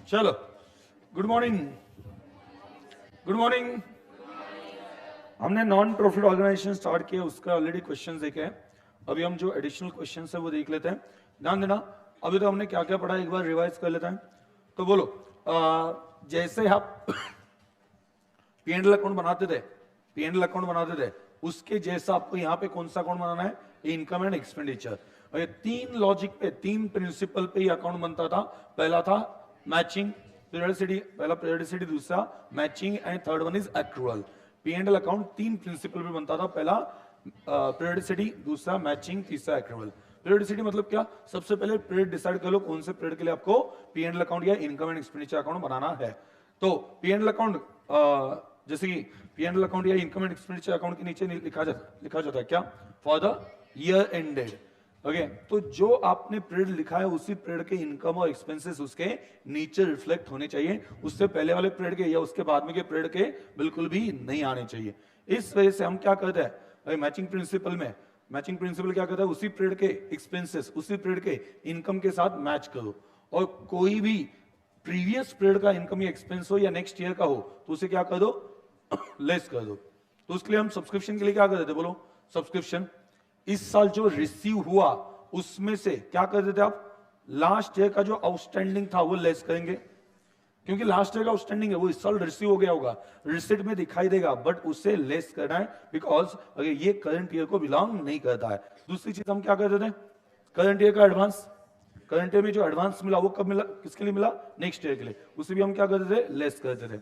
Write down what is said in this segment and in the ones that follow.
चलो, good morning. Good morning. हमने non profit organisation start किया, उसका ऑलरेडी क्वेश्चंस देखे हैं। अभी हम जो एडिशनल क्वेश्चंस है वो देख लेते हैं। ध्यान देना, अभी तो हमने क्या क्या पढ़ा एक बार रिवाइज कर लेते हैं। तो बोलो, जैसे आप पी&एल अकाउंट बनाते थे, पी&एल अकाउंट बनाते थे, उसके जैसा आपको यहाँ पे कौन सा अकाउंट बनाना है? Income and expenditure. और ये तीन लॉजिक पे, तीन प्रिंसिपल पे ये अकाउंट बनता था। पहला था मैचिंग, पीरियडिसिटी, पहला पीरियडिसिटी, दूसरा matching and third one is accrual. P and L account तीन प्रिंसिपल पे बनता था। पहला पीरियडिसिटी, दूसरा मैचिंग, तीसरा एक्रूअल। पीरियडिसिटी मतलब क्या? सबसे पहले पीरियड डिसाइड कर लो कौन से पीरियड के लिए आपको पी&एल अकाउंट या इनकम एंड एक्सपेंडिचर अकाउंट बनाना है। तो पी&एल अकाउंट, जैसे कि पी&एल अकाउंट या इनकम एंड एक्सपेंडिचर अकाउंट के नीचे लिखा जाता है क्या? For the year ended. Okay, तो जो आपने पीरियड लिखा है उसी पीरियड के इनकम और एक्सपेंसेस उसके नीचे रिफ्लेक्ट होने चाहिए। उससे पहले वाले पीरियड के या उसके बाद में के पीरियड के बिल्कुल भी नहीं आने चाहिए। इस वजह से हम क्या करते हैं मैचिंग प्रिंसिपल में? मैचिंग प्रिंसिपल क्या कहता है? उसी पीरियड के एक्सपेंसेस उसी पीरियड के इनकम के साथ मैच करो, और कोई भी प्रीवियस पीरियड का इनकम या एक्सपेंस हो या नेक्स्ट ईयर का हो तो उसे क्या कर दो? लेस कर दो। तो उसके लिए हम सब्सक्रिप्शन के लिए क्या कर देते? बोलो, सब्सक्रिप्शन। इस साल जो रिसीव हुआ उसमें से क्या कर देते आप? लास्ट ईयर का जो आउटस्टैंडिंग था वो लेस करेंगे, क्योंकि लास्ट ईयर का आउटस्टैंडिंग है वो इस साल रिसीव हो गया होगा, रिसिट में दिखाई देगा, बट उसे लेस करना है बिकॉज अगर ये करंट ईयर को बिलोंग नहीं करता है। दूसरी चीज हम क्या कर देते हैं? करंट ईयर का एडवांस। करंट ईयर में जो एडवांस मिला वो कब मिला? किसके लिए मिला? नेक्स्ट ईयर के लिए। उसे भी हम क्या करते थे? लेस करते थे।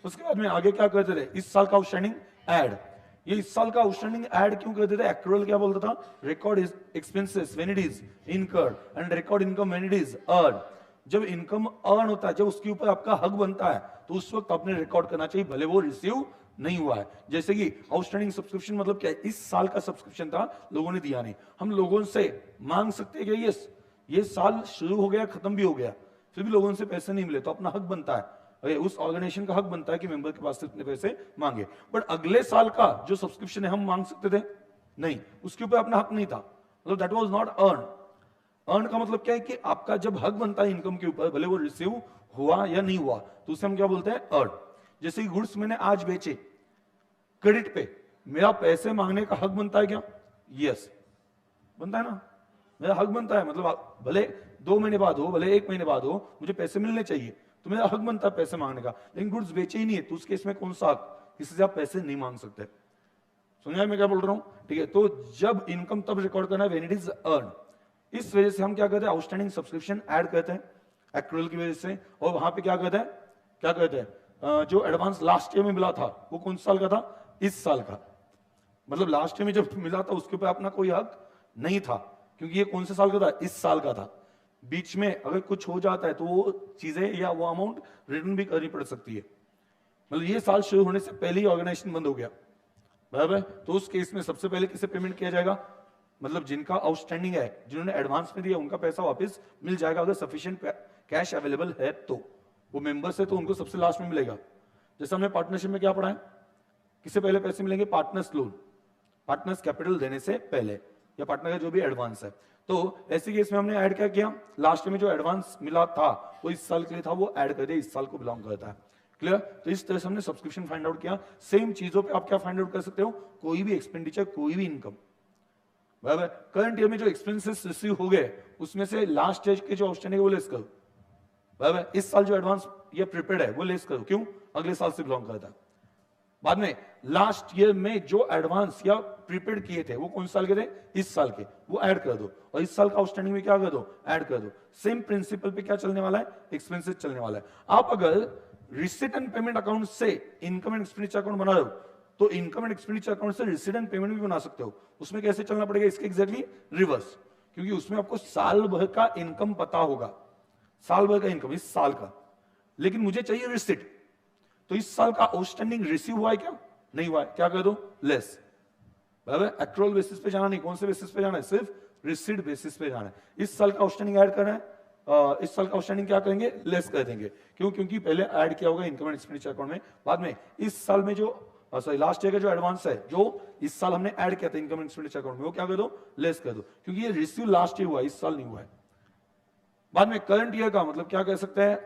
उसके बाद में आगे क्या करते थे? इस साल का आउटस्टैंडिंग ऐड। ये इस साल का आउटस्टैंडिंग ऐड क्यों करते थे? एक्रूअल क्या बोलता था? Record expenses when it is incurred and record income when it is earn. जब इनकम अर्न होता है, जब उसके ऊपर आपका हक बनता है, तो उस वक्त आपने रिकॉर्ड करना चाहिए, भले वो रिसीव नहीं हुआ है। जैसे कि आउटस्टैंडिंग सब्सक्रिप्शन मतलब क्या है? इस साल का सब्सक्रिप्शन था, लोगों ने दिया नहीं। हम लोगों से मांग सकते हैं कि ये साल शुरू हो गया, खत्म भी हो गया, फिर भी लोगों से पैसे नहीं मिले, तो अपना हक बनता है, उस ऑर्गेनाइजेशन का हक बनता है कि मेंबर के पास से इतने पैसे मांगे। बट अगले साल का जो सब्सक्रिप्शन है हम मांग सकते थे? नहीं, उसके ऊपर अपना हक नहीं था, मतलब that was not earn. Earn का मतलब क्या है? कि आपका जब हक बनता है इनकम के ऊपर, भले वो रिसीव हुआ या नहीं हुआ, तो उसे हम क्या बोलते हैं? अर्न। जैसे कि गुड्स मैंने आज बेचे क्रेडिट पे, मेरा पैसे मांगने का हक बनता है क्या? यस, बनता है ना, मेरा हक बनता है। मतलब भले 2 महीने बाद हो, भले 1 महीने बाद हो, मुझे पैसे मिलने चाहिए, तो मेरा हक बनता है पैसे मांगने का। लेकिन गुड्स बेचे ही नहीं है, तो उस केस में कौन सा हक? किसी से आप पैसे नहीं मांग सकते। सुनिए मैं क्या बोल रहा हूं, ठीक है? तो जब इनकम तब रिकॉर्ड करना है व्हेन इट इज अर्न। इस वजह से हम क्या करते हैं? आउटस्टैंडिंग सब्सक्रिप्शन ऐड करते हैं एक्रूअल की वजह से, और वहां पे क्या करते हैं? क्या करते हैं? जो एडवांस लास्ट ईयर में मिला था वो कौन साल का था? इस साल का। मतलब लास्ट ईयर में जब मिला था उसके ऊपर अपना कोई हक नहीं था, क्योंकि ये कौन से साल का था? इस साल का था। बीच में अगर कुछ हो जाता है तो वो चीजें या वो अमाउंट रिटर्न भी करनी पड़ सकती है। मतलब ये साल शुरू होने से पहले ही ऑर्गेनाइजेशन बंद हो गया, बराबर? तो उस केस में सबसे पहले किसे पेमेंट किया जाएगा? मतलब जिनका आउटस्टैंडिंग है, जिन्होंने एडवांस में दिया, उनका पैसा वापस मिल जाएगा अगर सफिशिएंट कैश अवेलेबल है तो। वो मेंबर्स है तो उनको सबसे लास्ट में मिलेगा। जैसे हमने पार्टनरशिप में क्या पढ़ा है? किससे पहले पैसे मिलेंगे? पार्टनर्स लोन, पार्टनर्स कैपिटल देने से पहले, या पार्टनर का जो भी एडवांस है। तो ऐसे केस में हमने ऐड क्या किया? लास्ट में जो एडवांस मिला था वो इस साल के लिए था, वो ऐड कर दिया, इस साल को बिलोंग करता है। क्लियर? तो इस तरह से हमने सब्सक्रिप्शन फाइंड आउट किया। सेम चीजों पे आप क्या फाइंड आउट कर सकते हो? कोई भी एक्सपेंडिचर, कोई भी इनकम, बराबर? करंट ईयर में जो एक्सपेंसेस रिसीव हो गए उसमें से लास्ट ईयर के जो आउटस्टैंडिंग है वो लेस करो, बराबर? इस साल जो एडवांस या प्रीपेड है वो लेस करो, क्यों? अगले साल से बिलोंग करता है। बाद में लास्ट ईयर में जो एडवांस या प्रीपेड किए थे वो कौन साल के थे? इस साल के, वो ऐड कर दो, और इस साल का आउटस्टैंडिंग में क्या कर दो? ऐड कर दो। सेम प्रिंसिपल पे क्या चलने वाला है? एक्सपेंसेस चलने वाला है। आप अगर रिसीट एंड पेमेंट अकाउंट से इनकम एंड एक्सपेंडिचर अकाउंट बना रहे हो, तो इनकम एंड एक्सपेंडिचर अकाउंट से रिसीट एंड पेमेंट भी बना सकते हो। उसमें कैसे चलना पड़ेगा? इसके एग्जैक्टली रिवर्स, क्योंकि उसमें आपको साल भर का इनकम पता होगा, साल भर का इनकम इस साल का, लेकिन मुझे चाहिए रिसीट। तो इस साल का आउटस्टैंडिंग रिसीव हुआ है क्या? नहीं हुआ है, क्या कर दो? लेस, बराबर? एक्रूअल बेसिस पे जाना नहीं, कौन से बेसिस पे जाना है? सिर्फ रिसीट बेसिस पे जाना है। इस साल का आउटस्टैंडिंग ऐड करना है, इस साल का आउटस्टैंडिंग क्या करेंगे? लेस कर देंगे। क्यों? क्योंकि पहले ऐड किया होगा इनकम एंड एक्सपेंडिचर अकाउंट में। बाद में इस साल में जो सॉरी लास्ट ईयर का जो एडवांस है, जो इस साल हमने ऐड किया था इनकम एंड एक्सपेंडिचर अकाउंट में, वो क्या कर दो? लेस कर दो, क्योंकि ये रिसीव लास्ट ईयर हुआ है, इस साल नहीं हुआ है। बाद में करंट ईयर का मतलब क्या कह सकते हैं,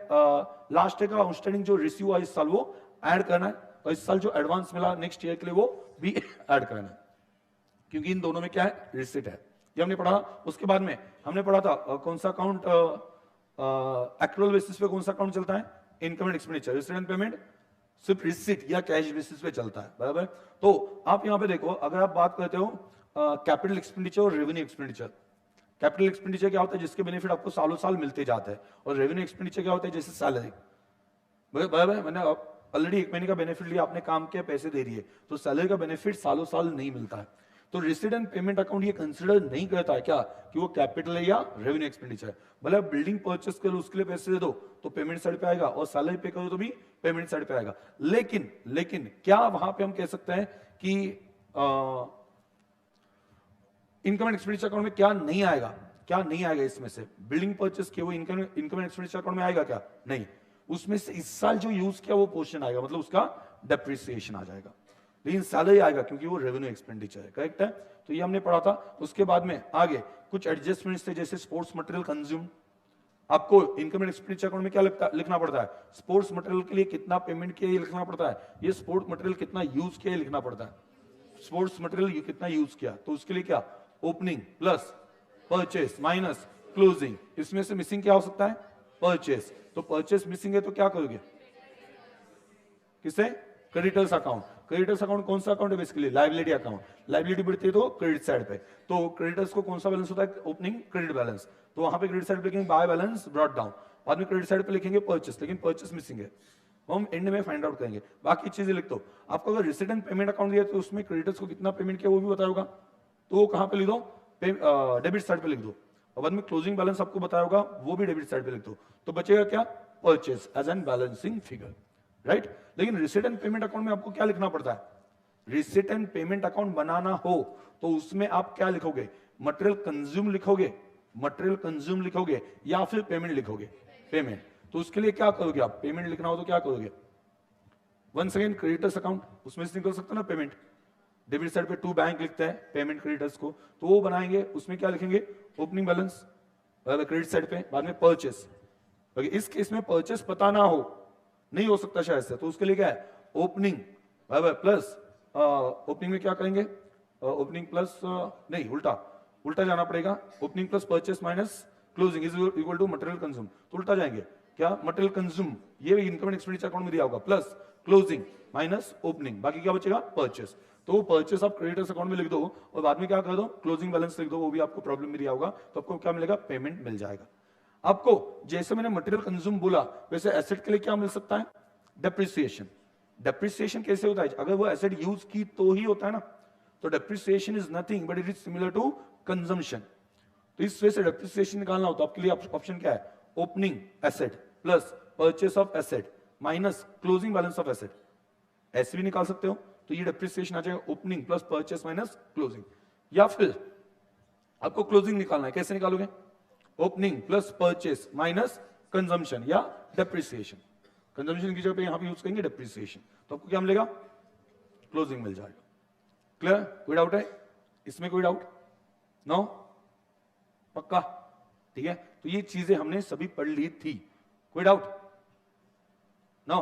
लास्ट ईयर का आउटस्टैंडिंग जो रिसीव हुआ इस साल वो ऐड करना है, और इस साल जो एडवांस मिला नेक्स्ट ईयर के लिए वो भी ऐड करना है, क्योंकि इन दोनों में क्या है, रिसिट है। ये हमने पढ़ा। उसके बाद में हमने पढ़ा था कौन सा अकाउंट एक्चुअल बेसिस पे कौन सा अकाउंट चलता है, income and expenditure. Receipt and payment सिर्फ रिसिट या कैश बेसिस पे चलता है, बराबर। तो आप यहां पे देखो, अगर आप बात करते हो कैपिटल एक्सपेंडिचर और रेवेन्यू एक्सपेंडिचर। कैपिटल एक्सपेंडिचर क्या होता है, जिसके बेनिफिट आपको सालों साल मिलते जाते हैं, और रेवेन्यू एक्सपेंडिचर क्या होता है, जैसे सैलरी, बराबर। मैंने ऑलरेडी 1 महीने का बेनिफिट लिया, आपने काम किया, पैसे दे दिए, तो सैलरी का बेनिफिट सालों साल नहीं मिलता है। तो रिसीट एंड पेमेंट अकाउंट ये कंसिडर नहीं करता है क्या कि वो कैपिटल है या रेवेन्यू एक्सपेंडिचर है। भले बिल्डिंग परचेस करो उसके लिए पैसे दे दो तो पेमेंट साइड पे आएगा, और सैलरी पे करो तो भी पेमेंट साइड पे आएगा। लेकिन क्या वहां पे हम कह सकते हैं कि इनकम एंड एक्सपेंडिचर अकाउंट में क्या नहीं आएगा, क्या नहीं आएगा इसमें से, बिल्डिंग परचेस किए वो इनकम एंड एक्सपेंडिचर अकाउंट में आएगा क्या, नहीं। उसमें से इस साल जो यूज किया वो पोर्शन आएगा, मतलब उसका डेप्रिसिएशन आ जाएगा, लेकिन सैलरी आएगा क्योंकि वो रेवेन्यू एक्सपेंडिचर है, करेक्ट है। तो ये हमने पढ़ा था। उसके बाद में आगे कुछ एडजस्टमेंट्स थे, जैसे स्पोर्ट्स मटेरियल कंज्यूम। आपको इनकम एंड एक्सपेंडिचर अकाउंट में क्या लिखना पड़ता है, स्पोर्ट्स मटेरियल के लिए कितना पेमेंट किया ये लिखना पड़ता है, ये स्पोर्ट्स मटेरियल कितना यूज किया ये लिखना पड़ता है। स्पोर्ट्स मटेरियल कितना यूज किया, तो उसके लिए क्या, opening plus purchase minus closing. इसमें से मिसिंग क्या हो सकता है, परचेस। तो परचेस मिसिंग है तो क्या करोगे, किसे, क्रेडिटर्स अकाउंट। क्रेडिटर्स अकाउंट कौन सा अकाउंट है, बेसिकली लायबिलिटी अकाउंट। लायबिलिटी बढ़ती है तो क्रेडिट साइड पे, तो क्रेडिटर्स को कौन सा बैलेंस होता है, ओपनिंग क्रेडिट बैलेंस। तो वहां पे क्रेडिट साइड पे लिखेंगे बाय बैलेंस ब्रॉट डाउन, बाद में क्रेडिट साइड पे लिखेंगे परचेस, लेकिन परचेस मिसिंग है, हम एंड में फाइंड आउट करेंगे। बाकी चीजें लिख दो। आपको अगर रिसीट एंड पेमेंट अकाउंट दिया तो उसमें क्रेडिटर्स को कितना पेमेंट किया वो भी बताया होगा, तो वो कहां पे लिख दो, डेबिट साइड पे लिख दो, और बाद में क्लोजिंग बैलेंस आपको बताया होगा वो भी डेबिट साइड पे लिख दो। तो बचेगा क्या, purchase as an balancing figure, right. लेकिन रिसीट एंड पेमेंट अकाउंट में आपको क्या लिखना पड़ता है, रिसीट एंड पेमेंट अकाउंट बनाना हो तो उसमें आप क्या लिखोगे, मटेरियल कंज्यूम लिखोगे, मटेरियल कंज्यूम लिखोगे, या फिर पेमेंट लिखोगे, पेमेंट। तो उसके लिए क्या करोगे आप, पेमेंट लिखना हो तो क्या करोगे, वंस अगेन क्रेडिटर्स अकाउंट, उसमें से निकल सकता है ना पेमेंट। डेबिट साइड पे टू बैंक लिखते हैं पेमेंट क्रेडिटर्स को, तो वो बनाएंगे, उसमें क्या लिखेंगे, ओपनिंग बैलेंस क्रेडिट साइड पे, बाद में परचेस। इस केस में परचेस पता ना हो, नहीं हो सकता शायद से, तो उसके लिए क्या है, ओपनिंग प्लस ओपनिंग में क्या करेंगे, ओपनिंग प्लस नहीं, उल्टा जाना पड़ेगा, opening plus purchase minus closing is equal to material consume. तो उल्टा जाएंगे, क्या, मटेरियल कंज्यूम ये इनकम एंड एक्सपेंडिचर अकाउंट में दिया होगा, प्लस क्लोजिंग माइनस ओपनिंग, बाकी क्या बचेगा, परचेस। तो परचेस आप क्रेडिटर्स अकाउंट में लिख दो, और बाद में क्या कर दो, क्लोजिंग बैलेंस लिख दो, वो भी आपको प्रॉब्लम में दिया होगा, तो आपको क्या मिलेगा, पेमेंट मिल जाएगा। आपको जैसे मैंने मटेरियल कंज्यूम बोला, वैसे एसेट के लिए क्या मिल सकता है, डेप्रिसिएशन। डेप्रिसिएशन कैसे होता है, अगर वो एसेट यूज की तो ही होता है ना, तो depreciation is nothing but it is similar to consumption. तो इस वजह से डेप्रिसिएशन निकालना हो तो आपके लिए ऑप्शन क्या है, opening asset plus purchase of asset minus closing balance of asset, ऐसे भी निकाल सकते हो। तो ये डेप्रिसिएशन आ जाएगा, opening plus purchase minus closing. या फिर आपको क्लोजिंग निकालना है, कैसे निकालोगे, opening plus purchase minus consumption या डेप्रिसिएशन। कंजम्पशन की जगह पे यहां पे यूज करेंगे डेप्रिसिएशन, तो आपको क्या मिलेगा, क्लोजिंग मिल जाएगा। क्लियर, कोई डाउट है इसमें, कोई डाउट, नो, पक्का, ठीक है। तो ये चीजें हमने सभी पढ़ ली थी, कोई डाउट, नो,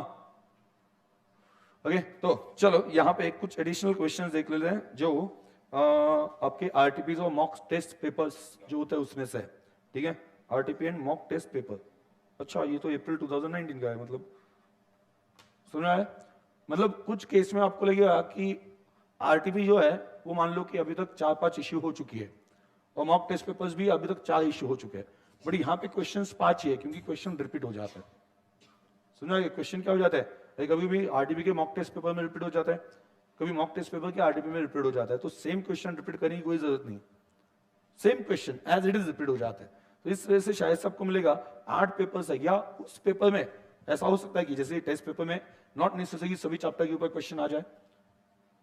ओके। तो चलो यहां पे कुछ एडिशनल क्वेश्चंस देख लेते हैं जो आपके आरटीपीज और मॉक टेस्ट पेपर्स जो होते हैं उसमें से, ठीक है। RTP and mock test paper, अच्छा ये तो अप्रैल 2019 का है, मतलब सुना है, मतलब कुछ केस में आपको लगेगा कि आरटीपी जो है वो मान लो कि अभी तक 4-5 इश्यू हो चुकी है, और मॉक टेस्ट पेपर्स भी अभी तक 4 इश्यू हो चुके हैं, बट यहाँ पे क्वेश्चन 5 ही है क्योंकि क्वेश्चन रिपीट हो जाता है। सुना, क्वेश्चन क्या हो जाता है, कभी भी आरटीपी के मॉक टेस्ट पेपर में रिपीट हो जाता है, कभी मॉक टेस्ट पेपर के आरटीपी में रिपीट हो जाता है, तो सेम क्वेश्चन रिपीट करने की कोई जरूरत नहीं, same question as it is repeat हो जाता है। तो इस वजह से शायद से आपको मिलेगा 8 पेपर्स है, या उस पेपर में ऐसा हो सकता है कि जैसे टेस्ट पेपर में नॉट नेसेसरी सभी चैप्टर के ऊपर क्वेश्चन आ जाए,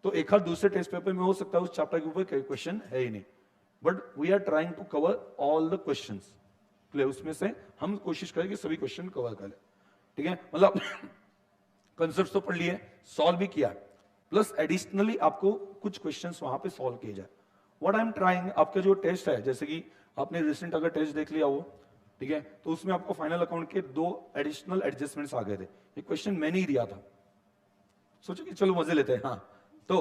तो एक हाथ दूसरे टेस्ट पेपर में हो सकता है उस चैप्टर के ऊपर क्वेश्चन है ही नहीं, but we are trying to cover all the questions, उसमें से हम कोशिश करें कि सभी क्वेश्चन कवर कर ले, ठीक है। मतलब कंसेप्ट तो पढ़ लिए, सॉल्व भी किया, प्लस एडिशनली आपको कुछ क्वेश्चंस वहां पे सॉल्व किए जाए। व्हाट आई एम ट्राइंग, आपका जो टेस्ट है, जैसे कि आपने रिसेंट अगर टेस्ट देख लिया हो, ठीक है, तो उसमें आपको फाइनल अकाउंट के 2 एडिशनल एडजस्टमेंट्स आ गए थे। ये क्वेश्चन मैंने ही दिया था, सोचो कि चलो मजे लेते हैं। हाँ, तो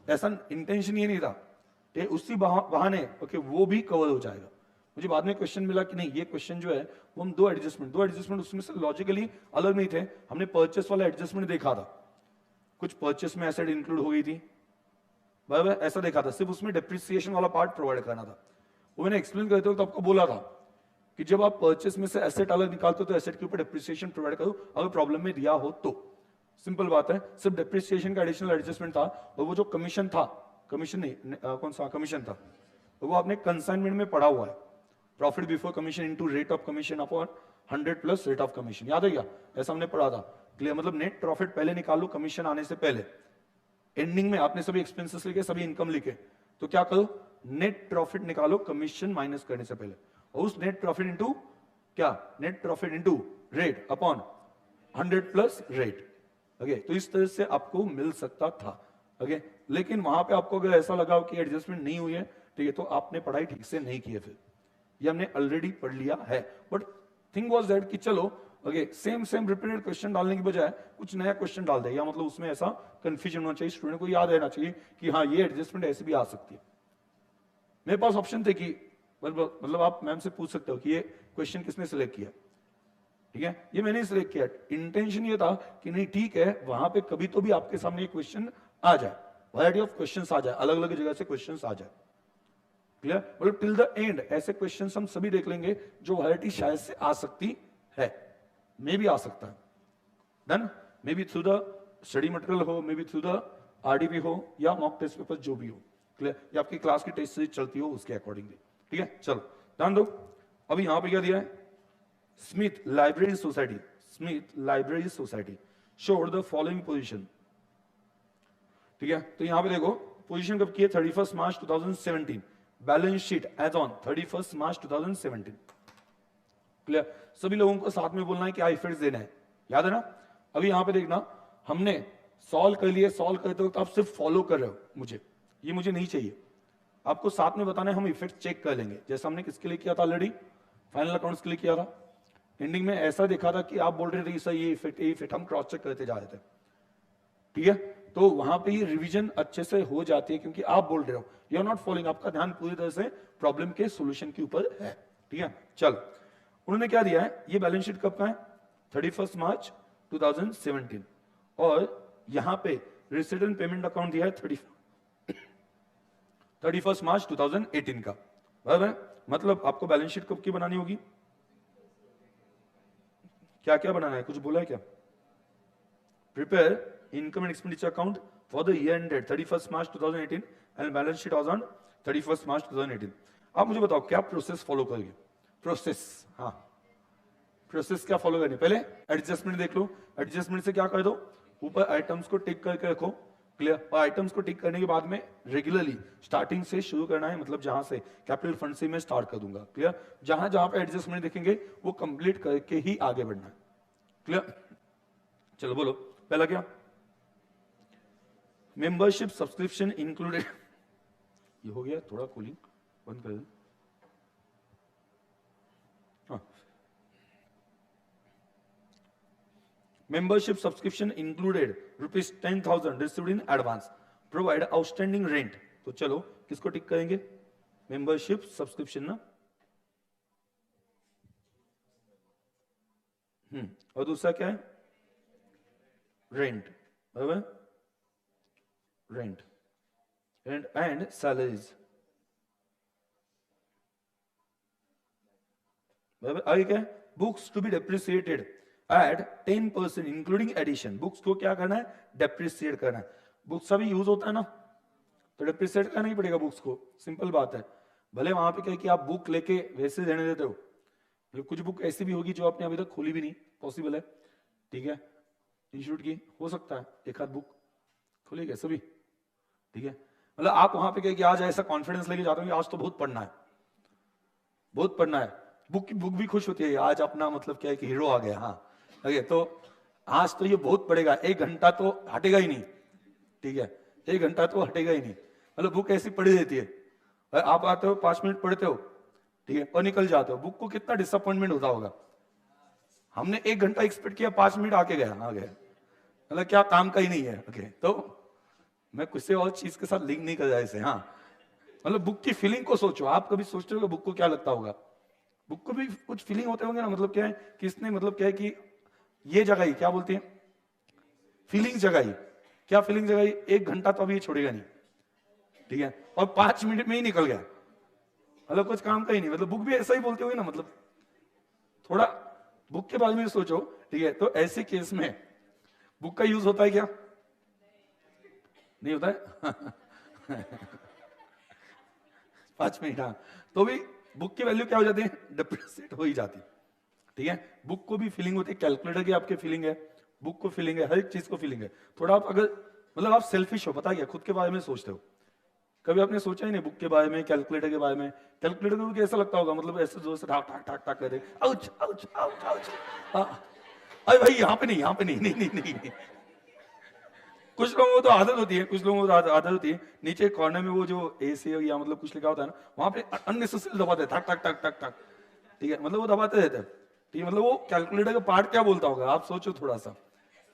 ऐसा इंटेंशन ये नहीं था, उसी बहाने ओके वो भी कवर हो जाएगा। मुझे बाद में क्वेश्चन मिला कि नहीं, ये क्वेश्चन जो है वो हम 2 एडजस्टमेंट उसमें से लॉजिकली अलग नहीं थे। हमने परचेस वाला एडजस्टमेंट देखा था, कुछ परचेस में एसेट इंक्लूड हो गई थी, बराबर, ऐसा देखा था। सिर्फ उसमें डेप्रिसिएशन वाला पार्ट प्रोवाइड करना था। वो मैंने एक्सप्लेन करते वक्त आपको बोला था कि जब आप परचेस में से एसेट अलग निकालते हो तो एसेट के ऊपर डेप्रिसिएशन प्रोवाइड करो, अगर प्रॉब्लम में दिया हो तो। सिंपल बात है, सिर्फ डेप्रिसिएशन का एडिशनल एडजस्टमेंट था। और वो जो कमीशन था, कमीशन नहीं, कौन सा कमीशन था, वो आपने कंसाइनमेंट में पढ़ा हुआ है, profit before commission into rate of commission upon 100 plus rate of commission, याद है क्या? ऐसा हमने पढ़ा था। क्लियर? मतलब नेट प्रॉफिट पहले निकाल लो कमीशन आने से पहले, एंडिंग में आपने सभी एक्सपेंसेस लिखे, सभी इनकम लिखे, तो क्या करो, नेट प्रॉफिट निकालो कमीशन माइनस करने से पहले, और उस नेट प्रॉफिट इनटू क्या, net profit into rate upon 100 plus rate. Okay, तो इस तरह से आपको मिल सकता था। ओके, लेकिन वहां पे आपको अगर ऐसा लगा कि एडजस्टमेंट नहीं हुई है, ठीक है, तो आपने पढ़ाई ठीक से नहीं की है। फिर ये हमने ऑलरेडी पढ़ लिया है, बट थिंग वाज दैट कि चलो ओके सेम रिपीटेड क्वेश्चन डालने की बजाय कुछ नया क्वेश्चन डाल दे, या मतलब उसमें ऐसा कंफ्यूजन होना चाहिए, स्टूडेंट को याद रहना चाहिए कि हाँ ये एडजस्टमेंट ऐसे भी आ सकती है। मेरे पास ऑप्शन थे कि मतलब आप मैम से पूछ सकते हो कि ये क्वेश्चन किसने सिलेक्ट किया, ठीक है, ये मैंने सिलेक्ट किया। इंटेंशन ये था कि नहीं ठीक है, वहां पे कभी तो भी आपके सामने एक क्वेश्चन आ जाए, वैरायटी ऑफ क्वेश्चंस आ जाए, अलग अलग जगह से क्वेश्चंस आ जाए। क्लियर? मतलब टिल द एंड ऐसे क्वेश्चंस हम सभी देख लेंगे जो वैरायटी शायद से आ सकती है, मे भी आ सकता है, done, maybe through the study material हो, maybe through the RDB हो, या मॉक टेस्ट पेपर जो भी हो। क्लियर? या आपकी क्लास की टेस्ट सीरीज चलती हो उसके अकॉर्डिंगली। ठीक है, चलो ध्यान दो। अभी यहां पे क्या दिया है, Smith library society, Smith library society showed the following position. ठीक है, तो यहां पे देखो पोजीशन कब की है, 31 March 2017, balance sheet as on 31 March 2017। Clear? सभी लोगों को साथ में बोलना है क्या इफेक्ट्स देना है, याद है ना? अभी यहां पे देखना, हमने सॉल्व कर लिए, सॉल्व करते वक्त आप सिर्फ फॉलो कर रहे हो, मुझे नहीं चाहिए, आपको साथ में बताना है, हम इफेक्ट चेक कर लेंगे, जैसा हमने किसके लिए किया था ऑलरेडी, फाइनल अकाउंट्स के लिए किया था। एंडिंग में ऐसा देखा था कि आप बोल रहे थे सर ये इफेक्ट हम क्रॉस चेक करते जा रहे थे। ठीक है, तो वहां पे ये रिवीजन अच्छे से हो जाती है, क्योंकि आप बोल रहे हो, यू आर नॉट फॉलोइंग, आपका ध्यान पूरी तरह से प्रॉब्लम के सोल्यूशन के ऊपर है। ठीक है, चलो उन्होंने क्या दिया है, ये बैलेंस शीट कब का है, 31 मार्च 2017, और यहां पे रिसीट एंड पेमेंट अकाउंट दिया है 31 मार्च 2018 का, बराबर? मतलब आपको बैलेंस शीट कब की बनानी होगी, क्या क्या बनाना है, कुछ बोला है क्या? Prepare income and expenditure account for the year ended 31 March 2018 and balance sheet was on 31 March 2018। आप मुझे बताओ क्या प्रोसेस फॉलो करेंगे, प्रोसेस, हाँ प्रोसेस क्या फॉलो करनी, पहले एडजस्टमेंट देख लो, एडजस्टमेंट से क्या कर दो, ऊपर आइटम्स को टिक करके रखो। क्लियर? और आइटम्स को टिक करने के बाद में रेगुलरली स्टार्टिंग से शुरू करना है, मतलब जहां से कैपिटल फंड से मैं स्टार्ट कर दूंगा। क्लियर? जहां जहां पे एडजस्टमेंट देखेंगे वो कंप्लीट करके ही आगे बढ़ना है। क्लियर? चलो बोलो, पहला क्या, मेंबरशिप सब्सक्रिप्शन इंक्लूडेड, ये हो गया, थोड़ा कूलिंग बंद कर दो। Membership subscription included rupees 10,000 received in advance. Provide outstanding rent. तो चलो किसको टिक करेंगे, मेंबरशिप सब्सक्रिप्शन ना, और दूसरा क्या है, रेंट, बराबर, रेंट एंड सैलरीज, बराबर। आगे क्या है, books to be depreciated at 10% including addition. Books को क्या करना है, डेप्रिसिएट करना है। बुक्स अभी यूज होता है ना, तो डेप्रिसिएट करना ही पड़ेगा बुक्स को, सिंपल बात है। भले वहां पे क्या है कि आप बुक लेके वैसे देने देते हो, कुछ बुक ऐसी भी होगी जो आपने अभी तक खोली भी नहीं, पॉसिबल है। ठीक है, इंस्टीट्यूट की हो सकता है एक आध बुक खोली कैसे भी। ठीक है, मतलब आप वहां पे क्या कि आज ऐसा कॉन्फिडेंस लेके जाते हो कि आज तो बहुत पढ़ना है, बहुत पढ़ना है। बुक भी खुश होती है, आज अपना मतलब क्या है कि हीरो आ गया, हाँ ओके, तो आज तो ये बहुत पड़ेगा, 1 घंटा तो हटेगा ही नहीं। ठीक है, 1 घंटा तो हटेगा ही नहीं, मतलब बुक ऐसी पड़ी रहती है। आप आते हो 5 मिनट पढ़ते हो, ठीक है, और निकल जाते हो, बुक को कितना डिसअपॉइंटमेंट होता होगा। हमने 1 घंटा एक्सपेक्ट किया, 5 मिनट आ गया, मतलब क्या काम का ही नहीं है। ओके, तो मैं किसी और चीज के साथ लिंक नहीं कर रहा इसे। हाँ, मतलब बुक की फीलिंग को सोचो, आप कभी सोचते हो बुक को क्या लगता होगा। बुक को भी कुछ फीलिंग होते होंगे ना, मतलब क्या है कि इसने, मतलब क्या है कि ये जगाई, क्या बोलते हैं, फीलिंग जगाई। क्या फीलिंग जगाई? 1 घंटा तो अभी ये छोड़ेगा नहीं, ठीक है, और 5 मिनट में ही निकल गया, मतलब कुछ काम का ही नहीं। मतलब बुक भी ऐसा ही बोलते होंगे ना, मतलब थोड़ा बुक के बारे में सोचो, ठीक है। तो ऐसे केस में बुक का यूज होता है क्या? नहीं होता है। 5 मिनट, हाँ, तो भी बुक की वैल्यू क्या हो जाती है? डिप्रिसिएट हो ही जाती है, ठीक है। बुक को भी फीलिंग होती है, कैलकुलेटर की आपके फीलिंग है, बुक को फीलिंग है, हर एक चीज को फीलिंग है। थोड़ा आप अगर, मतलब आप सेल्फिश हो, पता क्या, खुद के बारे में सोचते हो। कभी आपने सोचा ही नहीं बुक के बारे में, कैलकुलेटर के बारे में? कैलकुलेटर को कैसा लगता होगा, मतलब ऐसे जोर से ठाक ठाक ठाक ठाक करे, आउच आउच आउच आउच, अरे भाई यहाँ पे नहीं, यहाँ पे नहीं, नहीं नहीं नहीं, नहीं। कुछ लोगों को तो आदत होती है, कुछ लोगों को तो आदत होती है, नीचे कॉर्नर में वो जो ए से या मतलब कुछ लिखा होता है ना, वहां पे अननेसेसरी दबाते हैं, ठक ठक ठक ठक ठक, ठीक है, मतलब वो दबाते रहते हैं, ठीक है। मतलब वो कैलकुलेटर का पार्ट क्या बोलता होगा, आप सोचो थोड़ा सा,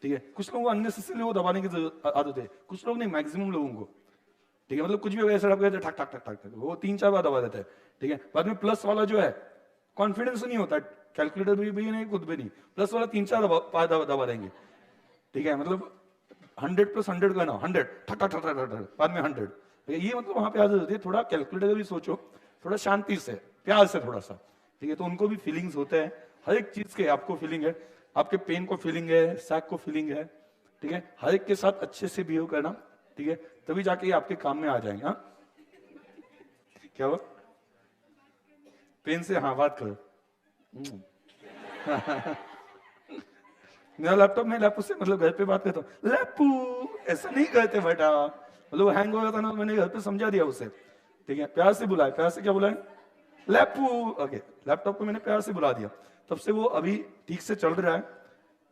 ठीक है। कुछ लोगों को अननेसेसरी वो दबाने की आदत है, कुछ लोग नहीं, मैक्सिमम लोगों को, ठीक है। मतलब कुछ भी ऐसा ठक ठक ठक ठक ठक, वो 3-4 बार दबा देते हैं, ठीक है। बाद में प्लस वाला जो है, कॉन्फिडेंस नहीं होता, कैलकुलेटर भी नहीं, खुद भी नहीं, प्लस वाला 3-4 दबा देंगे, ठीक है। मतलब 100+100 का ना, 100 ठक ठक ठक ठक ठक, बाद में 100, ये मतलब वहां पे आदत होती है। थोड़ा कैलकुलेटर का भी सोचो, थोड़ा शांति से, प्यार से थोड़ा सा, ठीक है। तो उनको भी फीलिंग्स होते हैं, हर एक चीज के आपको फीलिंग है, आपके पेन को फीलिंग है, सैक को फीलिंग है, ठीक है। हर एक के साथ अच्छे से बिहेव करना, ठीक है, तभी जाके ये आपके काम में आ जाएंगे। हाँ, क्या हुआ? पेन से, हाँ, बात करो। मेरा लैपटॉप में लैपू से, मतलब घर पे बात करता हूँ, लैपू ऐसा नहीं करते बेटा, मतलब हैंग हो गया था ना, मैंने घर पे समझा दिया उसे, ठीक है। प्यार से बुलाए, प्यार से क्या बुलाए? लैपू। ओके, लैपटॉप को मैंने प्यार से बुला दिया, तब से वो अभी ठीक से चल रहा है,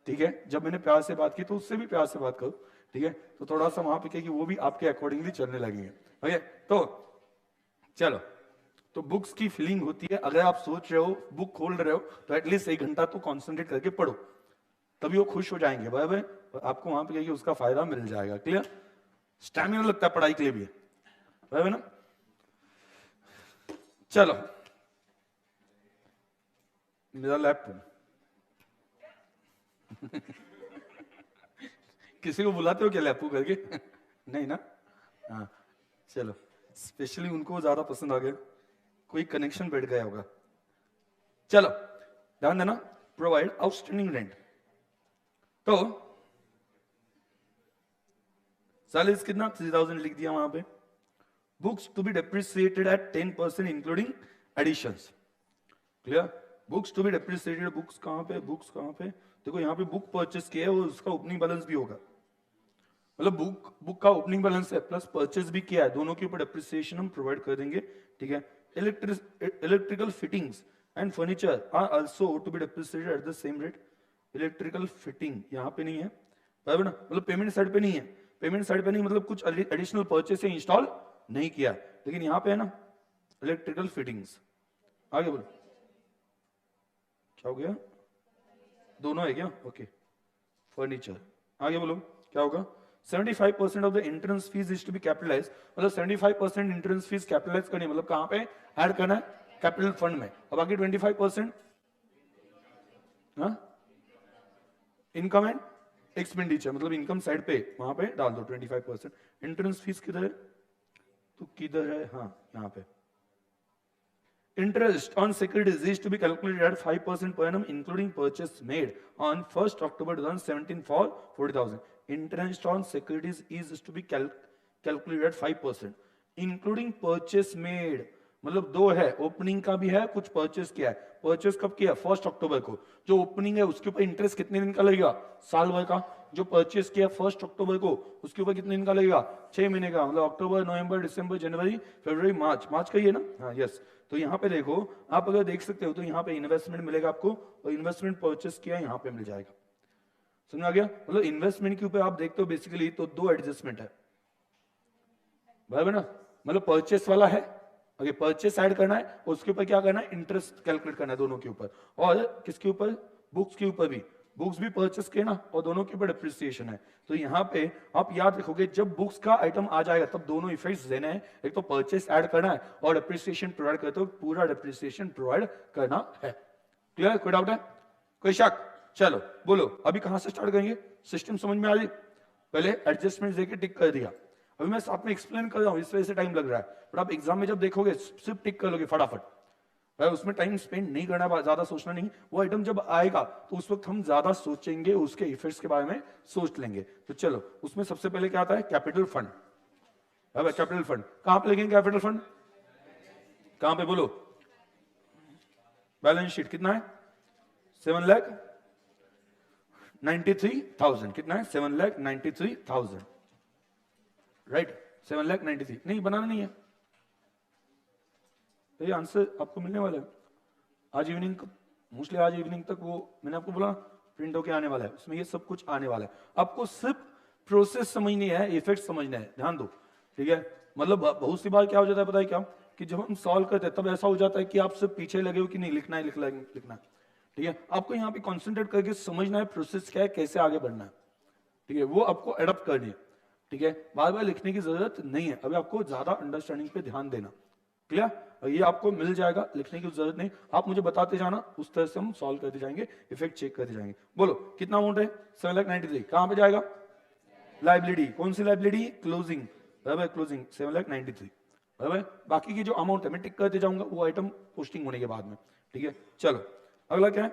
ठीक है। जब मैंने प्यार से बात की तो उससे भी प्यार से बात करो, ठीक है। तो थोड़ा सा वहां पे कि वो भी आपके अकॉर्डिंगली चलने लगेंगे। ओके, तो चलो, तो बुक्स की फीलिंग होती है, अगर आप सोच रहे हो, बुक खोल रहे हो, तो एटलीस्ट 1 घंटा तो कॉन्सेंट्रेट करके पढ़ो, तभी वो खुश हो जाएंगे, बराबर, और आपको वहां पे उसका फायदा मिल जाएगा। क्लियर? स्टैमिना लगता है पढ़ाई के लिए भी, बराबर ना। चलो, मेरा लैपटॉप किसी को बुलाते हो क्या लैपू करके? नहीं ना? हाँ, चलो, स्पेशली उनको ज्यादा पसंद आ गया, कोई कनेक्शन बैठ गया होगा। चलो, ध्यान देना, प्रोवाइड आउटस्टैंडिंग रेंट, तो सालिस कितना, 3000 लिख दिया वहां पे। Books to be depreciated at 10% including additions. Clear? Books to be depreciated, books कहां पे, बुक्स कहां पे, देखो यहाँ पे बुक परचेस किया है, उसका ओपनिंग बैलेंस भी होगा, मतलब बुक का ओपनिंग बैलेंस है प्लस परचेस भी किया है, दोनों के ऊपर डेप्रिसिएशन हम प्रोवाइड कर देंगे, ठीक है। Electrical fittings and furniture are also to be depreciated at the same rate. Electrical fitting यहाँ पे नहीं है, बराबर ना, मतलब पेमेंट साइड पे नहीं है, पेमेंट साइड पे नहीं, मतलब कुछ एडिशनल परचेस इंस्टॉल नहीं किया, लेकिन यहाँ पे है ना इलेक्ट्रिकल फिटिंग्स। आगे बोलो, क्या हो गया? दोनों है क्या? Okay, furniture. आगे बोलो, क्या होगा? 75% of the entrance fees is to be capitalize, मतलब 75% एंट्रेंस फीस कैपिटलाइज करनी, मतलब कहां पे ऐड करना है? कैपिटल फंड में। और बाकी 25% इनकम एंड एक्सपेंडिचर, मतलब इनकम साइड पे वहां पे डाल दो 25%। एंट्रेंस फीस किधर है? तो किधर है? हाँ, यहाँ पे। Interest on securities is to be calculated at 5% per annum, including purchase made on 1st October 2017 for 40,000. Interest on securities is to be calculated at 5%, including purchase made. मतलब दो है, ओपनिंग का भी है, कुछ परचेस किया है। परचेस कब किया? 1st अक्टूबर को। जो ओपनिंग है उसके ऊपर इंटरेस्ट कितने दिन का लगेगा? साल भर का। जो परचेस किया 1st अक्टूबर को, उसके ऊपर कितने दिन का लगेगा? 6 महीने का, मतलब अक्टूबर, नवंबर, दिसंबर, जनवरी, फरवरी, मार्च। मार्च का ही है ना? हाँ, यस। तो यहाँ पे देखो, आप अगर देख सकते हो तो यहाँ पे इन्वेस्टमेंट मिलेगा आपको, और इन्वेस्टमेंट परचेस किया यहाँ पे मिल जाएगा। समझ आ गया? मतलब इन्वेस्टमेंट के ऊपर आप देखते हो बेसिकली तो दो एडजस्टमेंट है, बराबर ना, मतलब परचेस वाला है अगर परचेस ऐड करना है उसके ऊपर क्या करना है, इंटरेस्ट कैलकुलेट करना है दोनों के ऊपर, और किसके ऊपर, बुक्स के ऊपर भी, बुक्स भी परचेस किए ना, और दोनों के ऊपर डिप्रिसिएशन है। तो यहाँ पे आप याद रखोगे जब बुक्स का आइटम आ जाएगा तब दोनों इफेक्ट्स देने हैं, एक तो परचेस ऐड करना है और डिप्रिसिएशन प्रोवाइड करते हो, पूरा डिप्रिसिएशन प्रोवाइड करना है। क्लियर, कोई डाउट है, कोई शक? चलो बोलो अभी कहां से स्टार्ट करेंगे, सिस्टम समझ में आ रही? पहले एडजस्टमेंट देके टिक कर दिया, अभी मैं साथ में एक्सप्लेन कर रहा हूं इस वजह से टाइम लग रहा है, पर आप एग्जाम में जब देखोगे सिर्फ टिक कर लोगे फटाफट, उसमें टाइम स्पेंड नहीं करना, ज्यादा सोचना नहीं, वो आइटम जब आएगा तो उस वक्त हम ज्यादा सोचेंगे, उसके इफेक्ट्स के बारे में सोच लेंगे। तो चलो उसमें सबसे पहले क्या आता है, कैपिटल फंड। अब कैपिटल फंड कहां पे लिखेंगे, कैपिटल फंड कहां पे बोलो, बैलेंस शीट कितना है, 7,93,000, कितना है, 7,93,000, राइट, 7,93,000, नहीं बनाना नहीं है, तो ये आंसर आपको मिलने वाला है आज इवनिंग, मोस्टली आज इवनिंग तक वो मैंने आपको बोला प्रिंट होके आने वाला है, उसमें ये सब कुछ आने वाला है, आपको सिर्फ प्रोसेस समझनी है, इफेक्ट समझना है, ध्यान दो, ठीक है। मतलब बहुत सी बार क्या हो जाता है पता है क्या, कि जब हम सॉल्व करते हैं तब ऐसा हो जाता है कि आप सिर्फ पीछे लगे हो कि नहीं लिखना है, लिखना है, ठीक है। आपको यहाँ पे कॉन्सेंट्रेट करके समझना है प्रोसेस क्या है, कैसे आगे बढ़ना है, ठीक है, वो आपको एडप्ट करनी है, ठीक है। बार बार लिखने की जरूरत नहीं है, अभी आपको ज्यादा अंडरस्टैंडिंग पे ध्यान देना, क्लियर, ये आपको मिल जाएगा, लिखने की जरूरत नहीं, आप मुझे बताते जाना, उस तरह से हम सॉल्व करते जाएंगे, इफेक्ट चेक करते जाएंगे। बोलो कितना अमाउंट है, 7,93,000, कहां पे जाएगा, लाइबिलिटी, कौन सी लाइबिलिटी, क्लोजिंग, बराबर, क्लोजिंग 7,93,000, बराबर। बाकी की जो अमाउंट है मैं टिक करते जाऊंगा, वो आइटम पोस्टिंग होने के बाद में, ठीक है। चलो अगला क्या है,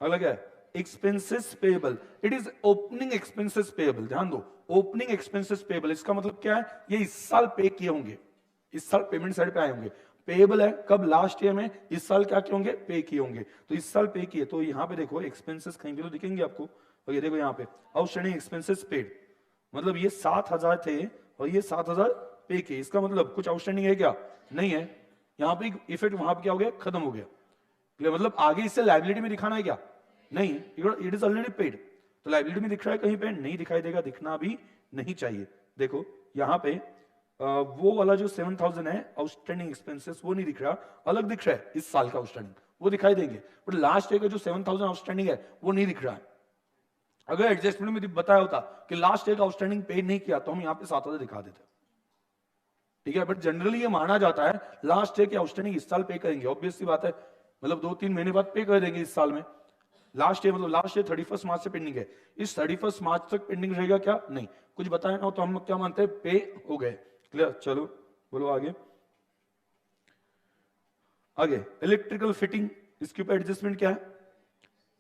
अगला क्या है, expenses payable, it is opening expenses payable, ध्यान दो, ओपनिंग एक्सपेंसेस पेएबल, इसका मतलब क्या है, ये इस साल पे किए होंगे, इस साल पेमेंट साइड पे आए होंगे, पेएबल है कब, लास्ट ईयर में, इस साल क्या किए होंगे, पे किए होंगे, तो इस साल पे किए, तो यहाँ पे देखो एक्सपेंसेस कहीं भी तो दिखेंगे आपको, और ये देखो यहाँ पे आउटस्टैंडिंग एक्सपेंसेस पेड, मतलब ये 7,000 थे और ये 7,000 पे किए, इसका मतलब कुछ आउटस्टैंडिंग है क्या, नहीं है, यहाँ पे इफेक्ट वहां पे क्या हो गया, खत्म हो गया, मतलब आगे इससे लाइबिलिटी में दिखाना है क्या, नहीं, इट इज ऑलरेडी पेड, तो लाइबिलिटी में दिख रहा है कहीं पे, नहीं दिखाई देगा, दिखना भी नहीं चाहिए। देखो यहाँ पे वो वाला जो 7,000 है आउटस्टैंडिंग एक्सपेंसेस, वो नहीं दिख रहा, अलग दिख रहा है इस साल का आउटस्टैंडिंग, वो दिखाई देंगे, बट लास्ट ईयर का जो 7,000 आउटस्टैंडिंग है वो नहीं दिख रहा है। अगर एडजस्टमेंट में बताया होता कि लास्ट ईयर का आउटस्टैंडिंग पे नहीं किया तो हम यहाँ पे 7,000 दिखा देते, ठीक है, बट जनरली ये माना जाता है लास्ट ईयर की आउटस्टैंडिंग इस साल पे करेंगे, ऑब्वियस सी बात है, मतलब 2-3 महीने बाद पे कर देंगे इस साल में, लास्ट ईयर मतलब लास्ट ईयर 31 मार्च से पेंडिंग है, इस 31 मार्च तक पेंडिंग रहेगा क्या, नहीं, कुछ बताया ना तो हम लोग क्या मानते हैं, पे हो गए, क्लियर। चलो बोलो आगे, आगे इलेक्ट्रिकल फिटिंग, इसके ऊपर एडजस्टमेंट क्या है,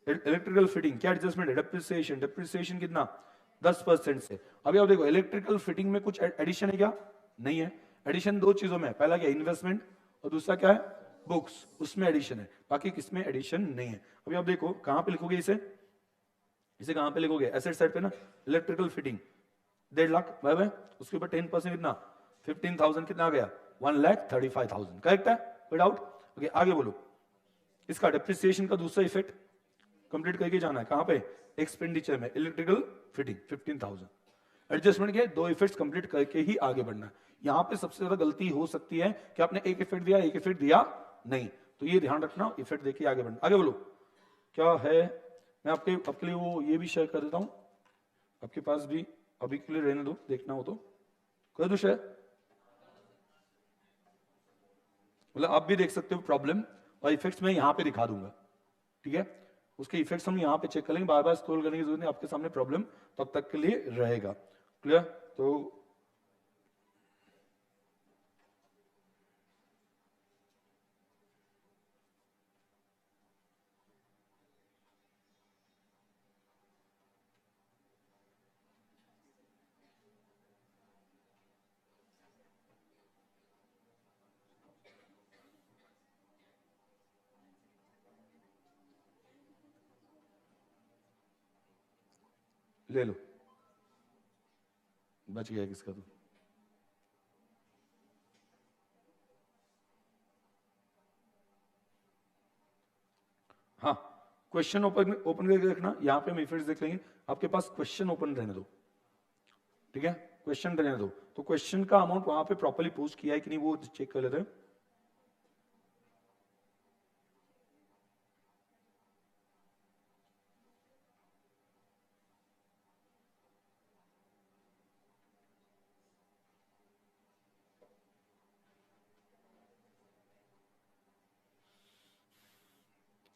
इलेक्ट्रिकल फिटिंग क्या एडजस्टमेंट है, डेप्रिसिएशन, डेप्रिसिएशन कितना, 10% से। अभी आप देखो इलेक्ट्रिकल फिटिंग में कुछ एडिशन है क्या, नहीं है, एडिशन दो चीजों में है, पहला क्या इन्वेस्टमेंट और दूसरा क्या है, बुक्स, उसमें एडिशन है, बाकी किसमें एडिशन नहीं है। अभी आप देखो कहां पे लिखोगे इसे, इसे कहां पे लिखोगे, एसेट साइड पे ना, इलेक्ट्रिकल फिटिंग 1.5 लाख, बराबर, उसके ऊपर 10% कितना, 15,000, कितना आ गया, 1,35,000, करेक्ट है, विदाउट, ओके आगे बोलो, इसका डेप्रिसिएशन का दूसरा इफेक्ट कंप्लीट करके जाना है, कहां पे, एक्सपेंडिचर में, इलेक्ट्रिकल फिटिंग 15,000, एडजस्टमेंट के दो इफेक्ट्स कंप्लीट करके ही आगे बढ़ना है। यहां पे सबसे ज्यादा गलती हो सकती है कि आपने एक इफेक्ट दिया, एक इफेक्ट दिया नहीं, तो ये ध्यान रखना, इफेक्ट देके आगे बढ़ना। आगे बोलो क्या है, मैं आपके लिए वो ये भी शेयर कर देता हूं, आपके पास भी अभी के लिए रहने दो, देखना हो तो कर दो शेयर, मतलब आप भी देख सकते हो प्रॉब्लम, और इफेक्ट्स मैं यहां पे दिखा दूंगा, ठीक है, उसके इफेक्ट्स हम यहां पे चेक कर लेंगे, बार बार स्क्रॉल करने की जरूरत नहीं, आपके सामने प्रॉब्लम तब तक के लिए रहेगा, क्लियर। तो ले लो, बच गया किसका तो, हाँ क्वेश्चन ओपन ओपन करके रखना, यहाँ पे हम इफेक्ट्स देख लेंगे, आपके पास क्वेश्चन ओपन रहने दो, ठीक है, क्वेश्चन रहने दो, तो क्वेश्चन का अमाउंट वहां पे प्रॉपर्ली पोस्ट किया है कि नहीं वो चेक कर लेते हैं।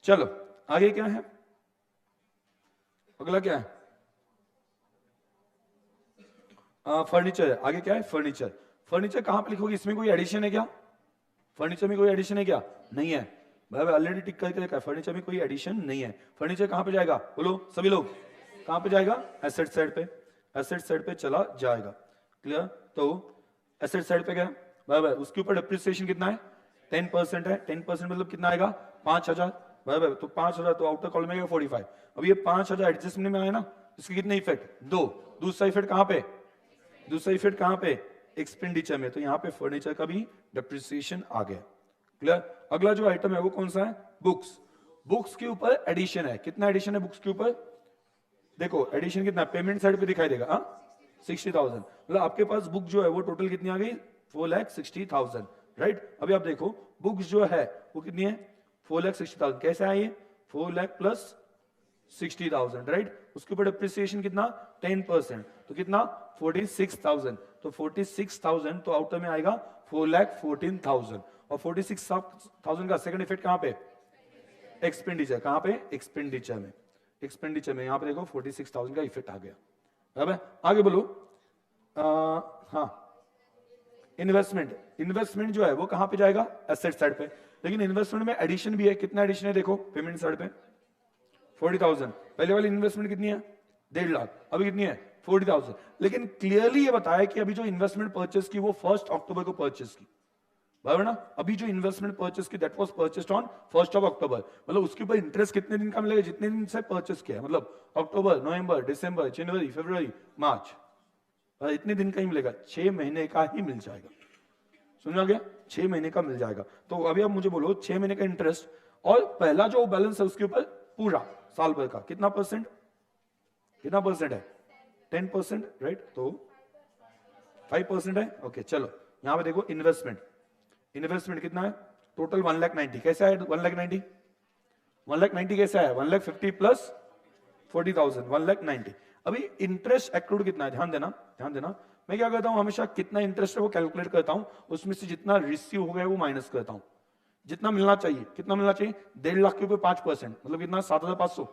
चलो आगे क्या है, अगला क्या है, फर्नीचर है। आगे क्या है, फर्नीचर। फर्नीचर कहां पे लिखोगे, इसमें कोई एडिशन है क्या, फर्नीचर में कोई एडिशन है क्या, नहीं है भाई, ऑलरेडी टिक करके रखा है, फर्नीचर में कोई एडिशन नहीं है। फर्नीचर कहां पे जाएगा, बोलो सभी लोग, कहां पे जाएगा, एसेट साइड पे, एसेट साइड पे चला जाएगा। क्लियर, तो एसेट साइड पे गया भाई भाई, उसके ऊपर डिप्रिसिएशन कितना है, 10% है। 10% मतलब कितना आएगा, 5000 भाई भाई, तो 5000 तो आउटर कॉलम में आएगा 45। अब ये 5000 एडजस्टमेंट में आया ना, इसके कितने इफेक्ट, दो। दूसरा इफेक्ट कहां पे, दूसरा इफेक्ट कहां पे, एक्सपेंडिचर में, तो यहां पे फर्नीचर का भी डिप्रिसिएशन आ गया। क्लियर, अगला जो आइटम है वो कौन सा है, बुक्स। बुक्स के ऊपर एडिशन है, कितना एडिशन है बुक्स के ऊपर, देखो एडिशन कितना, पेमेंट साइड पे दिखाई देगा, 60,000, मतलब आपके पास बुक जो है वो टोटल कितनी आ गई, 4,60,000, राइट। अभी आप देखो बुक्स जो है वो कितनी है, 4,60,000, कैसे है ये, 4 लाख प्लस 60,000, राइट। उसके ऊपर डिप्रिसिएशन कितना, 10%, तो कितना 46,000, तो 46,000 तो आउटर में आएगा 4,14,000, और 46,000 का सेकंड इफेक्ट कहां पे, एक्सपेंडिचर, कहां पे, एक्सपेंडिचर में, एक्सपेंडिचर में, यहां पे देखो 46,000 का इफेक्ट आ गया। बराबर, आगे बोलो। हाँ, इन्वेस्टमेंट, इन्वेस्टमेंट जो है वो कहां पे जाएगा, एसेट साइड पे, लेकिन इन्वेस्टमेंट में एडिशन भी है, कितना एडिशन है देखो, पेमेंट साइड पे 40,000, पहले वाली इन्वेस्टमेंट कितनी है, 1.5 लाख, अभी कितनी है 40,000, लेकिन क्लियरली ये बताया कि अभी जो इन्वेस्टमेंट परचेस की वो 1 अक्टूबर को परचेस की, बराबर ना। अभी जो इन्वेस्टमेंट परचेस की दैट वाज परचेस्ड ऑन 1 अक्टूबर, मतलब उसके ऊपर इंटरेस्ट कितने दिन का मिलेगा, जितने दिन से परचेस किया है, मतलब अक्टूबर, नवंबर, दिसंबर, जनवरी, फरवरी, मार्च, इतने दिन का ही मिलेगा, 6 महीने का ही मिल जाएगा, सुना गया, 6 महीने का मिल जाएगा। तो अभी आप मुझे बोलो 6 महीने का इंटरेस्ट और पहला जो बैलेंस है उसके ऊपर पूरा साल भर का कितना परसेंट, कितना परसेंट है, 10%, राइट, तो 5% है। ओके चलो यहां पे देखो इन्वेस्टमेंट, इन्वेस्टमेंट कितना है, टोटल 1,90,000, कैसा है 1,90,000, 1,90,000 कैसा है, 1,50,000 प्लस 40,000, 1,90,000। अभी इंटरेस्ट एक्रूड कितना है, ध्यान देना, ध्यान देना, मैं क्या करता हूं हमेशा कितना इंटरेस्ट है वो कैलकुलेट करता हूं, उसमें से जितना रिसीव हो गया वो माइनस करता हूं, जितना मिलना चाहिए, कितना मिलना चाहिए, 1.5 लाख के ऊपर 5%, मतलब कितना 7,500,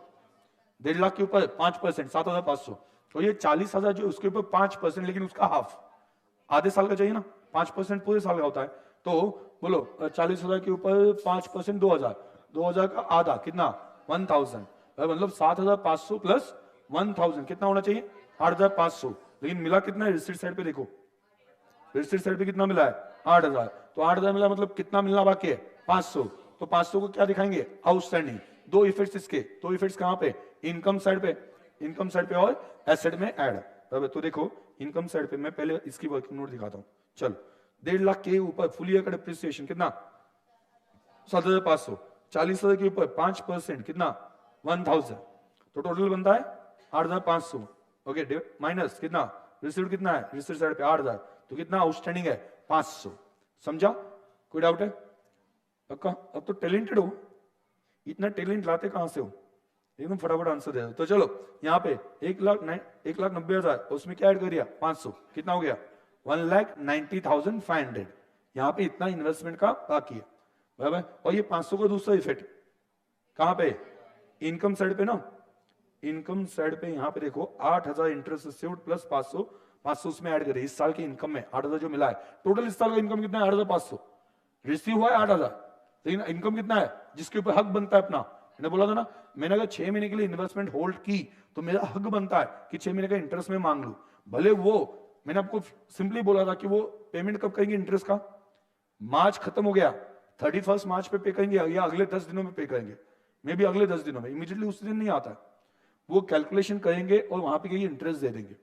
1.5 लाख के ऊपर 5%, 7,500, तो ये 40,000 जो उसके ऊपर 5%, लेकिन उसका हाफ आधे साल का चाहिए ना, 5% पूरे साल का होता है, तो बोलो 40,000 के ऊपर 5%, 2,000, 2,000 का आधा कितना 1,000, मतलब 7,500 प्लस 1,000 कितना होना चाहिए 8,500, लेकिन मिला कितना है, रिसीट साइड पे देखो, रिसीट साइड पे कितना मिला है 8,000, तो 8,000 मिला, मतलब कितना मिलना बाकी है 500, तो 500 को क्या दिखाएंगे, आउटस्टैंडिंग। दो इफेक्ट्स इसके, दो इफेक्ट्स कहां पे, इनकम साइड पे, इनकम साइड पे और एसेट में ऐड। तो देखो इनकम साइड पे मैं पहले इसकी वर्किंग नोट दिखाता हूं, चलो 1.5 लाख के ऊपर फुल ईयर का डिप्रिसिएशन कितना 7,500, 40,000 के ऊपर 5% कितना 1,000, तो टोटल बनता है 8,500, ओके, माइनस कितना रिसीव कितना है, रिसीव साइड पे 8,000, तो कितना आउटस्टैंडिंग है 500, समझा, कोई डाउट है, पक्का, अब तो टैलेंटेड हो, इतना टैलेंट लाते कहां से हो, एकदम फटाफट आंसर दे दो। तो चलो यहाँ पे 1,90,000, उसमें क्या ऐड कर दिया 500, कितना हो गया 1,90,500, यहाँ पे इतना इन्वेस्टमेंट का बाकी है, बराबर। और ये 500 का दूसरा इफेक्ट कहां पे, इनकम साइड पे ना, इनकम साइड पे यहाँ पे देखो 8,000 इंटरेस्ट रिसीव्ड प्लस 500, 500 उसमें ऐड करें, इस साल की इनकम में 8,000 जो मिला है, टोटल इस साल का इनकम कितना है 8,500, रिसीव हुआ है 8,000, लेकिन इनकम कितना है जिसके ऊपर हक बनता है अपना, मैंने बोला था ना, मैंने अगर 6 महीने के लिए इन्वेस्टमेंट होल्ड की तो मेरा हक बनता है कि 6 महीने का इंटरेस्ट में मांग लू, भले वो मैंने आपको सिंपली बोला था कि वो पेमेंट कब करेंगे इंटरेस्ट का, मार्च खत्म हो गया 31 मार्च पे पे करेंगे या अगले 10 दिनों में पे करेंगे, मे भी अगले 10 दिनों में, इमीडिएटली उस दिन नहीं आता है, वो कैलकुलेशन करेंगे और वहां पे कहीं इंटरेस्ट दे देंगे,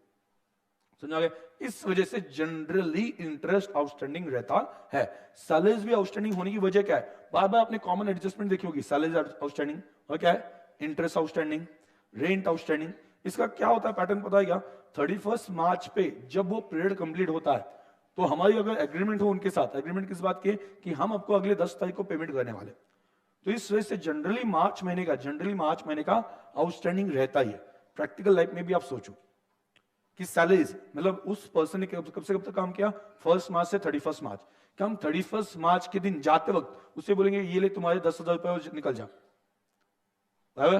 समझा गया। इस वजह से जनरली इंटरेस्ट आउटस्टैंडिंग रहता है। सैलरीज भी आउटस्टैंडिंग होने की वजह क्या है, बार बार आपने कॉमन एडजस्टमेंट देखी होगी, सैलरीज आउटस्टैंडिंग और क्या है इंटरेस्ट आउटस्टैंडिंग, रेंट आउटस्टैंडिंग। इसका क्या होता है पैटर्न पता है क्या, 31 मार्च पे जब वो पीरियड कंप्लीट होता है तो हमारी अगर एग्रीमेंट हो उनके साथ, एग्रीमेंट किस बात की कि हम आपको अगले 10 तारीख को पेमेंट करने वाले, तो इस वजह से जनरली मार्च महीने का आउटस्टैंडिंग रहता ही है। प्रैक्टिकल लाइफ में भी आप सोचो कि सैलरीज मतलब उस पर्सन ने कब से कब तक काम किया, 1 मार्च से 31 मार्च, क्या हम 31 मार्च के दिन जाते वक्त उसे बोलेंगे ये ले तुम्हारे 10,000 रुपए निकल जा, बराबर?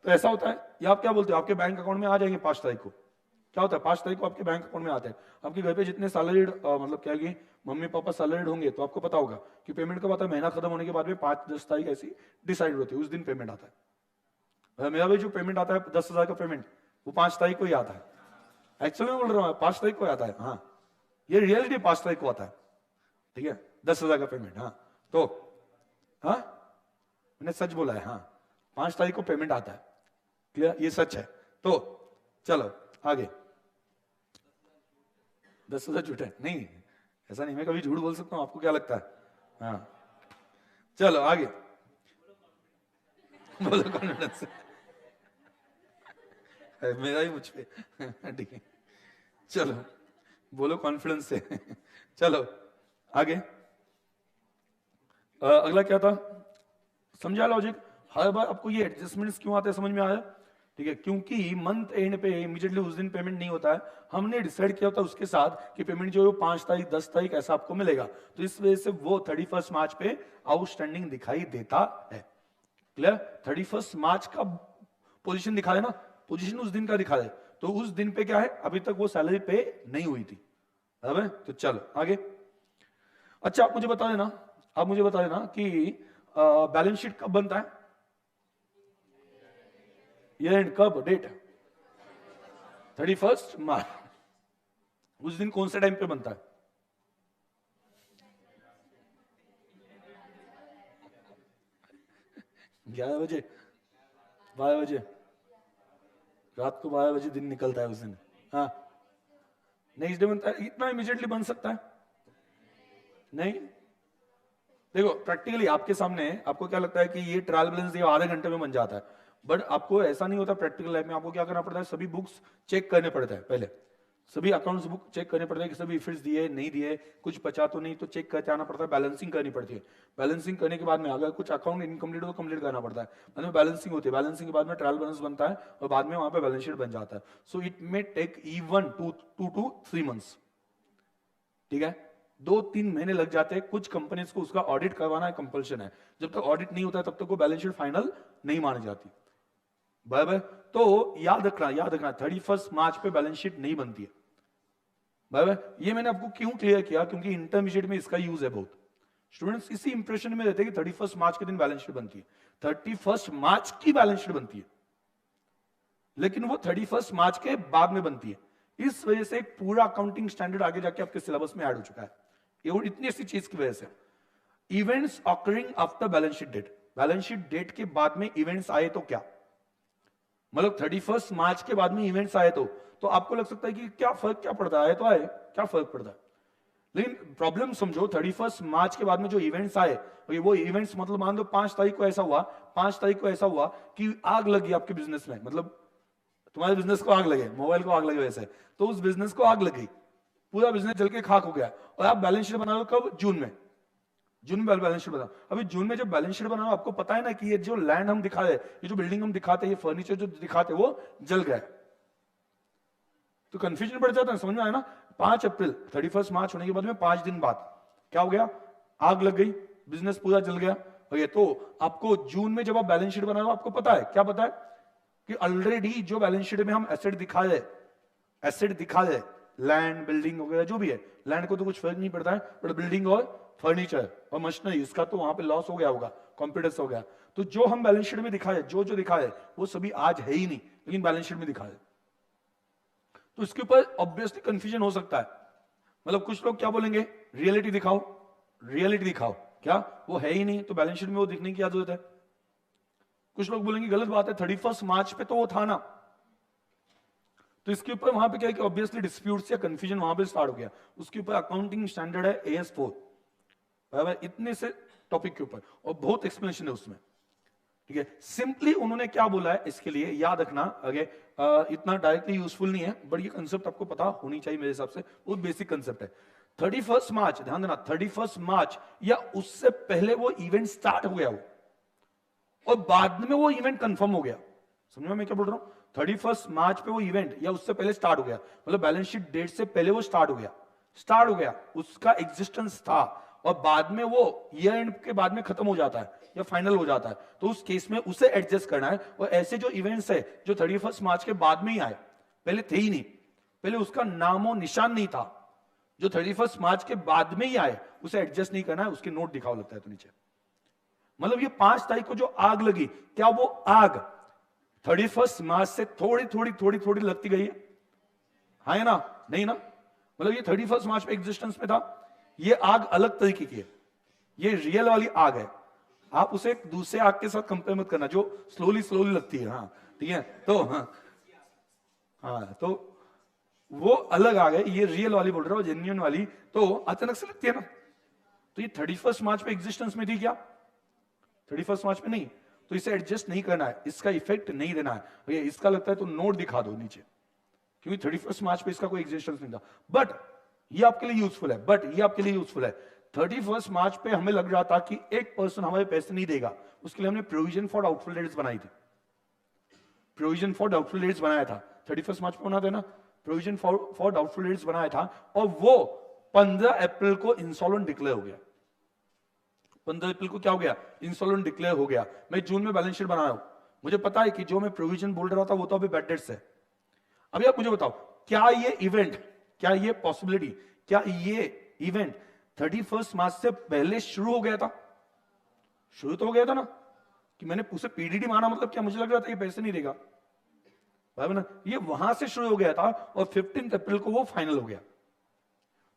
तो ऐसा होता है, या आप क्या बोलते हो, आपके बैंक अकाउंट में आ जाएंगे 5 तारीख को। क्या होता है, 5 तारीख को आपके बैंक अकाउंट में आते हैं। आपके घर पे जितने सैलरीड मतलब क्या कि मम्मी पापा सैलरीड होंगे, तो आपको पता होगा कि पेमेंट कब आता है, महीना खत्म होने के बाद में 5-10 तारीख ऐसी डिसाइड होती है, उस दिन पेमेंट आता है। मेरा भी जो पेमेंट आता है 10,000 का पेमेंट, वो 5 तारीख को ही आता है। एक्चुअली मैं बोल रहा हूँ 5 तारीख को आता है, हाँ ये रियलिटी 5 तारीख को आता है, ठीक है, 10,000 का पेमेंट। हाँ तो हाँ मैंने सच बोला है, हाँ 5 तारीख को पेमेंट आता है, क्लियर, ये सच है। तो चलो आगे। 10,000 झूठ है? नहीं, ऐसा नहीं, मैं कभी झूठ बोल सकता हूं, आपको क्या लगता है? हाँ चलो आगे बोलो कॉन्फिडेंस मेरा ही मुझ पे ठीक है, चलो बोलो कॉन्फिडेंस से चलो आगे। अगला क्या था, समझा लॉजिक? हर बार आपको ये एडजस्टमेंट्स क्यों आते हैं समझ में आया? ठीक है, क्योंकि मंथ एंड पे इमीडिएटली उस दिन पेमेंट नहीं होता है, हमने डिसाइड किया होता है उसके साथ कि पेमेंट जो है 5 तारीख 10 तारीख ऐसा आपको मिलेगा, तो इस वजह से वो 31 मार्च पे आउटस्टैंडिंग दिखाई देता है। क्लियर? 31 मार्च का पोजीशन दिखा दे ना, पोजीशन उस दिन का दिखा दे, तो उस दिन पे क्या है, अभी तक वो सैलरी पे नहीं हुई थी, बराबर? तो चलो आगे। अच्छा आप मुझे बता देना, आप मुझे बता देना कि बैलेंस शीट कब बनता है, ईयर एंड कब, डेट 31 मार्च, उस दिन कौन से टाइम पे बनता है? ग्यारह बजे, 12 बजे, रात को 12 बजे दिन निकलता है उस दिन। हाँ नेक्स्ट डे बनता है, इतना इमीडिएटली बन सकता है? नहीं, देखो प्रैक्टिकली आपके सामने, आपको क्या लगता है कि ये ट्रायल बैलेंस ये आधे घंटे में बन जाता है, बट आपको ऐसा नहीं होता। प्रैक्टिकल लाइफ में आपको क्या करना पड़ता है, सभी बुक्स चेक करने पड़ते हैं, पहले सभी अकाउंट्स बुक चेक करने पड़ते हैं कि सभी इफिट्स दिए नहीं दिए, कुछ बचा तो नहीं, तो चेक करते आना पड़ता है, बैलेंसिंग करनी पड़ती है। बैलेंसिंग करने के बाद में अगर कुछ अकाउंट इनकम्प्लीट हो तो कंप्लीट करना पड़ता है, बाद में बैलेंसिंग होती है, बैलेंसिंग के बाद में ट्रायल बैलेंस बनता है और बाद में वहां पे बैलेंस शीट बन जाता है। So it may take even 2 to 3 months, ठीक है, 2-3 महीने लग जाते हैं। कुछ कंपनीज को उसका ऑडिट करवाना कंपल्शन है, जब तक ऑडिट नहीं होता तब तक वो बैलेंस शीट फाइनल नहीं मानी जाती, बराबर? तो याद रखना 31 मार्च पे बैलेंस शीट नहीं बनती है, बराबर? ये मैंने आपको क्यों क्लियर किया, क्योंकि इंटरमीडिएट में इसका यूज है बहुत। स्टूडेंट्स इसी इंप्रेशन में रहते हैं कि 31 मार्च के दिन बैलेंस शीट बनती है, 31 मार्च की बैलेंस शीट बनती है, लेकिन वो 31 मार्च के बाद में बनती है। इस वजह से एक पूरा अकाउंटिंग स्टैंडर्ड आगे जाके आपके सिलेबस में ऐड हो चुका है, ये इतनी ऐसी चीज की वजह से। Events occurring after balance sheet date, balance sheet date के बाद में इवेंट्स आए तो क्या मतलब, 31 मार्च के बाद में इवेंट्स आए तो आपको लग सकता है कि क्या फर्क क्या पड़ता है, तो आए क्या फर्क पड़ता है, लेकिन प्रॉब्लम समझो 31 मार्च के बाद में जो इवेंट्स आए, वो इवेंट्स मतलब मान लो 5 तारीख को ऐसा हुआ, 5 तारीख को ऐसा हुआ कि आग लगी आपके बिजनेस में, मतलब तुम्हारे बिजनेस को आग लगे, मोबाइल को आग लगे वैसे, तो उस बिजनेस को आग लगी, पूरा बिजनेस जल के खाक हो गया, और आप बैलेंस शीट बना लो कब, जून में, जून में बैलेंस शीट बना। अभी जून में जब बैलेंस शीट बनाओ, आपको पता है ना कि ये जो लैंड हम दिखा रहे, ये जो बिल्डिंग हम दिखाते हैं, ये फर्नीचर जो दिखाते वो जल गया, तो कंफ्यूजन बढ़ जाता है, समझ में आया ना? 5 अप्रैल 31 मार्च होने के बाद में 5 दिन बाद क्या हो गया, आग लग गई, बिजनेस पूरा जल गया। ओके, तो आपको जून में जब आप बैलेंस शीट बना रहे हो, आपको पता है क्या पता है कि ऑलरेडी जो बैलेंस शीट में हम एसेट दिखा रहे, लैंड बिल्डिंग वगैरह जो भी है, लैंड को तो कुछ फर्क नहीं पड़ता है, बट बिल्डिंग और फर्नीचर और मशीनरी, इसका तो वहां पे लॉस हो गया होगा, कॉम्पिटेंस हो गया। तो जो हम बैलेंस शीट में दिखाए, जो दिखाए वो सभी आज है ही नहीं, लेकिन बैलेंस शीट में दिखाए, तो इसके ऊपर ऑब्वियसली कंफ्यूजन हो सकता है। मतलब कुछ लोग क्या बोलेंगे, रियलिटी दिखाओ, क्या वो है ही नहीं, तो बैलेंस शीट में वो दिखने की क्या जरूरत है? कुछ लोग बोलेंगे गलत बात है, 31 मार्च पे तो वो था ना, तो इसके ऊपर वहां पे क्या है कि ऑब्वियसली डिस्प्यूट्स या कंफ्यूजन वहां पे स्टार्ट हो गया। उसके ऊपर अकाउंटिंग स्टैंडर्ड है AS4, बराबर? इतने से टॉपिक के ऊपर और बहुत एक्सप्लेनेशन है उसमें, ठीक है। सिंपली उन्होंने क्या बोला है इसके लिए याद रखना, अगे इतना डायरेक्टली यूजफुल नहीं है, बट ये कंसेप्ट आपको पता होनी चाहिए मेरे हिसाब से, बहुत बेसिक कंसेप्ट है। 31 मार्च, ध्यान देना, 31 मार्च या उससे पहले वो इवेंट स्टार्ट हो गया हो और बाद में वो इवेंट कंफर्म हो गया, समझ में मैं क्या बोल रहा हूं? 31 मार्च पे वो इवेंट या उससे पहले स्टार्ट हो गया, मतलब बैलेंस शीट डेट से पहले वो स्टार्ट हो गया, उसका एग्जिस्टेंस था और बाद में वो ईयर एंड के बाद में खत्म हो जाता है या फाइनल हो जाता है, तो उस केस में उसे एडजस्ट करना है। और ऐसे जो इवेंट्स है जो 31 मार्च के बाद में ही आए, पहले थे ही नहीं, पहले उसका नामो निशान नहीं था, जो 31 मार्च के बाद में ही आए उसे एडजस्ट नहीं करना है। उसके नोट दिखाओ लगता है तो नीचे, मतलब ये 5 तारीख को जो आग लगी, क्या वो आग 31 मार्च से थोड़ी थोड़ी थोड़ी थोड़ी लगती गई है? हाँ या ना? नहीं ना, मतलब ये 31 मार्च में एग्जिस्टेंस में था। ये आग अलग तरीके की है, ये रियल वाली आग है। आप उसे दूसरे आग के साथ कंपेयर मत करना जो स्लोली स्लोली लगती है। हाँ ठीक है, तो हाँ तो वो अलग आग है, ये रियल वाली बोल रहा हूं, जेन्युइन वाली तो अचानक से लगती है ना। तो ये 31 मार्च में एग्जिस्टेंस में थी क्या? 31 मार्च में नहीं, तो इसे एडजस्ट नहीं करना है, इसका इफेक्ट नहीं देना है। भैया इसका लगता है तो नोट दिखा दो नीचे, क्योंकि 31 मार्च पे इसका कोई एग्जिस्टेंस नहीं था। बट ये आपके लिए यूजफुल है, 31 मार्च पे हमें लग रहा था कि एक पर्सन हमें पैसे नहीं देगा, उसके लिए हमने प्रोविजन फॉर डाउटफुल डेट्स बनाई थी। प्रोविजन फॉर डाउटफुल डेट्स बनाया था 31 मार्च पे होना था ना, प्रोविजन फॉर डाउटफुल डेट्स बनाया था, और वो 15 अप्रैल को इंसॉल्वेंट डिक्लेयर हो गया। 15 अप्रैल को क्या हो गया? इंसॉल्वेंट डिक्लेयर हो गया। मैं जून में बैलेंस शीट बना रहा हूं, मुझे पता है कि जो मैं प्रोविजन बोल रहा था वो तो अभी बैड डेट्स है। अभी आप मुझे बताओ, क्या ये इवेंट, क्या ये पॉसिबिलिटी, क्या ये इवेंट 31 मार्च से पहले शुरू हो गया था? शुरू तो हो गया था ना, कि मैंने उसे पीडीडी माना, मतलब क्या मुझे लग रहा था ये पैसे नहीं देगा, ना? ये वहां से शुरू हो गया था और 15 अप्रैल को वो फाइनल हो गया।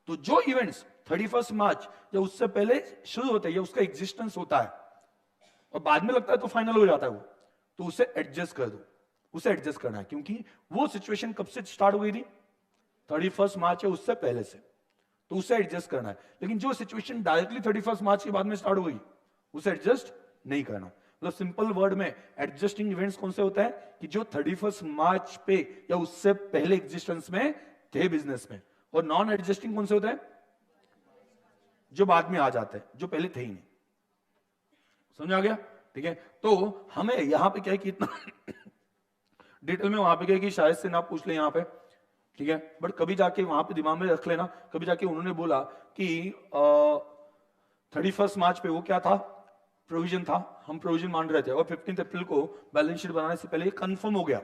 तो जो इवेंट्स 31 मार्च या उससे पहले शुरू होते हैं या उसका एग्जिस्टेंस होता है और बाद में लगता है तो फाइनल हो जाता है वो, तो उसे एडजस्ट कर दो, उसे एडजस्ट करना है, क्योंकि वो सिचुएशन कब से स्टार्ट हो गई थी? 31 मार्च है उससे पहले से, तो उसे एडजस्ट करना है। लेकिन जो सिचुएशन डायरेक्टली 31 मार्च के बाद में स्टार्ट हो गई उसे एडजस्ट नहीं करना। मतलब सिंपल वर्ड में एडजस्टिंग इवेंट्स कौन से होता है कि जो 31 मार्च पे या उससे पहले एग्जिस्टेंस में थे बिजनेस में, और नॉन एडजस्टिंग कौन से होते हैं? जो बाद में आ जाते हैं, जो पहले थे ही नहीं। समझ आ गया? ठीक है, तो हमें यहां पे क्या है कि इतना डिटेल में वहां पे क्या है कि शायद से ना पूछ ले यहां पे, ठीक है, बट कभी जाके वहां पे दिमाग में रख लेना, कभी जाके उन्होंने बोला कि 31 मार्च पे वो क्या था? प्रोविजन था, हम प्रोविजन मान रहे थे, और 15 अप्रैल को बैलेंस शीट बनाने से पहले कंफर्म हो गया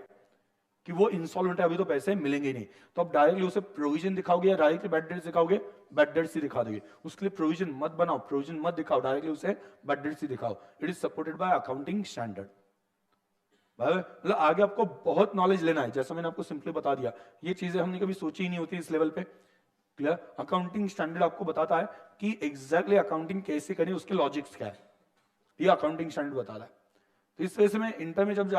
कि वो इंसॉल्वेंट है, अभी तो पैसे मिलेंगे नहीं। तो अब डायरेक्टली उसे प्रोविजन दिखाओगे या डायरेक्टली बैड डेट्स दिखाओगे? बैड डेट्स ही दिखा दोगे। उसके लिए प्रोविजन मत बनाओ, प्रोविजन मत दिखाओ, डायरेक्टली उसे बैड डेट्स ही दिखाओ। It is supported by accounting standard. मतलब आगे आपको बहुत नॉलेज लेना है, जैसा मैंने आपको सिंपली बता दिया, ये चीजें हमने कभी सोची ही नहीं होती इस लेवल पे। क्लियर? अकाउंटिंग स्टैंडर्ड आपको बताता है कि एग्जैक्टली अकाउंटिंग कैसे करें, उसके लॉजिक्स क्या है, ये अकाउंटिंग स्टैंडर्ड बताता है। तो इस वजह से मैं इंटर में जब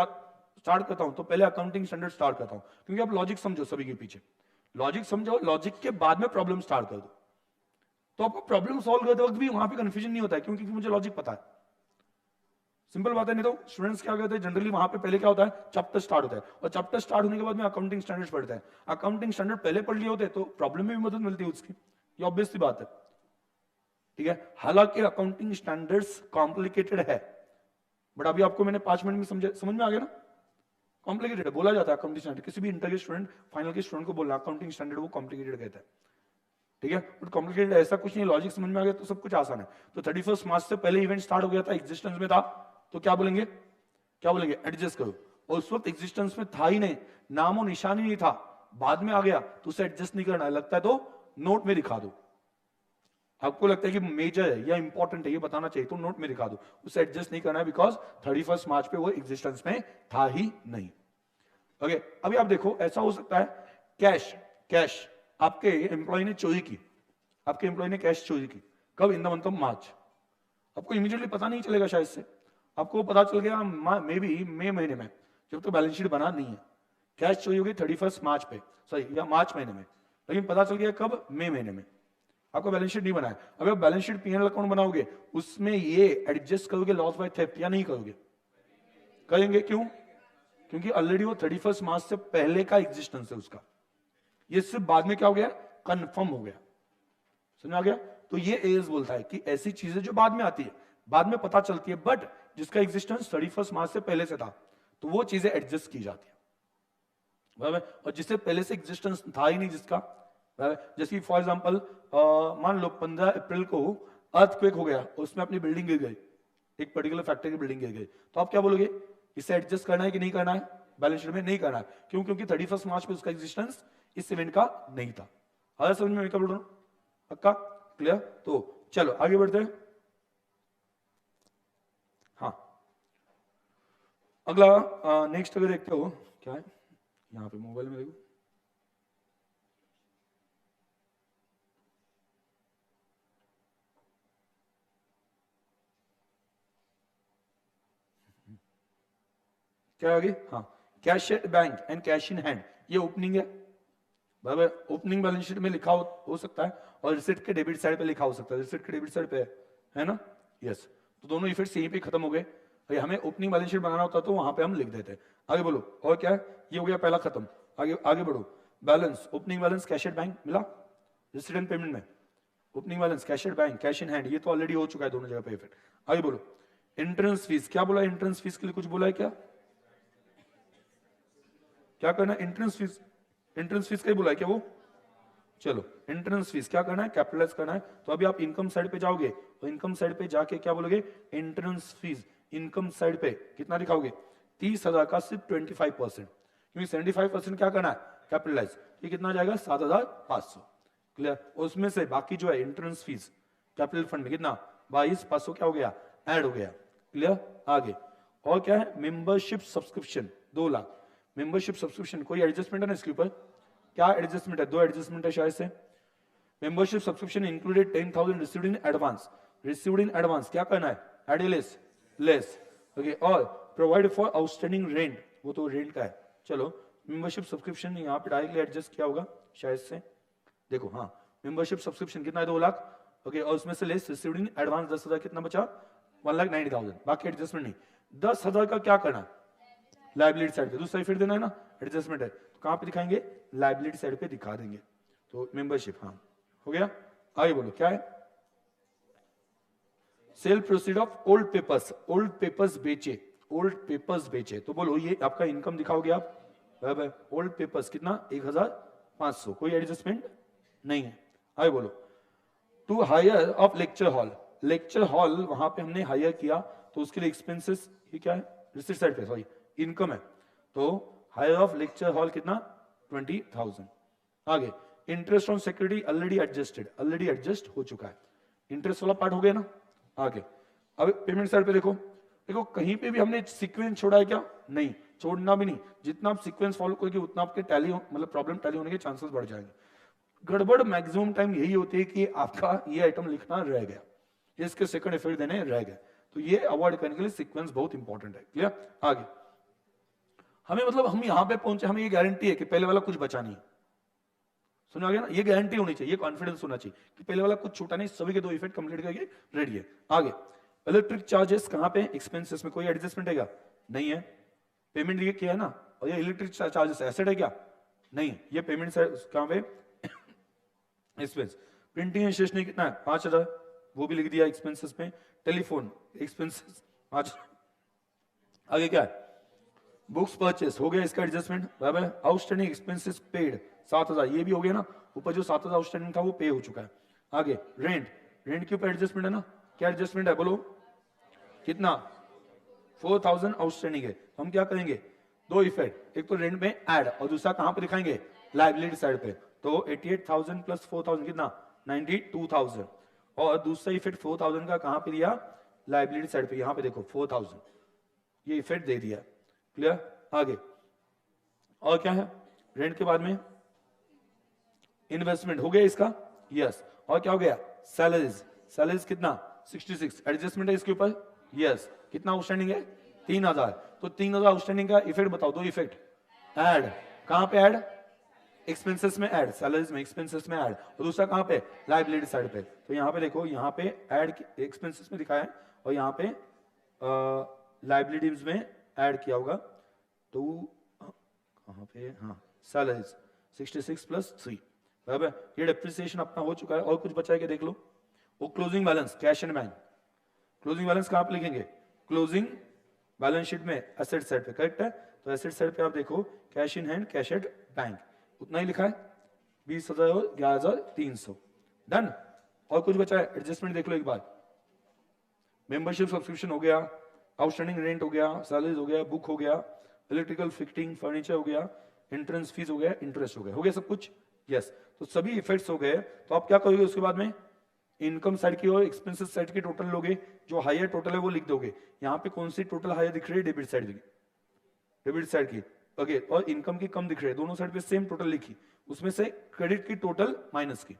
स्टार्ट करता हूं तो पहले अकाउंटिंग स्टैंडर्ड स्टार्ट करता हूं, क्योंकि आप लॉजिक समझो, सभी के पीछे लॉजिक समझो, लॉजिक के बाद में प्रॉब्लम स्टार्ट कर दो, तो आपको प्रॉब्लम सॉल्व करते वक्त भी वहां पे कंफ्यूजन नहीं होता है, क्योंकि मुझे लॉजिक पता है। सिंपल बात है। नहीं तो स्टूडेंट्स क्या करते हैं जनरली, वहां पे पहले क्या होता है? चैप्टर स्टार्ट होता है, और चैप्टर स्टार्ट होने के बाद में अकाउंटिंग स्टैंडर्ड्स पढ़ते हैं। अकाउंटिंग स्टैंडर्ड पहले पढ़ लिए होते तो प्रॉब्लम में भी मदद मिलती है उसकी, ये ऑब्वियस सी बात है। ठीक है, हालांकि अकाउंटिंग स्टैंडर्ड्स कॉम्प्लिकेटेड है, बट अभी आपको मैंने 5 मिनट में समझ में आ गया ना, कॉम्प्लिकेटेड है बोला जाता है अकाउंटिंग स्टैंडर्ड। किसी भी इंटर के स्टूडेंट, फाइनल के स्टूडेंट को बोलना अकाउंटिंग स्टैंडर्ड वो कॉम्प्लिकेटेड कहता है, ठीक है, बट कॉम्प्लिकेटेड ऐसा कुछ नहीं, लॉजिक समझ में आ गया तो सब कुछ आसान है। तो 31 मार्च से पहले इवेंट स्टार्ट हो गया था, एग्जिस्टेंस में था, तो क्या बोलेंगे? क्या बोलेंगे? एडजस्ट करो। और उस वक्त एग्जिस्टेंस में था ही नहीं, नामो निशान ही नहीं था, बाद में आ गया, तो उसे एडजस्ट नहीं करना है, लगता है तो नोट में दिखा दो। आपको लगता है कि मेजर है या इंपॉर्टेंट है, ये बताना चाहिए, तो नोट में दिखा दो, उसे एडजस्ट नहीं करना है, बिकॉज 31 मार्च पे वो एग्जिस्टेंस में था ही नहीं। ओके, अभी आप देखो, ऐसा हो सकता है कैश आपके एम्प्लॉय ने चोरी की, आपके एम्प्लॉय ने कैश चोरी की, कब? In the month of March. आपको इमीडिएटली पता नहीं चलेगा शायद से, आपको पता चल गया मे बी मई महीने में, जब तो बैलेंस शीट बना नहीं है। कैश चोरी होगी 31 मार्च पे, सॉरी या मार्च महीने में, लेकिन पता चल गया कब? मई महीने में। आपको बैलेंस शीट नहीं बनाया, अगर बैलेंस शीट पीएनएल अकाउंट बनाओगे उसमें ये एडजस्ट करोगे लॉस बाय थेफ्ट या नहीं करोगे? करेंगे। क्यों? क्योंकि ऑलरेडी वो 31 मार्च से पहले का एग्जिस्टेंस है उसका, ये सिर्फ बाद में क्या हो गया? कंफर्म हो गया। समझ आ गया? तो ये एज बोलता है कि ऐसी चीजें जो बाद में आती है, बाद में पता चलती है, बट जिसका एग्जिस्टेंस 31 मार्च से पहले से था, तो वो चीजें एडजस्ट की जाती है, बराबर। और जिससे पहले से एग्जिस्टेंस था ही नहीं जिसका, जैसे फॉर एग्जांपल मान लो 15 अप्रैल को अर्थक्वेक हो गया, उसमें अपनी बिल्डिंग गिर गई, एक पर्टिकुलर फैक्ट्री की बिल्डिंग गिर गई, तो आप क्या बोलोगे, इसे एडजस्ट करना है कि नहीं करना है, बैलेंस शीट में नहीं करना है, क्यों, क्योंकि 31 मार्च पे उसका एग्जिस्टेंस इस इवेंट का नहीं था। आया समझ में मैं क्या बोल रहा हूं, पक्का क्लियर? तो चलो आगे बढ़ते हैं। हाँ अगला नेक्स्ट अगर देखते हो क्या है यहाँ पे मोबाइल में, देखो क्या आगे, हाँ cash at bank and cash in hand, ये ओपनिंग है बराबर, ओपनिंग बैलेंस शीट में लिखा हो सकता है और रिसिप्ट के डेबिट साइड पे लिखा हो सकता है, रिसिप्ट के डेबिट साइड पे है ना, यस, तो दोनों इफेक्ट्स यहीं पे खत्म हो गए। हमें ओपनिंग बैलेंस शीट बनाना होता तो वहां पे हम लिख देते। आगे बोलो और क्या है, ये हो गया पहला खत्म, आगे आगे बढ़ो। Balance, opening balance cash at bank मिला रिसिप्ट एंड पेमेंट में, opening balance cash at bank cash in hand, ये तो ऑलरेडी हो चुका है दोनों जगह पे इफेक्ट। आगे बोलो एंट्रेंस फीस, क्या बोला एंट्रेंस फीस के लिए कुछ बोला है क्या, क्या करना है एंट्रेंस फीस, एंट्रेंस फीस का ही बोला है क्या वो, चलो एंट्रेंस फीस क्या करना है, कैपिटलाइज करना है, तो अभी आप इनकम साइड पे जाओगे तो इनकम साइड पे जाके क्या बोलोगे, एंट्रेंस फीस इनकम साइड पे कितना दिखाओगे, 30,000 का सिर्फ 25%, क्योंकि 75% क्या करना है कैपिटलाइज, ये कितना जाएगा 7,500, क्लियर। उसमें से बाकी जो है एंट्रेंस फीस कैपिटल फंड में कितना 22,500 क्या हो गया ऐड हो गया, क्लियर। आगे और क्या है, membership subscription 2 lakh, membership subscription कोई एडजस्टमेंट है ना इसके ऊपर, क्या एडजस्टमेंट है, 2 एडजस्टमेंट है शायद से। Membership subscription included 10,000 received in advance, received in advance क्या करना है एड लेस लेस, ओके, और प्रोवाइड फॉर आउटस्टैंडिंग रेंट, वो तो रेंट का है, चलो मेंबरशिप सब्सक्रिप्शन यहाँ पे डायरेक्टली एडजस्ट किया होगा शायद से, देखो हाँ मेंबरशिप सब्सक्रिप्शन कितना है 2 लाख, ओके, और उसमें से लेस रिसीव्ड इन एडवांस 10,000 कितना बचा 1,90,000, बाकी एडजस्टमेंट नहीं। 10,000 का क्या करना लाइबिलिटी साइड पे, दूसरा फिर देना है ना एडजस्टमेंट है, तो कहां पे दिखाएंगे लाइबिलिटी साइड पे दिखा देंगे, तो मेंबरशिप हाँ हो गया। आगे बोलो क्या है, cell proceed of old papers, old papers बेचे, ओल्ड पेपर्स बेचे, तो बोलो ये आपका इनकम दिखाओगे आप, ओल्ड पेपर्स कितना 1,500, कोई एडजस्टमेंट नहीं है। आगे बोलो to hire of lecture hall, lecture hall वहां पे हमने हायर किया तो उसके लिए एक्सपेंसेस, ये क्या है रिसिप्ट साइड पे सॉरी इनकम है, तो हायर ऑफ लेक्चर हॉल कितना 20,000। आगे interest on security already adjusted, already adjust हो चुका है, इंटरेस्ट वाला पार्ट हो गया ना। आगे अब पेमेंट साइड पे देखो, देखो कहीं पे भी हमने सीक्वेंस छोड़ा है क्या, नहीं छोड़ना भी नहीं, जितना आप सीक्वेंस फॉलो करोगे उतना आपके टैली मतलब प्रॉब्लम टैली होने के चांसेस बढ़ जाएंगे। गड़बड़ मैक्सिमम टाइम यही होती है कि आपका ये आइटम लिखना रह गया, इसके सेकंड इफेक्ट देने रह गए, तो ये अवॉइड करने के लिए सीक्वेंस बहुत इंपॉर्टेंट है, क्लियर। आगे हमें मतलब हम यहां पे पहुंचे, हमें ये गारंटी है कि पहले वाला कुछ बचा नहीं, सुना गया ना, ये गारंटी होनी चाहिए, ये कॉन्फिडेंस होना चाहिए कि पहले वाला कुछ छूटा नहीं, सभी के 2 इफेक्ट कंप्लीट करके रेडी है। आगे इलेक्ट्रिक चार्जेस कहां पे, एक्सपेंसेस में कोई एडजस्टमेंट है क्या, नहीं है, पेमेंट ये किया है ना, और ये इलेक्ट्रिक चार्जेस एसेट है क्या, नहीं, ये पेमेंट कहां पे एक्सपेंस। प्रिंटिंग एंड स्टेशनरी कितना है 5,000, वो भी लिख दिया एक्सपेंसेस में। Telephone expenses 5,000। आगे क्या है, बुक्स परचेस हो गया इसका एडजस्टमेंट बराबर, आउटस्टैंडिंग एक्सपेंसेस पेड 7,000, ये भी हो गया ना, ऊपर जो 7,000 आउटस्टैंडिंग था वो पे हो चुका है। आगे रेंट, रेंट के ऊपर एडजस्टमेंट है ना, क्या एडजस्टमेंट है बोलो कितना 4,000 आउटस्टैंडिंग है, तो हम क्या करेंगे 2 इफेक्ट, एक तो रेंट में ऐड और दूसरा कहां पे दिखाएंगे लाइबिलिटी साइड पे, तो 88,000 प्लस 4,000 कितना 92,000, और दूसरा इफेक्ट 4,000 का कहां पे दिया लाइबिलिटी साइड पे, यहां पे देखो 4,000 ये इफेक्ट दे दिया, क्लियर। आगे और क्या है, रेंट के बाद में इन्वेस्टमेंट हो गया इसका, यस, और क्या हो गया सैलरीज, सैलरीज कितना 66, एडजस्टमेंट है इसके ऊपर, यस, कितना आउटस्टैंडिंग है 3,000, तो 3,000 आउटस्टैंडिंग का इफेक्ट बताओ, 2 इफेक्ट ऐड, कहां पे ऐड एक्सपेंसेस में ऐड, सैलरीज में एक्सपेंसेस में ऐड, और दूसरा कहां पे लाइबिलिटी साइड पे, तो यहां पे देखो यहाँ पे ऐड एक्सपेंसेस में दिखाया है और यहाँ पे लाइबिलिटीज में ऐड किया होगा, तो कहां पे हाँ सैलरीज 66 प्लस 3 बराबर, ये डेप्रिसिएशन अपना हो चुका है, और कुछ बचा है क्या देख लो। वो closing balance cash and bank, closing balance कहां पे लिखेंगे क्लोजिंग बैलेंस शीट में एसेट साइड पे, करेक्ट है, तो एसेट साइड पे आप देखो cash in hand cash at bank, उतना ही लिखा है 20,000 और 11,300 डन। और कुछ बचा है? एडजस्टमेंट देख लो एक बार। मेंबरशिप सब्सक्रिप्शन हो गया, आउटस्टैंडिंग रेंट हो गया, सैलरीज हो गया, बुक हो गया, इलेक्ट्रिकल फिटिंग फर्नीचर हो गया, एंट्रेंस फीस हो गया, इंटरेस्ट हो गया सब कुछ। यस, तो सभी इफेक्ट्स हो गए। तो आप क्या करोगे उसके बाद में? इनकम साइड की और एक्सपेंसेस साइड की टोटल लोगे, जो हायर टोटल है वो लिख दोगे। यहाँ पे कौन सी टोटल हायर दिख रही है? डेबिट साइड की, डेबिट साइड की। ओके, और इनकम की कम दिख रही है, दोनों साइड पे सेम टोटल लिखी, उसमें से क्रेडिट की टोटल माइनस की।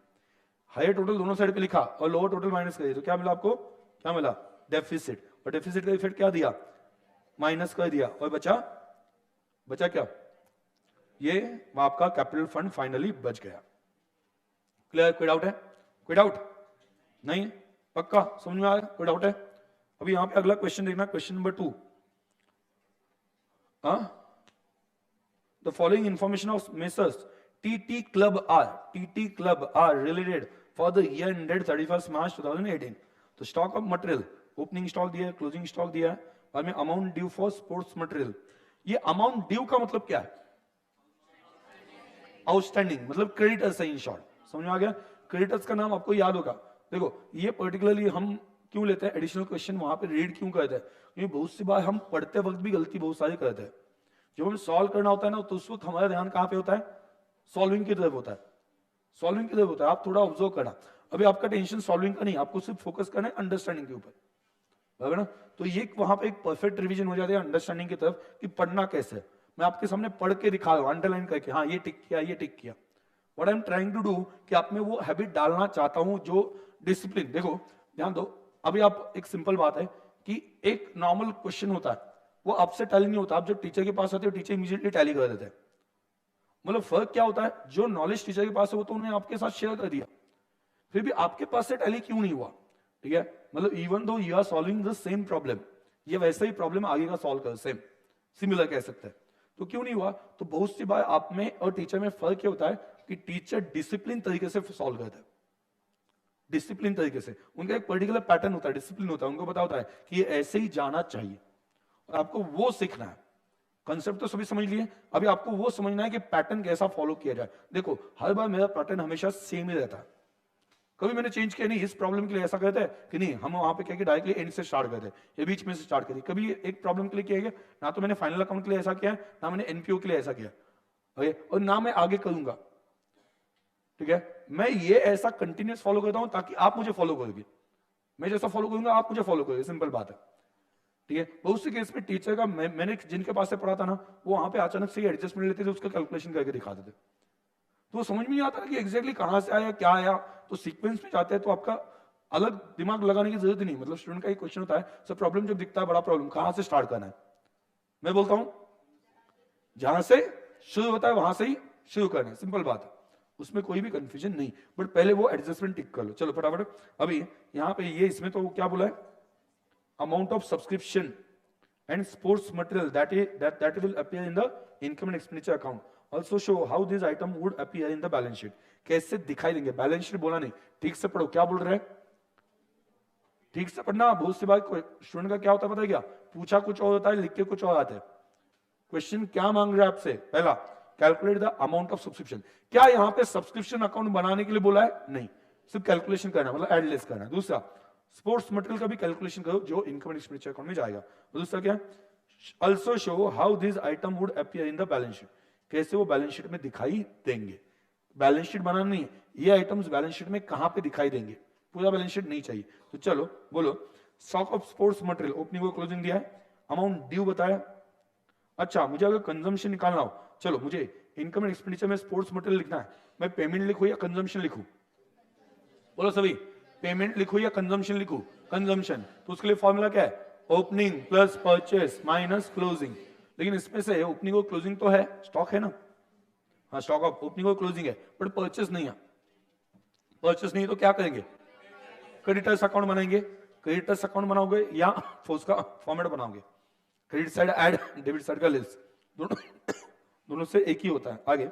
हायर टोटल दोनों साइड पे लिखा और लोअर टोटल माइनस कर दिया, तो क्या मिला आपको? क्या मिला? डेफिसिट। और डेफिसिट का इफेक्ट क्या दिया? माइनस कर दिया, और बचा क्या? ये आपका कैपिटल फंड फाइनली बच गया। क्लियर? कोई डाउट है? कोई डाउट नहीं? पक्का समझ में आया? कोई डाउट है? अभी यहां पे अगला क्वेश्चन देखना, question number 2। The following information of messrs TT club are related for the year ended 31 March 2018। तो stock of material, opening stock दिया है, क्लोजिंग स्टॉक दिया है, और में amount due for sports material. ये अमाउंट ड्यू का मतलब क्या है? आउटस्टैंडिंग, मतलब क्रेडिटर्स है इन शॉर्ट। समझ में आ गया? क्रेडिटर्स का नाम आपको याद होगा। देखो ये पर्टिकुलरली हम क्यों लेते हैं एडिशनल क्वेश्चन वहां पे रीड क्यों करते हैं? क्योंकि बहुत सी बार हम पढ़ते वक्त भी गलती बहुत सारी करते हैं। जब हम सॉल्व करना होता है ना, तो उस वक्त हमारा ध्यान कहां पे होता है? सॉल्विंग की तरफ होता है, सॉल्विंग की तरफ होता है। आप थोड़ा ऑब्जर्व करना, अभी आपका टेंशन सॉल्विंग का नहीं, आपको सिर्फ फोकस करना है अंडरस्टैंडिंग के ऊपर, बराबर ना? तो ये वहां पे एक परफेक्ट रिवीजन हो जाती है अंडरस्टैंडिंग की तरफ कि पढ़ना कैसे है। मैं आपके सामने पढ़ के दिखा रहा हूं, अंडरलाइन करके, हाँ ये टिक किया, ये टिक किया। What I am trying to do कि आप में वो हैबिट डालना चाहता हूं, जो डिसिप्लिन। देखो ध्यान दो, अभी आप एक सिंपल बात है कि एक नॉर्मल क्वेश्चन होता है, वो आपसे टैली नहीं होता। आप जब टीचर के पास आते हो, टीचर इमीडिएटली टैली कर देते हैं। मतलब फर्क क्या होता है? जो नॉलेज टीचर के पास है वो तो उन्होंने आपके साथ शेयर कर दिया, फिर भी आपके पास से टैली क्यों नहीं हुआ? ठीक है, मतलब even though you are solving the same problem, ये वैसा ही प्रॉब्लम आगे का सॉल्व कर, सेम सिमिलर कह सकते हैं, तो क्यों नहीं हुआ? तो बहुत सी बार आप में और टीचर में फर्क ये होता है कि टीचर डिसिप्लिन तरीके से सॉल्व करता है, डिसिप्लिन तरीके से। उनका एक पर्टिकुलर पैटर्न होता है, डिसिप्लिन होता है, उनको पता होता है कि ये ऐसे ही जाना चाहिए, और आपको वो सीखना है। कंसेप्ट तो सभी समझ लिए, अभी आपको वो समझना है कि पैटर्न कैसा फॉलो किया जाए। देखो हर बार मेरा पैटर्न हमेशा सेम ही रहता है, कभी मैंने चेंज किया नहीं। इस प्रॉब्लम के लिए ऐसा कहते हैं कि नहीं, हम वहां पे क्या डायरेक्टली एंड से स्टार्ट करते हैं, ये बीच में से स्टार्ट करिए। कभी एक प्रॉब्लम के लिए किया गया ना, तो मैंने फाइनल अकाउंट के लिए ऐसा किया, ना मैंने एनपीओ के लिए ऐसा किया, और ना मैं आगे करूंगा। ठीक है, मैं ये ऐसा कंटिन्यूस फॉलो करता हूं ताकि आप मुझे फॉलो करोगे, मैं जैसा फॉलो करूंगा आप मुझे फॉलो करोगे, सिंपल बात है। ठीक है, बहुत से केस में टीचर का मैंने जिनके पास से पढ़ा था ना, वो वहां पे अचानक से एडजस्टमेंट लेते थे, उसका कैलकुलेशन करके दिखाते थे, तो वो समझ में नहीं आता कि एग्जैक्टली कहां से आया क्या आया। तो सीक्वेंस में जाते हैं तो आपका अलग दिमाग लगाने की जरूरत नहीं। मतलब स्टूडेंट का एक क्वेश्चन होता है, सर प्रॉब्लम जब दिखता है बड़ा प्रॉब्लम, कहां से स्टार्ट करना है? मैं बोलता हूं जहां से शुरू होता है वहां से ही शुरू करना है, सिंपल बात है, उसमें कोई भी कंफ्यूजन नहीं। बट पहले वो एडजस्टमेंट टिक कर लो। चलो फटाफट, अभी यहां पे ये इसमें तो क्या बोला है? Amount of subscription and sports material that will appear in the income and expenditure account. Also show how this item would appear in the balance sheet. कैसे दिखाई देंगे? बैलेंस शीट बोला नहीं, ठीक से पढ़ो, क्या बोल रहे हैं? ठीक से पढ़ना। बहुत सी बार स्टूडेंट का क्या होता है पता है क्या? पूछा कुछ और होता है, लिख के कुछ और आता है। क्वेश्चन क्या मांग रहे हैं आपसे? पहला, calculate the amount of subscription. क्या यहाँ पे सब्सक्रिप्शन अकाउंट बनाने के लिए बोला है? नहीं, सिर्फ कैलकुलेशन करना, मतलब एड लेस करना। दूसरा, स्पोर्ट्स मटेरियल का भी कैलकुलेशन करो जो इनकम एंड एक्सपेंडिचर अकाउंट में जाएगा। दूसरा क्या? Also show how this item would appear in the balance sheet. कैसे वो बैलेंस शीट में दिखाई देंगे। बैलेंस शीट बनाना नहीं, ये आइटम्स बैलेंस शीट में कहां पे दिखाई देंगे, पूरा बैलेंस शीट नहीं चाहिए। तो चलो बोलो, stock of sports material, opening और क्लोजिंग दिया है, अमाउंट ड्यू बताया। अच्छा, मुझे अगर कंजम्पशन निकालना हो, चलो मुझे इनकम एंड एक्सपेंडिचर में स्पोर्ट्स मटेरियल लिखना है, मैं पेमेंट लिखूं या कंजम्पशन लिखूं? बोलो सभी, पेमेंट लिखूं या कंजम्पशन लिखूं? कंजम्पशन। तो उसके लिए फॉर्मूला क्या है? Opening plus purchase minus closing. लेकिन इसमें से ओपनिंग और क्लोजिंग तो है, स्टॉक है ना, हाँ स्टॉक ऑफ ओपनिंग और क्लोजिंग है, बट परचेस नहीं है। परचेस नहीं है तो क्या करेंगे? क्रेडिटर्स अकाउंट बनाएंगे। क्रेडिटर्स अकाउंट बनाओगे या उसका फॉर्मेट बनाओगे? Credit side add, debit side का लेस, दोनों से एक ही होता है। आगे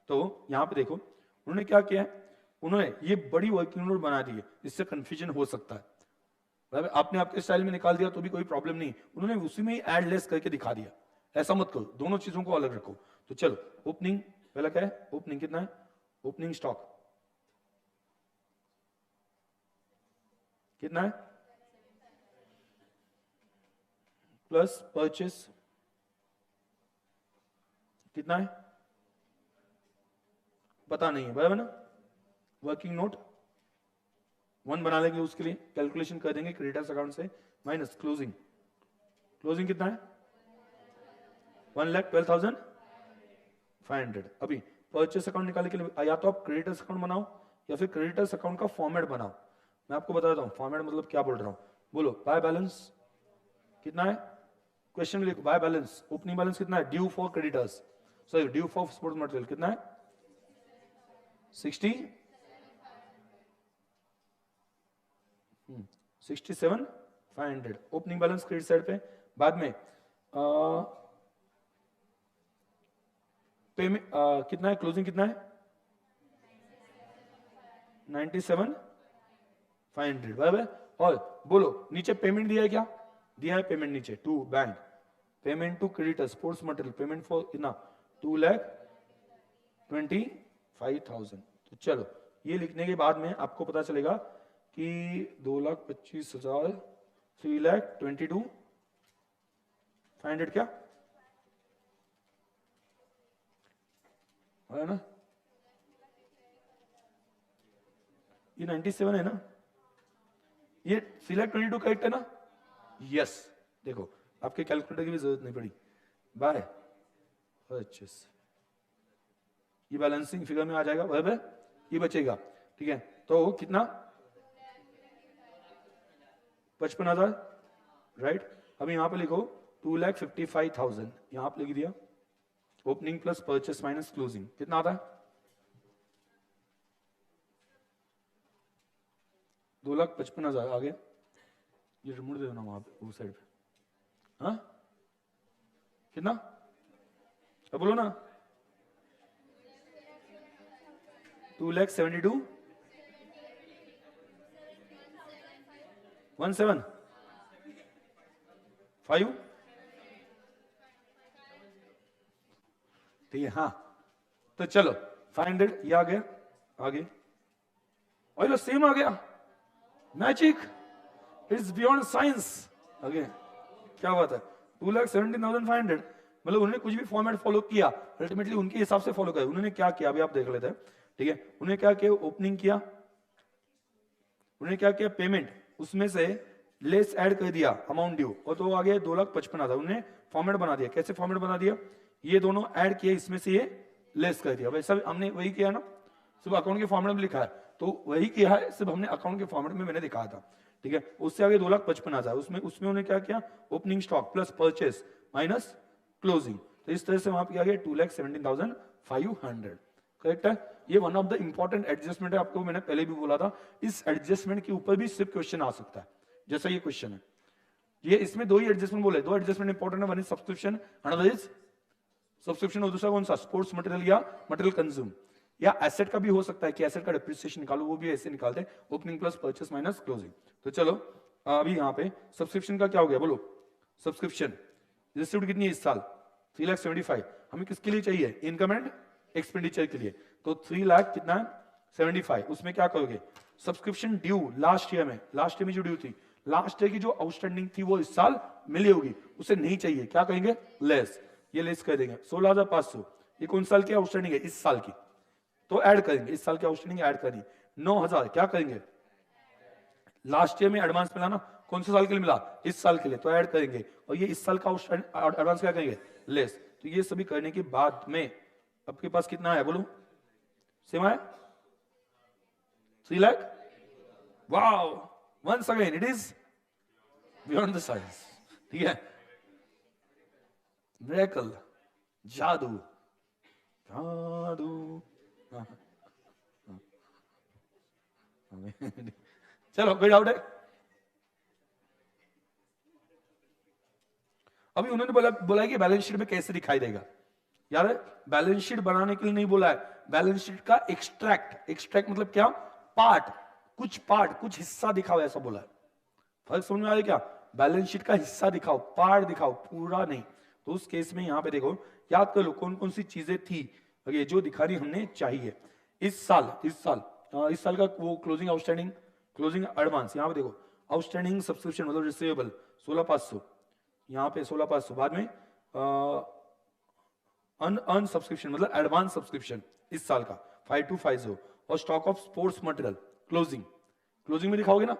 तो यहां पे देखो उन्होंने क्या किया है, उन्होंने ये बड़ी वर्किंग नोट बना दी है, इससे कंफ्यूजन हो सकता है। आपने आपके स्टाइल में निकाल दिया तो भी कोई प्रॉब्लम नहीं, उन्होंने उसी में ही ऐड लेस करके दिखा दिया। ऐसा मत करो, दोनों चीजों को अलग रखो। तो चलो ओपनिंग, पहला क्या है? ओपनिंग कितना है? ओपनिंग स्टॉक कितना है प्लस परचेस कितना है पता नहीं है, बराबर ना। वर्किंग नोट 1 बना लेंगे, उसके लिए कैलकुलेशन कर देंगे क्रेडिटर्स अकाउंट से माइनस क्लोजिंग। क्लोजिंग कितना है 1,12,500। अभी परचेस अकाउंट निकालने के लिए या तो आप क्रेडिटर्स अकाउंट बनाओ या फिर क्रेडिटर्स अकाउंट का फॉर्मेट बनाओ। मैं आपको बता देता हूं फॉर्मेट मतलब क्या बोल रहा हूं। बोलो बाय बैलेंस कितना है, क्वेश्चन में लिखो बाय बैलेंस। ओपनिंग बैलेंस कितना है, due for creditors sorry due for sports material कितना है 67,500। ओपनिंग बैलेंस क्रेडिट साइड पे। बाद में पेमेंट कितना है, क्लोजिंग कितना है 97,500 बराबर। और बोलो नीचे पेमेंट दिया है क्या, दिया है पेमेंट नीचे to bank, payment to creditor sports material payment for कितना 2,25,000। तो चलो ये लिखने के बाद में आपको पता चलेगा कि 2,25,000 3,22,500 क्या है ना, ये 97 है ना, ये 3,22,000 करेक्ट है ना। यस देखो आपके कैलकुलेटर की भी जरूरत नहीं पड़ी। बाय परचेस ये बैलेंसिंग फिगर में आ जाएगा, बराबर ये बचेगा, ठीक है। तो कितना 55,000 राइट। अभी यहां पे लिखो 2,55,000 यहां पे लिख दिया। Opening plus purchase minus closing कितना आता है 2,55,000 आ गया। ये रिमूव दे देना वहां पे उस साइड पे। हाँ कितना अब बोलो ना 2,72,175 ठीक है। हाँ तो चलो 500 ये आ गया आगे और सेम आ गया मैजिक इट्स बियॉन्ड साइंस। आगे क्या बात है 2,17,500 मतलब उन्होंने कुछ भी फॉर्मेट फॉलो किया अल्टीमेटली उनके हिसाब से फॉलो किया। उन्होंने क्या किया अभी आप देख लेते हैं, ठीक है। उन्होंने क्या किया ओपनिंग किया, उन्होंने क्या किया पेमेंट उसमें से लेस ऐड कर दिया अमाउंट ड्यू और तो आ गया 2,55,000। उन्होंने फॉर्मेट बना दिया, कैसे फॉर्मेट बना दिया, ये दोनों ऐड किए इसमें से ये लेस कर दिया। वैसा हमने वही किया ना, सिर्फ अकाउंट के फॉर्मेट में लिखा है तो वही किया है, सिर्फ हमने अकाउंट के फॉर्मेट में मैंने दिखाया था, ठीक है। उससे आगे 2,55,000 उसमें उन्होंने क्या किया opening stock plus purchase minus closing. तो इस तरह से वहां पे आ गया 2,17,500 करेक्ट है। ये one of the important adjustment है, आपको मैंने पहले भी बोला था। इस एडजस्टमेंट के ऊपर भी सिर्फ क्वेश्चन आ सकता है जैसा ये क्वेश्चन है। ये इसमें दो ही एडजस्टमेंट बोले, दो एडजस्टमेंट इंपॉर्टेंट है, one is subscription another is subscription और दूसरा कौन सा स्पोर्ट्स मटेरियल या मटेरियल कंज्यूम या एसेट का भी हो सकता है कि एसेट का डिप्रिसिएशन निकालो, वो भी ऐसे निकालते हैं opening plus purchase minus closing. तो चलो अभी यहाँ पे सब्सक्रिप्शन का क्या हो गया बोलो, सब्सक्रिप्शन रिसीव्ड कितनी है इस साल 3,75,000 हमें किसके लिए चाहिए इनकम एंड एक्सपेंडिचर के लिए। तो 3 लाख कितना 75 उसमें क्या करोगे सब्सक्रिप्शन ड्यू लास्ट ईयर में जो ड्यू थी लास्ट ईयर की जो आउटस्टैंडिंग थी वो इस साल मिली होगी, उसे नहीं चाहिए क्या कहेंगे लेस, ये लेस कर देंगे 16,500। ये कौन साल की आउटस्टैंडिंग है इस साल की, तो ऐड करेंगे इस साल की आउटस्टैंडिंग ऐड करनी 9,000 क्या करेंगे लास्ट ईयर में एडवांस मिला ना, कौन से साल के लिए मिला इस साल के लिए, तो ऐड करेंगे और ये इस साल का एडवांस क्या करेंगे लेस। तो ये सभी करने के बाद में आपके पास कितना है बोलो सेम है 3 lakh. Wow once again it is beyond the science, ठीक है मिरेकल जादू जादू। चलो कोई डाउट है। अभी उन्होंने बोला है कि बैलेंस शीट में कैसे दिखाई देगा यार, बैलेंस शीट बनाने के लिए नहीं बोला है, बैलेंस शीट का एक्सट्रैक्ट मतलब क्या पार्ट कुछ हिस्सा दिखाओ ऐसा बोला है। फर्क समझ में आ रहा है क्या, बैलेंस शीट का हिस्सा दिखाओ पार्ट दिखाओ पूरा नहीं। तो उस केस में यहां पे देखो याद कर लो कौन कौन सी चीजें थी ये जो दिखानी हमने चाहिए इस साल का वो क्लोजिंग आउटस्टैंडिंग क्लोजिंग एडवांस। यहां पे देखो आउटस्टैंडिंग सब्सक्रिप्शन मतलब रिसीवेबल 16,500, यहाँ पे 16,500, बाद में अन सब्सक्रिप्शन मतलब एडवांस सब्सक्रिप्शन इस साल का 5250, और stock of sports material closing में दिखाओगे ना।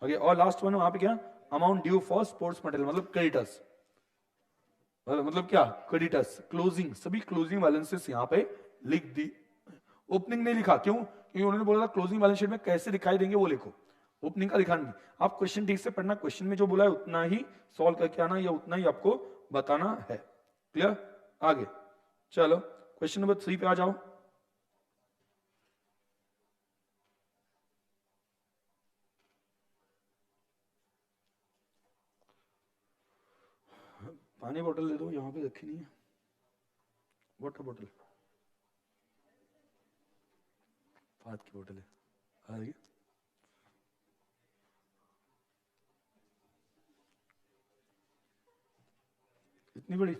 ओके, और लास्ट वन वहां पे क्या, amount due for sports material मतलब क्रेडिटर्स, मतलब क्या क्रेडिटर्स, क्लोजिंग, सभी क्लोजिंग बैलेंसेस यहाँ पे लिख दी। ओपनिंग नहीं लिखा, क्यों? क्योंकि उन्होंने बोला था क्लोजिंग बैलेंस शीट में कैसे दिखाई देंगे वो लिखो, ओपनिंग का लिखा नहीं। आप क्वेश्चन ठीक से पढ़ना, क्वेश्चन में जो बोला है उतना ही सॉल्व करके आना, या उतना ही आपको बताना है। क्लियर? आगे चलो क्वेश्चन नंबर 3 पे आ जाओ। पानी बोतल दे दो, यहाँ पे रखी नहीं है वाटर बोतल, फात की बोतल है, आ रही है। इतनी बड़ी,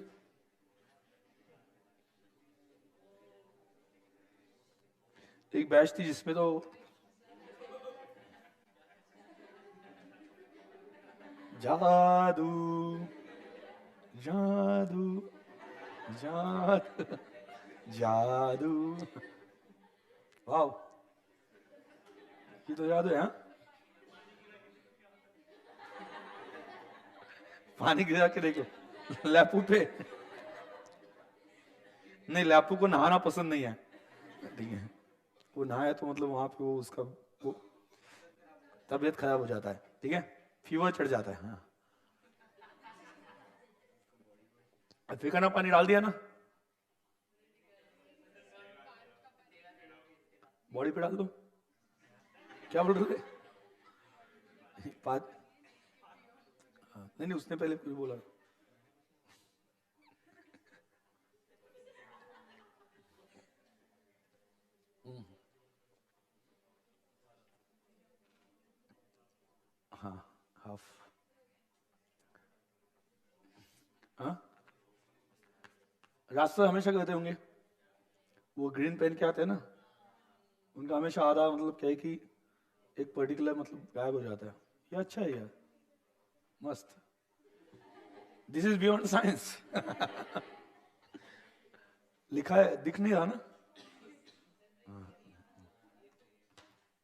एक बैच थी जिसमें तो जादू जादू जादू जादू, वाव, ये तो जादू है। हाँ? पानी गिरा के देखो लैपू पे, नहीं लैपू को नहाना पसंद नहीं है, ठीक है, वो नहाया तो मतलब वहां पे वो उसका वो तबीयत खराब हो जाता है, ठीक है, फीवर चढ़ जाता है। हाँ, फेंका ना, पानी डाल दिया ना, बॉडी पे डाल दो, क्या बोल रहे थे? नहीं नहीं, उसने पहले कुछ बोला। हाँ हाफ, हाँ रास्ता हमेशा करते होंगे, वो ग्रीन पेन के आते हैं ना, उनका हमेशा आधा मतलब क्या है कि एक पर्टिकुलर मतलब गायब हो जाता है। ये अच्छा है यार, मस्त, दिस इज बियॉन्ड साइंस। लिखा है, दिख नहीं रहा ना,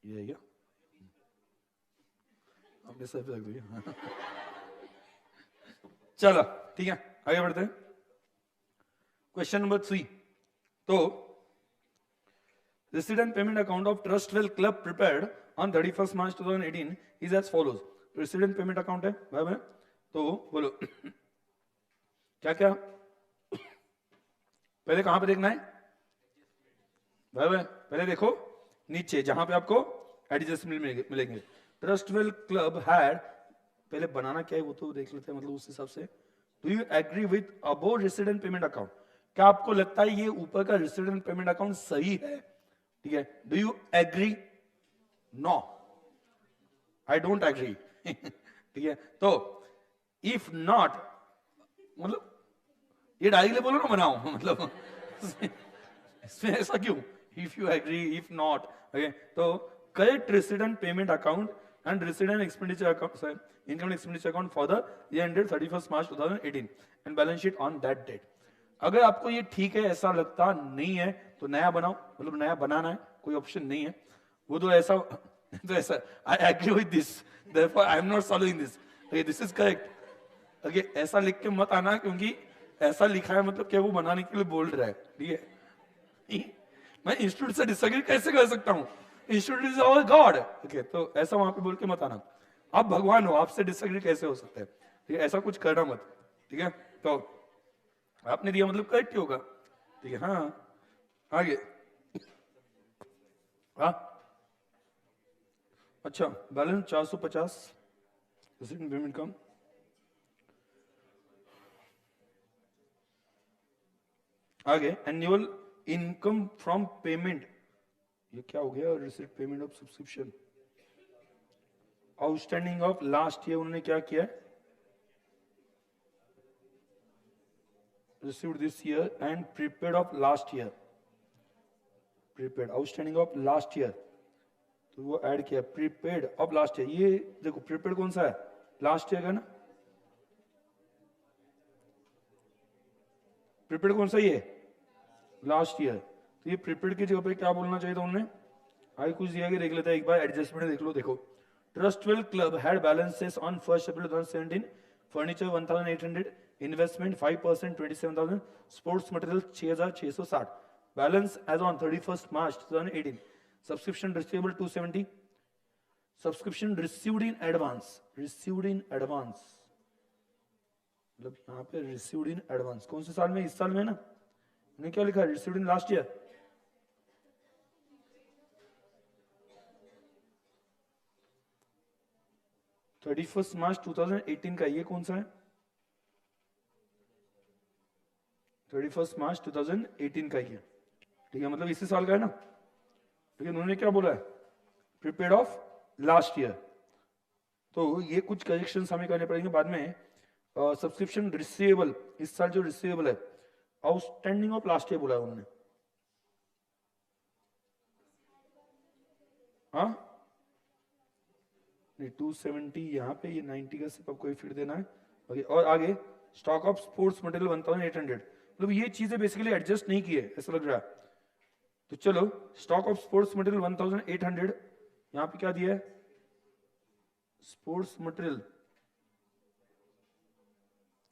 ये है क्या, अपने सर पे रख दो। चलो ठीक है, आगे बढ़ते हैं। क्वेश्चन नंबर 3, तो resident payment account of Trustwell Club prepared on 31st March 2018 is as follows. resident payment account है भाई बहन, तो बोलो क्या क्या, पहले कहां पे देखना है भाई बहन, पहले देखो नीचे जहां पे आपको एडजस्टमेंट मिलेंगे। ट्रस्टवेल क्लब हैड, पहले बनाना क्या है वो तो देख लेते हैं, मतलब उस हिसाब से। Do you agree with above resident payment account, क्या आपको लगता है ये ऊपर का रेसिडेंट पेमेंट अकाउंट सही है? ठीक है, do you agree? No, I don't agree. ठीक है, तो इफ नॉट, मतलब ये डायरेक्टली बोलो ना बनाओ, मतलब इसमें ऐसा क्यों? If you agree, if not, okay, तो correct resident payment account and resident expenditure account, income expenditure account for the year ended 31st March 2018 and balance sheet on that date. अगर आपको ये ठीक है ऐसा लगता नहीं है तो नया बनाओ, मतलब नया बनाना है, कोई ऑप्शन नहीं है वो तो ऐसा, तो ऐसा I agree with this therefore I am not solving this, okay this is correct. Okay, ऐसा लिख के मत आना, क्योंकि ऐसा लिखा है मतलब क्या वो बनाने के लिए बोल रहा है, ठीक है। मैं इंस्टीट्यूट से डिसएग्री कैसे कर सकता हूँ, institute is our god. Okay, तो ऐसा वहां पे बोल के मत आना, आप भगवान हो, आपसे डिसएग्री कैसे हो सकता है, ठीक है, ऐसा कुछ करना मत, ठीक है। तो आपने दिया मतलब करेक्ट ही होगा, ठीक है। हाँ आगे, हाँ अच्छा, बैलेंस 450 रेसिडेंट पेमेंट कम, आगे एनुअल इनकम फ्रॉम पेमेंट, ये क्या हो गया, receipt payment of subscription, outstanding of last year उन्होंने क्या किया, received this year and prepaid of last year, prepaid outstanding of last year, तो वो ऐड किया प्रीपेड ऑफ लास्ट ईयर। ये देखो प्रीपेड कौन सा है, लास्ट ईयर का ना, प्रीपेड कौन सा ये लास्ट ईयर। तो ये प्रीपेड की जगह पे क्या बोलना चाहिए था उन्होंने, आगे कुछ दिया कि देख लेते हैं एक बार, एडजस्टमेंट देख लो। देखो Trustwell club had balances on 1 April 2017, furniture 1800, investment 5% 27,000, sports material 6660, balance as on 31 March 2018, subscription receivable 270, subscription received in advance, received in advance मतलब यहाँ पे रिसीव्ड इन एडवांस कौन से साल में, इस साल में ना, उन्हें क्या लिखा है received in last year. (31 March 2018 का ये कौन सा है, 31 मार्च 2018 का ये, ठीक है, मतलब इसी साल का है ना। ठीक है, उन्होंने क्या बोला है प्रीपेड ऑफ लास्ट ईयर। तो ये कुछ करेक्शंस हमें करने पड़ेंगे बाद में। सब्सक्रिप्शन रिसीवेबल, इस साल जो रिसीवेबल है, आउटस्टैंडिंग ऑफ लास्ट ईयर बोला है उन्होंने, हाँ नहीं 270 यहाँ पे, ये 90 का सिर्फ आपको फिर देना है। ओके, और आगे स्टॉक ऑफ स्पोर्ट्स मटेरियल 1800, मतलब ये चीजें बेसिकली एडजस्ट नहीं की है ऐसा लग रहा है। तो चलो स्टॉक ऑफ स्पोर्ट्स मटेरियल 1800, यहाँ पे क्या दिया है sports material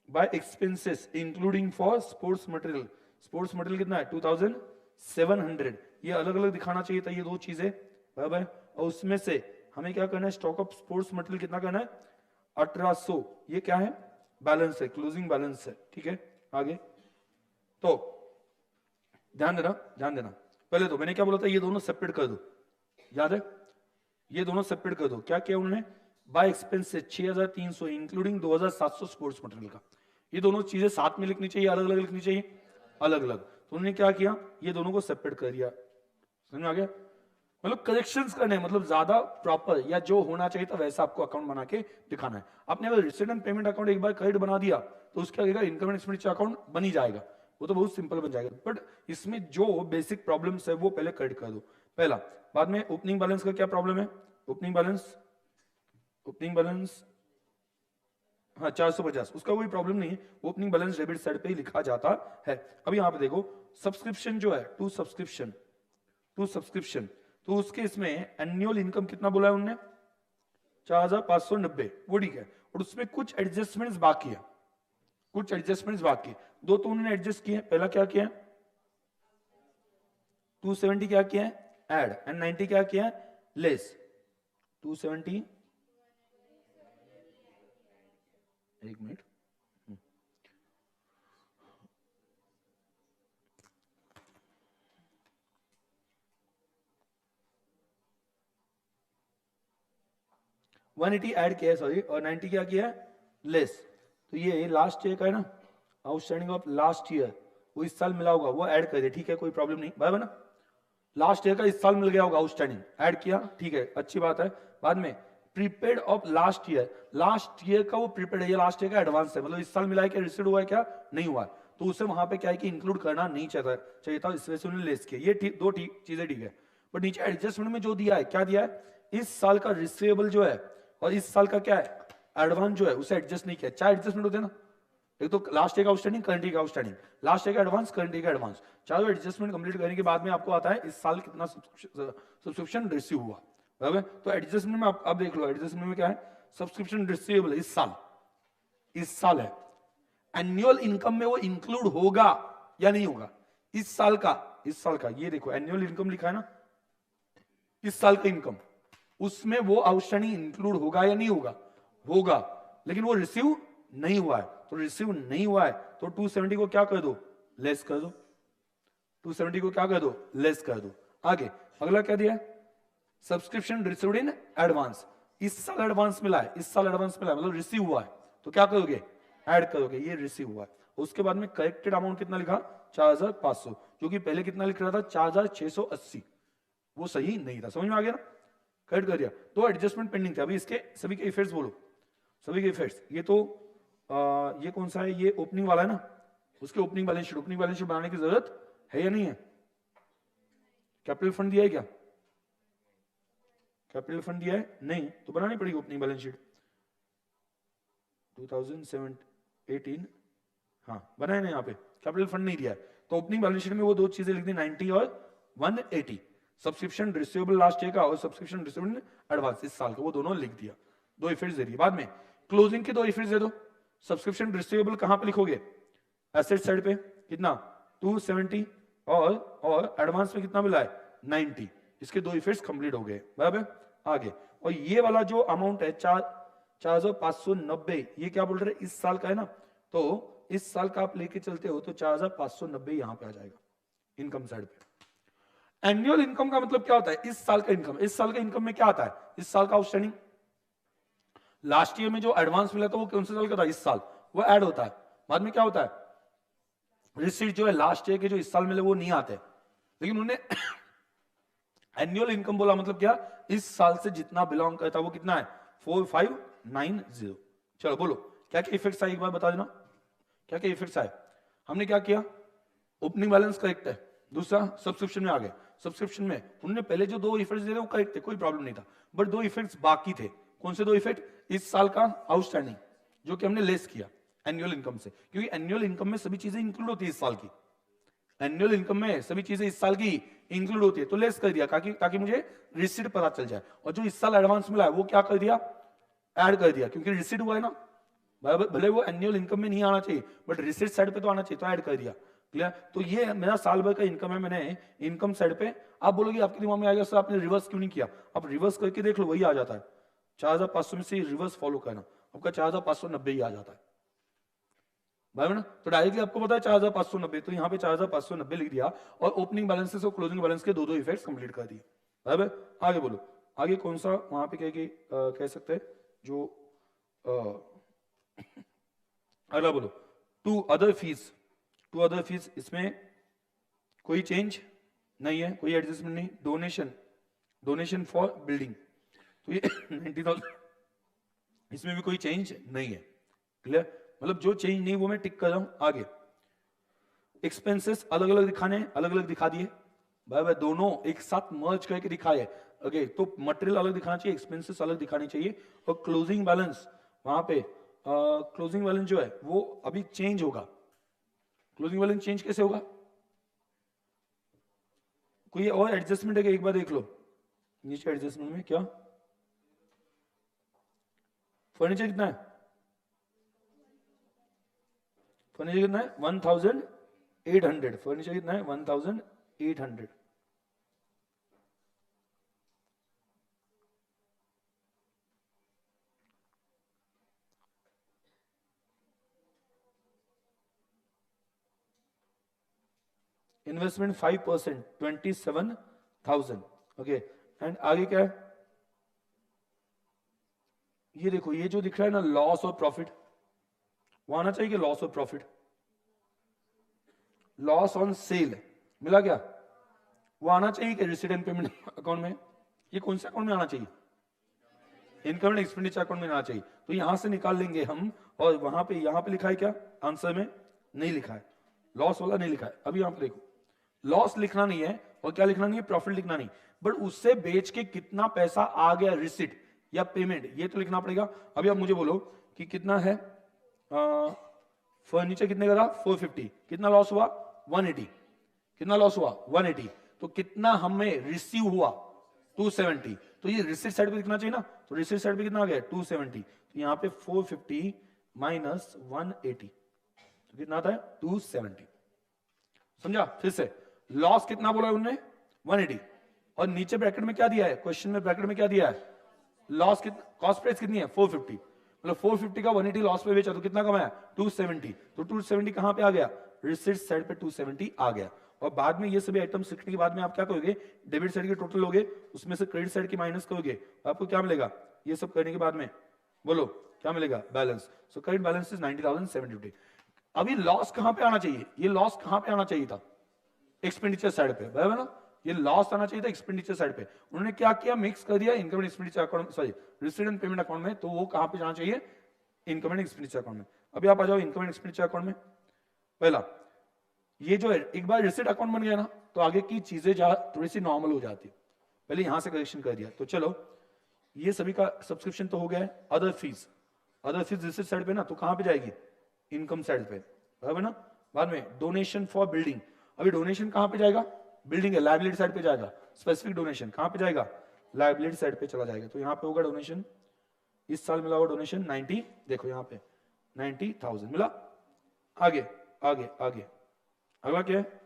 by expenses including for sports material, sports material कितना है 2700, ये अलग अलग दिखाना चाहिए था ये दो चीजें बराबर। और उसमें से हमें क्या करना है, स्टॉक ऑफ स्पोर्ट्स मटेरियल कितना करना है 1800, ये क्या है बैलेंस है, क्लोजिंग बैलेंस है, ठीक है। आगे तो ध्यान देना, ध्यान देना, पहले तो मैंने क्या बोला था ये दोनों सेपरेट कर दो, याद है ये दोनों सेपरेट कर दो। क्या किया उन्होंने, बाय एक्सपेंस से 6300 इंक्लूडिंग 2700 स्पोर्ट्स मटेरियल का, ये दोनों चीजें साथ में लिखनी चाहिए अलग अलग लिखनी चाहिए, अलग अलग। तो उन्होंने क्या किया ये दोनों को सेपरेट कर दिया, समझ में आ गया। मतलब करेक्शंस करने, मतलब ज्यादा प्रॉपर या जो होना चाहिए था वैसा आपको अकाउंट बना के दिखाना है। आपने अगर रिसीट एंड पेमेंट अकाउंट एक बार क्रेडिट बना दिया तो उसके आगे इनकम एंड एक्सपेंडिचर अकाउंट बन ही जाएगा, वो तो बहुत सिंपल बन जाएगा। बट इसमें जो बेसिक प्रॉब्लम्स है वो पहले क्रेडिट कर दो पहला। बाद में ओपनिंग बैलेंस का क्या प्रॉब्लम है, ओपनिंग बैलेंस, ओपनिंग बैलेंस हाँ 450, उसका कोई प्रॉब्लम नहीं है, ओपनिंग बैलेंस डेबिट साइड पे ही लिखा जाता है। अब यहाँ पे देखो सब्सक्रिप्शन जो है टू सब्सक्रिप्शन, टू सब्सक्रिप्शन, तो उसके इसमें एनुअल इनकम कितना बोला है उन्होंने 4590, वो ठीक है। और उसमें कुछ एडजस्टमेंट्स बाकी है, कुछ एडजस्टमेंट्स बाकी है, दो तो उन्होंने एडजस्ट किए। पहला क्या किया 270 क्या किया है ऐड, एंड 90 क्या किया है लेस। 270 एक मिनट 180 ऐड किया है सॉरी, और 90 क्या किया है लेस। तो ये लास्ट ईयर का है ना, आउटस्टैंडिंग ऑफ लास्ट ईयर, वो इस साल मिला होगा वो ऐड कर दे, ठीक है कोई प्रॉब्लम नहीं, बराबर ना। लास्ट ईयर का इस साल मिल गया होगा आउटस्टैंडिंग, ऐड किया, ठीक है अच्छी बात है। बाद में prepaid of last year, last year का वो प्रीपेड है, ये लास्ट ईयर का एडवांस है, मतलब इस साल मिला है क्या रिसीव हुआ है क्या नहीं हुआ है, तो उसे वहां पे क्या है कि इंक्लूड करना नहीं चाहिए था, इस वजह से उन्होंने लेस किया। ये ठीक, दो ठीक चीजें ठीक है। बट नीचे एडजस्टमेंट में जो दिया है क्या दिया है, इस साल का रिसीवेबल जो है और इस साल का क्या है एडवांस जो है उसे एडजस्ट नहीं किया। चार एडजस्टमेंट होते हैं ना, एक तो लास्ट ईयर का आउटस्टैंडिंग, करंट ईयर का आउटस्टैंडिंग, लास्ट ईयर का एडवांस, करंट ईयर का एडवांस, चारों एडजस्टमेंट कंप्लीट करने के बाद में आपको आता है इस साल कितना सब्सक्रिप्शन रिसीव हुआ, बराबर। तो एडजस्टमेंट में आप देख लो, एडजस्टमेंट में क्या है सब्सक्रिप्शन रिसीवेबल इस साल है, एनुअल इनकम में वो इंक्लूड होगा या नहीं होगा इस साल का ये देखो एनुअल इनकम लिखा है ना, इस साल का इनकम, उसमें वो आउटस्टैंडिंग इंक्लूड होगा या नहीं होगा, होगा, लेकिन वो रिसीव नहीं हुआ है। तो रिसीव नहीं हुआ है तो 270 को क्या कर दो लेस कर दो, 270 को क्या कर दो लेस कर दो। आगे अगला क्या दिया है सब्सक्रिप्शन रिसीव्ड इन एडवांस, इस साल एडवांस मिला है, इस साल एडवांस मिला है मतलब रिसीव हुआ है, तो क्या करोगे ऐड करोगे, ये रिसीव हुआ है। उसके बाद में करेक्टेड अमाउंट कितना लिखा 4500, जो कि पहले कितना लिख रहा था 4680, वो सही नहीं था, समझ में आ गया ना, करेक्ट कर दिया। तो एडजस्टमेंट पेंडिंग थे। अभी इसके सभी के इफेक्ट्स बोलो, सभी के इफेक्ट्स। ये तो ये कौन सा है, ये ओपनिंग वाला है ना, उसके opening balance sheet, opening balance sheet बनाने की जरूरत है या नहीं है, कैपिटल फंड दिया है क्या, कैपिटल फंड दिया है नहीं, तो बनानी पड़ेगी ओपनिंग बैलेंस शीट 2018, हाँ बनाए ना, यहाँ पे कैपिटल फंड नहीं दिया है, तो ओपनिंग बैलेंस शीट में वो दो चीजें लिख दी 90 और 180, सब्सक्रिप्शन रिसीवेबल लास्ट ईयर का और सब्सक्रिप्शन रिसीवेबल एडवांस इस साल का, वो दोनों लिख दिया, दो इफेक्ट्स दे दिए। बाद में क्लोजिंग के दो इफेक्ट्स दे दो, सब्सक्रिप्शन रिसीवेबल कहां पे लिखोगे, एसेट साइड पे कितना 270 और एडवांस में कितना मिला है 90, इसके दो इफेक्ट्स कंप्लीट हो गए। बराबर, आगे और ये वाला जो अमाउंट है 4590, ये क्या बोल रहे हैं इस साल का है ना, तो इस साल का आप लेके चलते हो तो 4590 यहां पे आ जाएगा इनकम साइड पे। एनुअल इनकम का मतलब क्या होता है, इस साल का इनकम, इस साल का इनकम में क्या आता है, इस साल का आउटस्टैंडिंग, लास्ट ईयर में जो एडवांस मिला था वो कौन से साल का था, इस साल, वो ऐड होता है। बाद में क्या होता है, रिसीट जो है लास्ट ईयर के जो इस साल मिले वो नहीं आते, लेकिन उन्होंने एनुअल इनकम बोला, मतलब क्या, इस साल से जितना बिलोंग करता है वो कितना है 4590। चलो बोलो क्या क्या इफेक्ट्स आए, एक बार बता देना क्या क्या इफेक्ट्स आए। हमने क्या किया, ओपनिंग बैलेंस करेक्ट है, दूसरा सब्सक्रिप्शन में आ गए, सब्सक्रिप्शन में उन्होंने पहले जो दो इफेक्ट्स दे रहे वो करेक्ट थे, कोई प्रॉब्लम नहीं था, बट दो इफेक्ट्स बाकी थे। कौन से दो इफेक्ट, इस साल का आउटस्टैंडिंग जो कि हमने लेस किया एनुअल इनकम से, क्योंकि एनुअल इनकम में सभी चीजें इंक्लूड होती है इस साल की, एनुअल इनकम में सभी चीजें इस साल की इंक्लूड होती है, तो लेस कर दिया ताकि मुझे रिसीट पता चल जाए, और जो इस साल एडवांस मिला है वो क्या कर दिया, ऐड कर दिया, क्योंकि रिसीट हुआ है ना, भले वो एनुअल इनकम में नहीं आना चाहिए बट रिसीट साइड पे तो आना चाहिए, तो ऐड कर दिया। क्लियर, तो ये मेरा साल भर का इनकम है, मैंने इनकम साइड पे, आप बोलोगे आपके दिमाग में आएगा सर आपने रिवर्स क्यों नहीं किया, आप रिवर्स करके देख लो वही आ जाता है, 4500 में से रिवर्स फॉलो करना, आपका 4590 ही आ जाता है बराबर ना। तो डायरेक्टली आपको पता है 4590, तो यहाँ पे 4590 लिख दिया और ओपनिंग बैलेंसेस और क्लोजिंग बैलेंस के दो दो इफेक्ट्स कंप्लीट कर दिए। बराबर, आगे बोलो, आगे कौन सा वहां पे कह सकते हैं जो अगला बोलो, टू अदर फीस, इसमें कोई चेंज नहीं है, कोई एडजस्टमेंट नहीं, डोनेशन फॉर बिल्डिंग, तो ये 90,000, इसमें भी कोई चेंज नहीं है। क्लियर, मतलब जो चेंज नहीं वो मैं टिक कर रहा हूं। आगे एक्सपेंसेस अलग अलग दिखाने, अलग अलग दिखा दिए, भाई दोनों एक साथ मर्ज करके दिखाए। ओके, तो मटेरियल अलग दिखाना चाहिए, एक्सपेंसेस अलग दिखानी चाहिए, और क्लोजिंग बैलेंस वहां पे क्लोजिंग बैलेंस जो है वो अभी चेंज होगा। क्लोजिंग बैलेंस चेंज कैसे होगा, कोई और एडजस्टमेंट है क्या, एक बार देख लो नीचे एडजस्टमेंट में क्या, फर्नीचर कितना है, फर्नीचर कितना है 1800, फर्नीचर कितना है 1800, इन्वेस्टमेंट 5%, 27,000। ओके, एंड आगे क्या है, ये देखो ये जो दिख रहा है ना लॉस और प्रॉफिट, वो आना चाहिए कि लॉस और प्रॉफिट, लॉस ऑन सेल मिला क्या, वो आना चाहिए कि रिसीट एंड पेमेंट अकाउंट में, ये कौन से अकाउंट में आना चाहिए, इनकम एंड एक्सपेंडिचर अकाउंट में आना चाहिए, तो यहां से निकाल लेंगे हम, और वहां पे यहां पे लिखा है क्या, आंसर में नहीं लिखा है, लॉस वाला नहीं लिखा है। अभी यहां पे देखो, लॉस लिखना नहीं है और क्या लिखना नहीं है, प्रॉफिट लिखना नहीं, बट उससे बेच के कितना पैसा आ गया, रिसिट या पेमेंट, ये तो लिखना पड़ेगा। अभी आप मुझे बोलो कि कितना है, फर्नीचर कितने का था 450, कितना लॉस हुआ 180, कितना लॉस हुआ 180, तो कितना हमें रिसीव हुआ 270, तो ये रिसीट साइड पे दिखना चाहिए ना, तो रिसीट साइड पे कितना आ गया 270, तो यहाँ पे 450 माइनस 180, तो कितना आता है 270। समझा, फिर से लॉस कितना बोला है उन्होंने 180, और नीचे ब्रैकेट में क्या दिया है, क्वेश्चन में ब्रैकेट में क्या दिया है, लॉस कितना, कॉस्ट प्राइस कितनी है 450, मतलब 450 का 180 लॉस पे बेचा तो कितना कमाया 270, तो 270 कहां पे आ गया, रिसीट साइड पे 270 आ गया। और बाद में ये सभी आइटम सीखने के बाद में आप क्या करोगे, डेबिट साइड के टोटल लोगे, उसमें से क्रेडिट साइड की माइनस करोगे, आपको क्या मिलेगा, ये सब करने के बाद में बोलो क्या मिलेगा, balance. So current balance is 90,750। अभी लॉस कहां पे आना चाहिए, ये लॉस कहां पे आना चाहिए था, एक्सपेंडिचर साइड पे, बराबर ना, ये लॉस आना चाहिए था एक्सपेंडिचर साइड पे, उन्होंने क्या किया, मिक्स कर दिया income and expenditure account, sorry receipt and payment account में, तो वो कहां पे जाना चाहिए, इनकम एंड एक्सपेंडिचर अकाउंट में। अभी आप आ जाओ इनकम एंड एक्सपेंडिचर अकाउंट में, पहला ये जो है एक बार रिसीट अकाउंट बन गया ना, तो आगे की चीजें थोड़ी सी नॉर्मल हो जाती है, पहले यहां से करेक्शन कर दिया, तो चलो ये सभी का सब्सक्रिप्शन तो हो गया है। अदर फीस रिसिप्ट साइड पे ना, तो कहां पे जाएगी? इनकम साइड पे, बराबर ना। बाद में डोनेशन फॉर बिल्डिंग, अभी डोनेशन कहां पे जाएगा? बिल्डिंग है, लाइबिलिटी साइड पे जाएगा। स्पेसिफिक डोनेशन कहां पे जाएगा? लाइबिलिटी साइड पे चला जाएगा। तो यहां पे होगा डोनेशन, इस साल मिला हुआ डोनेशन 90, देखो यहां पे 90,000 मिला। आगे आगे आगे अगला क्या है?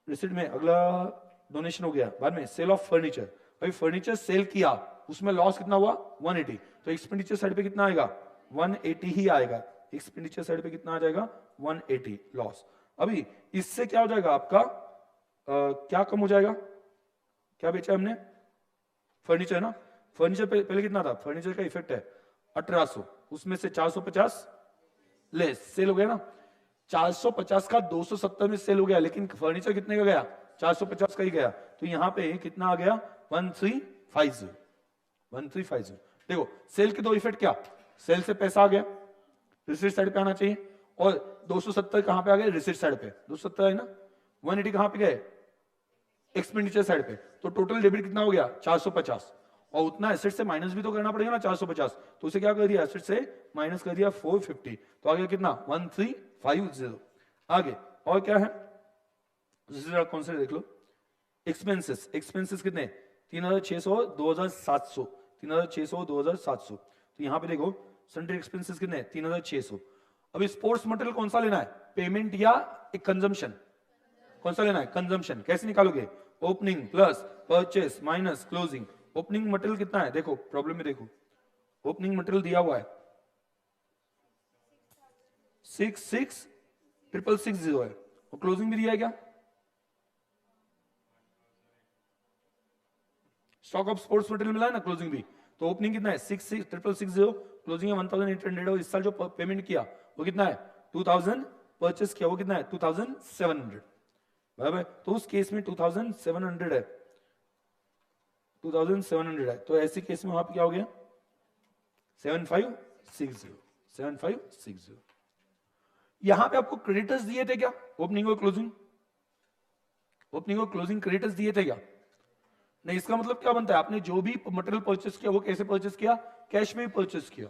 रिसिप्ट में अगला डोनेशन हो गया। बाद में सेल ऑफ फर्नीचर, अभी फर्नीचर सेल किया, उसमें लॉस कितना हुआ? 180, तो एक्सपेंडिचर साइड पे कितना आएगा? 180 ही आएगा। एक्सपेंडिचर साइड पे कितना आ जाएगा? 180 लॉस। अभी इससे क्या हो जाएगा आपका? क्या कम हो जाएगा? क्या बेचा हमने? फर्नीचर ना। फर्नीचर पहले कितना था? फर्नीचर का इफेक्ट है 1800, उसमें से 450 लेस सेल हो गया ना। 450 का 270 में सेल हो गया, लेकिन फर्नीचर कितने का गया? 450 का ही गया। तो यहां पे कितना आ गया? 1350। 1350। देखो सेल के दो इफेक्ट, क्या? सेल से पैसा आ गया, रिसीट साइड पे आना चाहिए, और 270 कहां पे आ गए? रिसीट साइड पे। 270 है ना। 180 कहां पे गए? एक्सपेंडिचर साइड पे। तो टोटल डेबिट कितना हो गया? 450, और उतना एसेट से माइनस भी तो करना पड़ेगा ना 450, तो उसे क्या कर दिया? एसेट से माइनस कर दिया 450, तो आगे कितना? 1350। आगे और क्या है? कौन से देख लो। एक्सपेंसेस, एक्सपेंसेस कितने? 3600, 2700, 3600, 2700। तो यहां पे देखो सन्ड्री एक्सपेंसेस कितने? 3600। अभी स्पोर्ट्स मटेरियल कौन सा लेना है? पेमेंट या एक कंजम्पशन? कौन सा लेना है? कंजम्पशन। कैसे निकालोगे? Opening plus purchase minus closing. Opening material कितना है? देखो प्रॉब्लम में देखो, ओपनिंग मटेरियल दिया हुआ है 66,660 है, और क्लोजिंग भी दिया है क्या? स्टॉक ऑफ स्पोर्ट्स मटेरियल मिला है ना, क्लोजिंग भी। तो ओपनिंग कितना है? 66,660, क्लोजिंग है 1,800, और इस साल जो पेमेंट किया वो कितना है? 2,000। परचेस किया वो कितना है? 2,700, बराबर। तो उस केस में 2,700 है, 2,700 है, तो ऐसे केस में वहां पे क्या हो गया? 7560, 7560। यहां पे आपको क्रेडिटर्स दिए थे क्या? ओपनिंग और क्लोजिंग, ओपनिंग और क्लोजिंग क्रेडिटर्स दिए थे क्या? नहीं। इसका मतलब क्या बनता है? आपने जो भी मटेरियल परचेस किया वो कैसे परचेस किया? कैश में ही परचेस किया।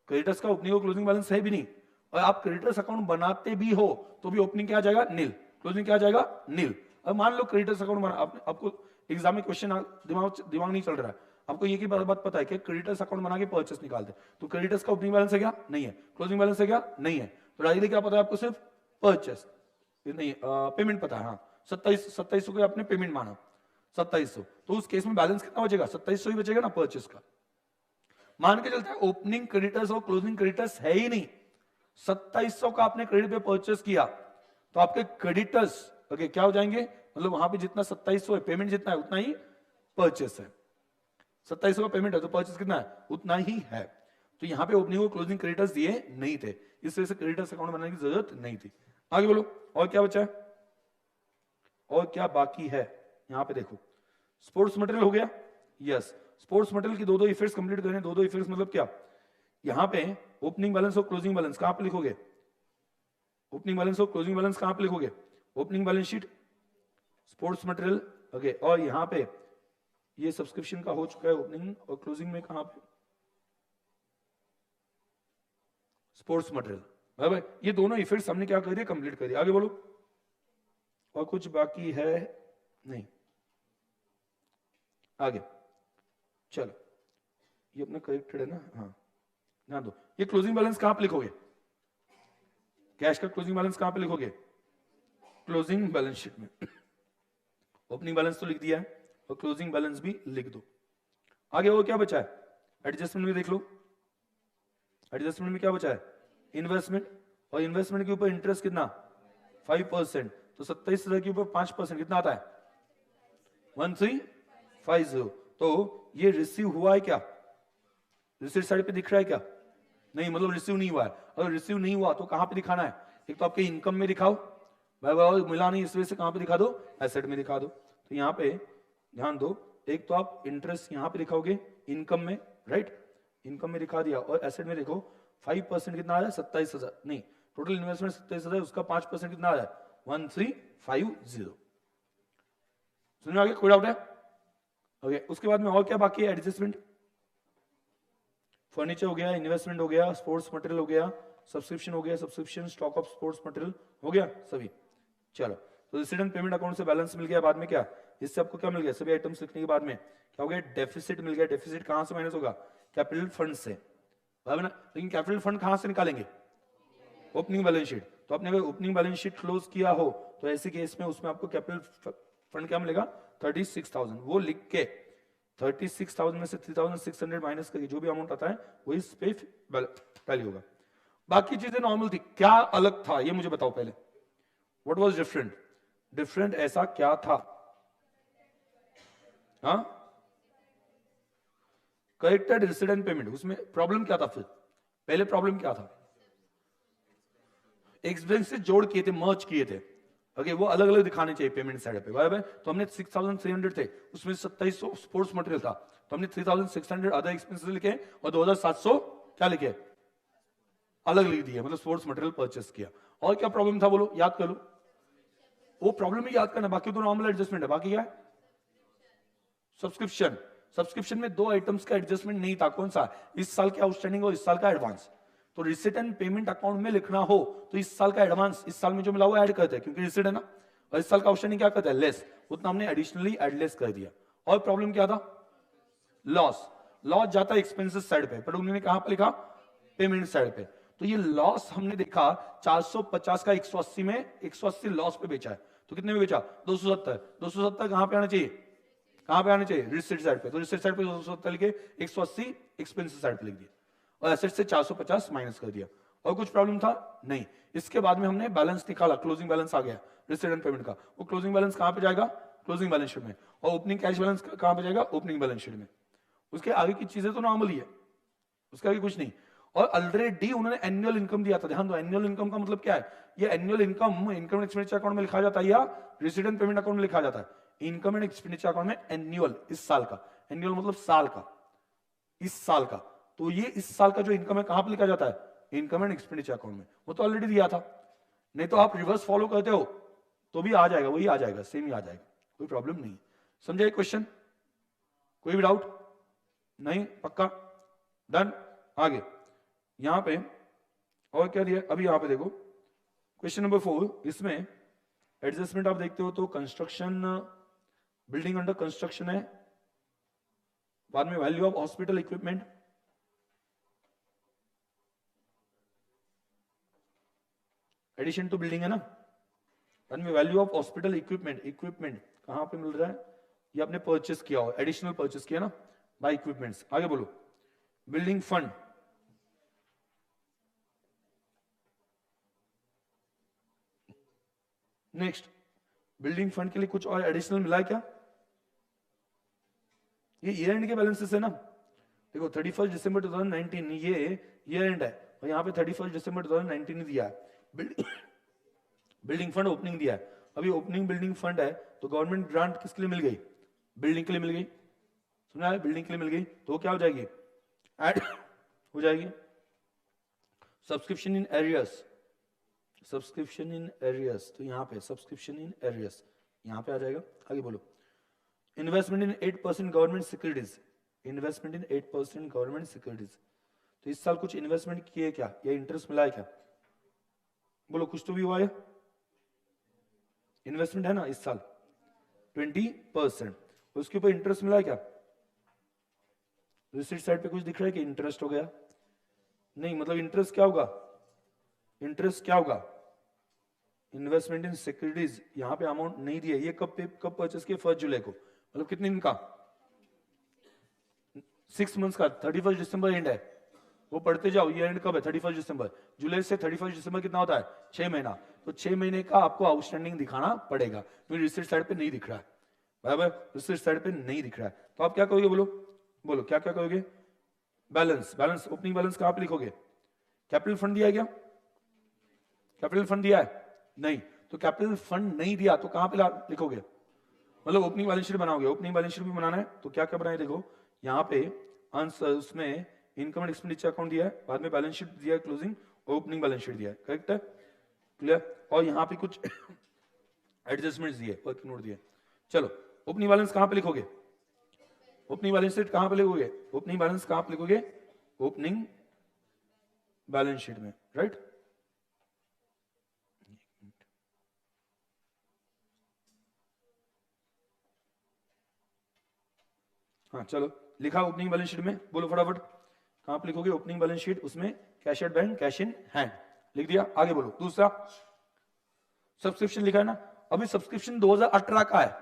क्रेडिटर्स का ओपनिंग और क्लोजिंग बैलेंस है भी नहीं, और आप क्रेडिटर्स अकाउंट बनाते भी हो तो भी ओपनिंग क्या आ जाएगा? नील। क्लोजिंग क्या आ जाएगा? नील। अब मान लो क्रेडिटर्स अकाउंट बना, आपको एग्जाम में क्वेश्चन दिमाग नहीं चल रहा है, आपको ये की बात पता है कि क्रेडिटर्स अकाउंट बना के परचेस निकालते, तो क्रेडिटर्स का ओपनिंग बैलेंस है क्या? नहीं है। क्लोजिंग बैलेंस है क्या? नहीं है। तो डायरेक्टली क्या पता है आपको? सिर्फ परचेस, नहीं पेमेंट पता है। हाँ 2700 को आपने पेमेंट माना, 2700, तो उस केस में बैलेंस कितना बचेगा? 2700 ही बचेगा ना परचेस का। मान के चलते हैं ओपनिंग क्रेडिटर्स और क्लोजिंग क्रेडिटर्स है ही नहीं, 2700 का आपने क्रेडिट पे परचेस किया, तो आपके क्रेडिटर्स ओके क्या हो जाएंगे? मतलब वहां पे जितना 2700 है पेमेंट जितना है उतना ही परचेस है। 2700 का पेमेंट है तो परचेस कितना है? उतना ही है। तो यहां पे ओपनिंग और क्लोजिंग क्रेडिटर्स दिए नहीं थे, इस वजह से क्रेडिटर्स अकाउंट बनाने की जरूरत नहीं थी। आगे बोलो और क्या बचा है? और क्या बाकी है? यहां पे देखो स्पोर्ट्स मटेरियल हो गया। यस, स्पोर्ट्स मटेरियल की दो इफेक्ट्स कंप्लीट करें। दो इफेक्ट्स मतलब क्या? यहां पे ओपनिंग बैलेंस और क्लोजिंग बैलेंस कहां पे लिखोगे? ओपनिंग बैलेंस और क्लोजिंग बैलेंस कहां पे लिखोगे? Opening balance sheet, sports material okay, और यहां पे ये सब्सक्रिप्शन का हो चुका है ओपनिंग और क्लोजिंग में कहां पे? स्पोर्ट्स मटेरियल, बराबर। ये दोनों इफेक्ट्स हमने क्या कर दिया? कंप्लीट कर दिया। आगे बोलो और कुछ बाकी है? नहीं। आगे चलो, ये अपना करेक्टेड है ना? हाँ ध्यान दो, ये क्लोजिंग बैलेंस कहां पे लिखोगे? कैश का क्लोजिंग बैलेंस कहां पे लिखोगे? क्लोजिंग बैलेंस शीट में। ओपनिंग बैलेंस तो लिख दिया है और क्लोजिंग बैलेंस भी लिख दो। आगे और क्या बचा है? एडजस्टमेंट में देख लो, एडजस्टमेंट में क्या बचा है? इन्वेस्टमेंट, और इन्वेस्टमेंट के ऊपर इंटरेस्ट कितना? 5%, तो 27,000 के ऊपर 5% कितना आता है? 1350। तो ये रिसीव हुआ है क्या? रिसीट साइड पे दिख रहा है क्या? नहीं, मतलब रिसीव नहीं हुआ है। अगर रिसीव नहीं हुआ तो कहां पे दिखाना है? एक तो आपके इनकम में दिखाओ, मिला नहीं इस वजह से कहां पे दिखा दो? एसेट में दिखा दो। तो यहां पे ध्यान दो, एक तो आप इंटरेस्ट यहां पे दिखाओगे इनकम में, राइट? इनकम में दिखा दिया, और एसेट में देखो 5% कितना आ रहा है? 27,000, नहीं टोटल इन्वेस्टमेंट 27,000, उसका 5% कितना आ रहा है? 1350। समझ में आ गया? कोई डाउट है? ओके, उसके बाद में और क्या बाकी है? एडजस्टमेंट, फर्नीचर हो गया, इन्वेस्टमेंट हो गया, स्पोर्ट्स मटेरियल हो गया, सब्सक्रिप्शन हो गया, subscription stock of sports material हो गया सभी। चलो, तो रिसीडेंट पेमेंट अकाउंट से बैलेंस मिल गया, बाद में क्या, इससे आपको क्या मिल गया? सभी आइटम्स लिखने के बाद में क्या हो गया? डेफिसिट मिल गया। डेफिसिट कहां से माइनस होगा? कैपिटल फंड से, बराबर ना? लेकिन कैपिटल फंड कहां से निकालेंगे? Opening balance sheet. तो आपने अगर ओपनिंग बैलेंस शीट क्लोज किया हो तो ऐसे केस में उसमें आपको कैपिटल फंड क्या मिलेगा? 36,000। वो लिख के 36,000 में से 3,600 माइनस करके जो भी अमाउंट आता है वो इस पे टैली होगा। बाकी चीजें नॉर्मल थी, क्या अलग था ये मुझे बताओ पहले। What was different? डिफरेंट ऐसा क्या था? हाँ, करेक्टेड रेसिडेंट पेमेंट, उसमें प्रॉब्लम क्या था? फिर पहले प्रॉब्लम क्या था? एक्सपेंसेस जोड़ किए थे, मर्ज किए थे। ओके, वो अलग अलग दिखाने चाहिए पेमेंट साइड पे, बराबर। तो हमने 6,300 थे, उसमें 2700 स्पोर्ट्स मटेरियल था, तो हमने 3,600 अदर एक्सपेंसेस लिखे और 2,700 क्या लिखे? अलग लिख दिया, मतलब स्पोर्ट्स मटेरियल परचेस किया। और क्या प्रॉब्लम था बोलो, याद कर लो। वो प्रॉब्लम ही याद करना, बाकी तो नॉर्मल एडजस्टमेंट है। बाकी क्या है? सब्सक्रिप्शन। सब्सक्रिप्शन में दो आइटम्स का एडजस्टमेंट नहीं था, कौन सा? इस साल का आउटस्टैंडिंग और इस साल का एडवांस। तो रिसिट एंड पेमेंट अकाउंट में लिखना हो तो इस साल का एडवांस इस साल में जो मिला हुआ ऐड करते हैं, क्योंकि रिसिट है ना, और इस साल का आउटस्टैंडिंग क्या करता है? लेस, उतना हमने एडिशनली एड लेस कर दिया। और प्रॉब्लम क्या था? लॉस। लॉस जाता है एक्सपेंसेस साइड पे, पर उन्होंने कहां पर लिखा? पेमेंट साइड पे। तो ये लॉस हमने देखा 450 का 180 में 180 लॉस पे बेचा है, तो कितने में बेचा? 270। 270 कहां पे आना चाहिए? कहां पे आना चाहिए? रिसिट साइड पे। तो रिसिट साइड पे 270 लिखे, 180 एक्सपेंसेस साइड पे लिख दिया, और एसेट से 450 माइनस कर दिया। और कुछ प्रॉब्लम था? नहीं। इसके बाद में हमने बैलेंस निकाला, क्लोजिंग बैलेंस आ गया रिसिट एंड पेमेंट का। वो क्लोजिंग बैलेंस कहां पे जाएगा? क्लोजिंग बैलेंस शीट में। और ओपनिंग कैश बैलेंस कहां पे जाएगा? ओपनिंग बैलेंस शीट में। उसके आगे की चीजें तो नॉर्मल ही है, उसके आगे कुछ नहीं। और ऑलरेडी उन्होंने एनुअल इनकम दिया था, ध्यान दो। एनुअल इनकम का मतलब क्या है? ये annual income income expenditure account में लिखा जाता है या रिसिट एंड पेमेंट अकाउंट में लिखा जाता है? इनकम एंड एक्सपेंडिचर अकाउंट में एनुअल, इस साल का। एनुअल मतलब साल का, इस साल का। तो ये इस साल का जो इनकम है कहां पर लिखा जाता है? इनकम एंड एक्सपेंडिचर अकाउंट में। वो तो ऑलरेडी दिया था, नहीं तो आप रिवर्स फॉलो करते हो तो भी आ जाएगा, वही आ जाएगा, सेम ही आ जाएगा, कोई प्रॉब्लम नहीं। समझे क्वेश्चन? कोई भी डाउट नहीं? पक्का? डन। आगे यहां पे और क्या दिया? अभी यहां पे देखो क्वेश्चन नंबर 4, इसमें एडजस्टमेंट आप देखते हो तो कंस्ट्रक्शन, बिल्डिंग अंडर कंस्ट्रक्शन है, बाद में value of hospital equipment, addition to building है ना, बाद में value of hospital equipment. Equipment कहां पे मिल रहा है? ये आपने परचेस किया हो, एडिशनल परचेस किया ना बाय इक्विपमेंट्स। आगे बोलो, building fund, next building fund के लिए कुछ और एडिशनल मिला है क्या? ये ईयर एंड के बैलेंसेस है ना, देखो 31 दिसंबर 2019 ये ईयर एंड है, और यहाँ पे 31 दिसंबर 2019 दिया है। बिल्डिंग फंड ओपनिंग दिया है। अभी ओपनिंग बिल्डिंग फंड है तो गवर्नमेंट ग्रांट किसके लिए मिल गई? बिल्डिंग के लिए मिल गई, सुना है? बिल्डिंग के लिए मिल गई, तो क्या हो जाएगी? ऐड हो जाएगी। Subscription in arrears, subscription in arrears, तो यहाँ पे सब्सक्रिप्शन इन एरियर्स यहाँ पे आ जाएगा। आगे बोलो, इन्वेस्टमेंट इन 8% गवर्नमेंट सिक्योरिटीज, इन्वेस्टमेंट इन 8% गवर्नमेंट सिक्योरिटीज। तो इस साल कुछ इन्वेस्टमेंट किए क्या, या इंटरेस्ट मिला है क्या? बोलो, कुछ तो भी हुआ है, इन्वेस्टमेंट है ना इस साल 20%, उसके ऊपर इंटरेस्ट मिला है क्या? रिसीट साइड पे कुछ दिख रहा है कि इंटरेस्ट हो गया? नहीं, मतलब इंटरेस्ट क्या होगा? इंटरेस्ट क्या होगा? इन्वेस्टमेंट इन सिक्योरिटीज, यहां पे अमाउंट नहीं दिया। ये कब परचेस किया? 1 जुलाई को, मतलब कितने दिन का? 6 मंथ्स का। 31 दिसंबर एंड है, वो पढ़ते जाओ। ये एंड कब है? 31 दिसंबर। जुलाई से 31 दिसंबर कितना होता है? 6 महीना। तो 6 महीने का आपको आउटस्टैंडिंग दिखाना पड़ेगा, क्योंकि रिसीट साइड पे नहीं दिख रहा है, बराबर? रिसीट साइड पे नहीं दिख रहा है, तो आप क्या करोगे? बोलो बोलो, क्या क्या करोगे? बैलेंस, बैलेंस ओपनिंग बैलेंस कहां पे लिखोगे? कैपिटल फंड दिया है क्या? कैपिटल फंड दिया है? नहीं। तो कैपिटल फंड नहीं दिया तो कहां पे लिखोगे? मतलब ओपनिंग बैलेंस शीट बनाओगे। ओपनिंग बैलेंस शीट भी बनाना है तो क्या क्या बनाए? देखो यहाँ पे आंसर, उसमें इनकम एंड एक्सपेंडिचर अकाउंट दिया है, बाद में बैलेंस शीट दिया है क्लोजिंग, और ओपनिंग बैलेंस शीट दिया है, करेक्ट है? क्लियर? और यहाँ पे कुछ एडजस्टमेंट्स दिए, वर्किंग नोट दिए। चलो, ओपनिंग बैलेंस कहां पे लिखोगे? ओपनिंग बैलेंस शीट कहां पे लिखोगे? ओपनिंग बैलेंस कहां पे लिखोगे? ओपनिंग बैलेंस शीट में, राइट? हाँ चलो, लिखा ओपनिंग बैलेंस शीट में, बोलो फटाफट कहां पे लिखोगे ओपनिंग बैलेंस शीट? उसमें cash at bank, cash in hand लिख दिया। आगे बोलो। दूसरा सब्सक्रिप्शन लिखा है ना, अभी सब्सक्रिप्शन 2018 का है,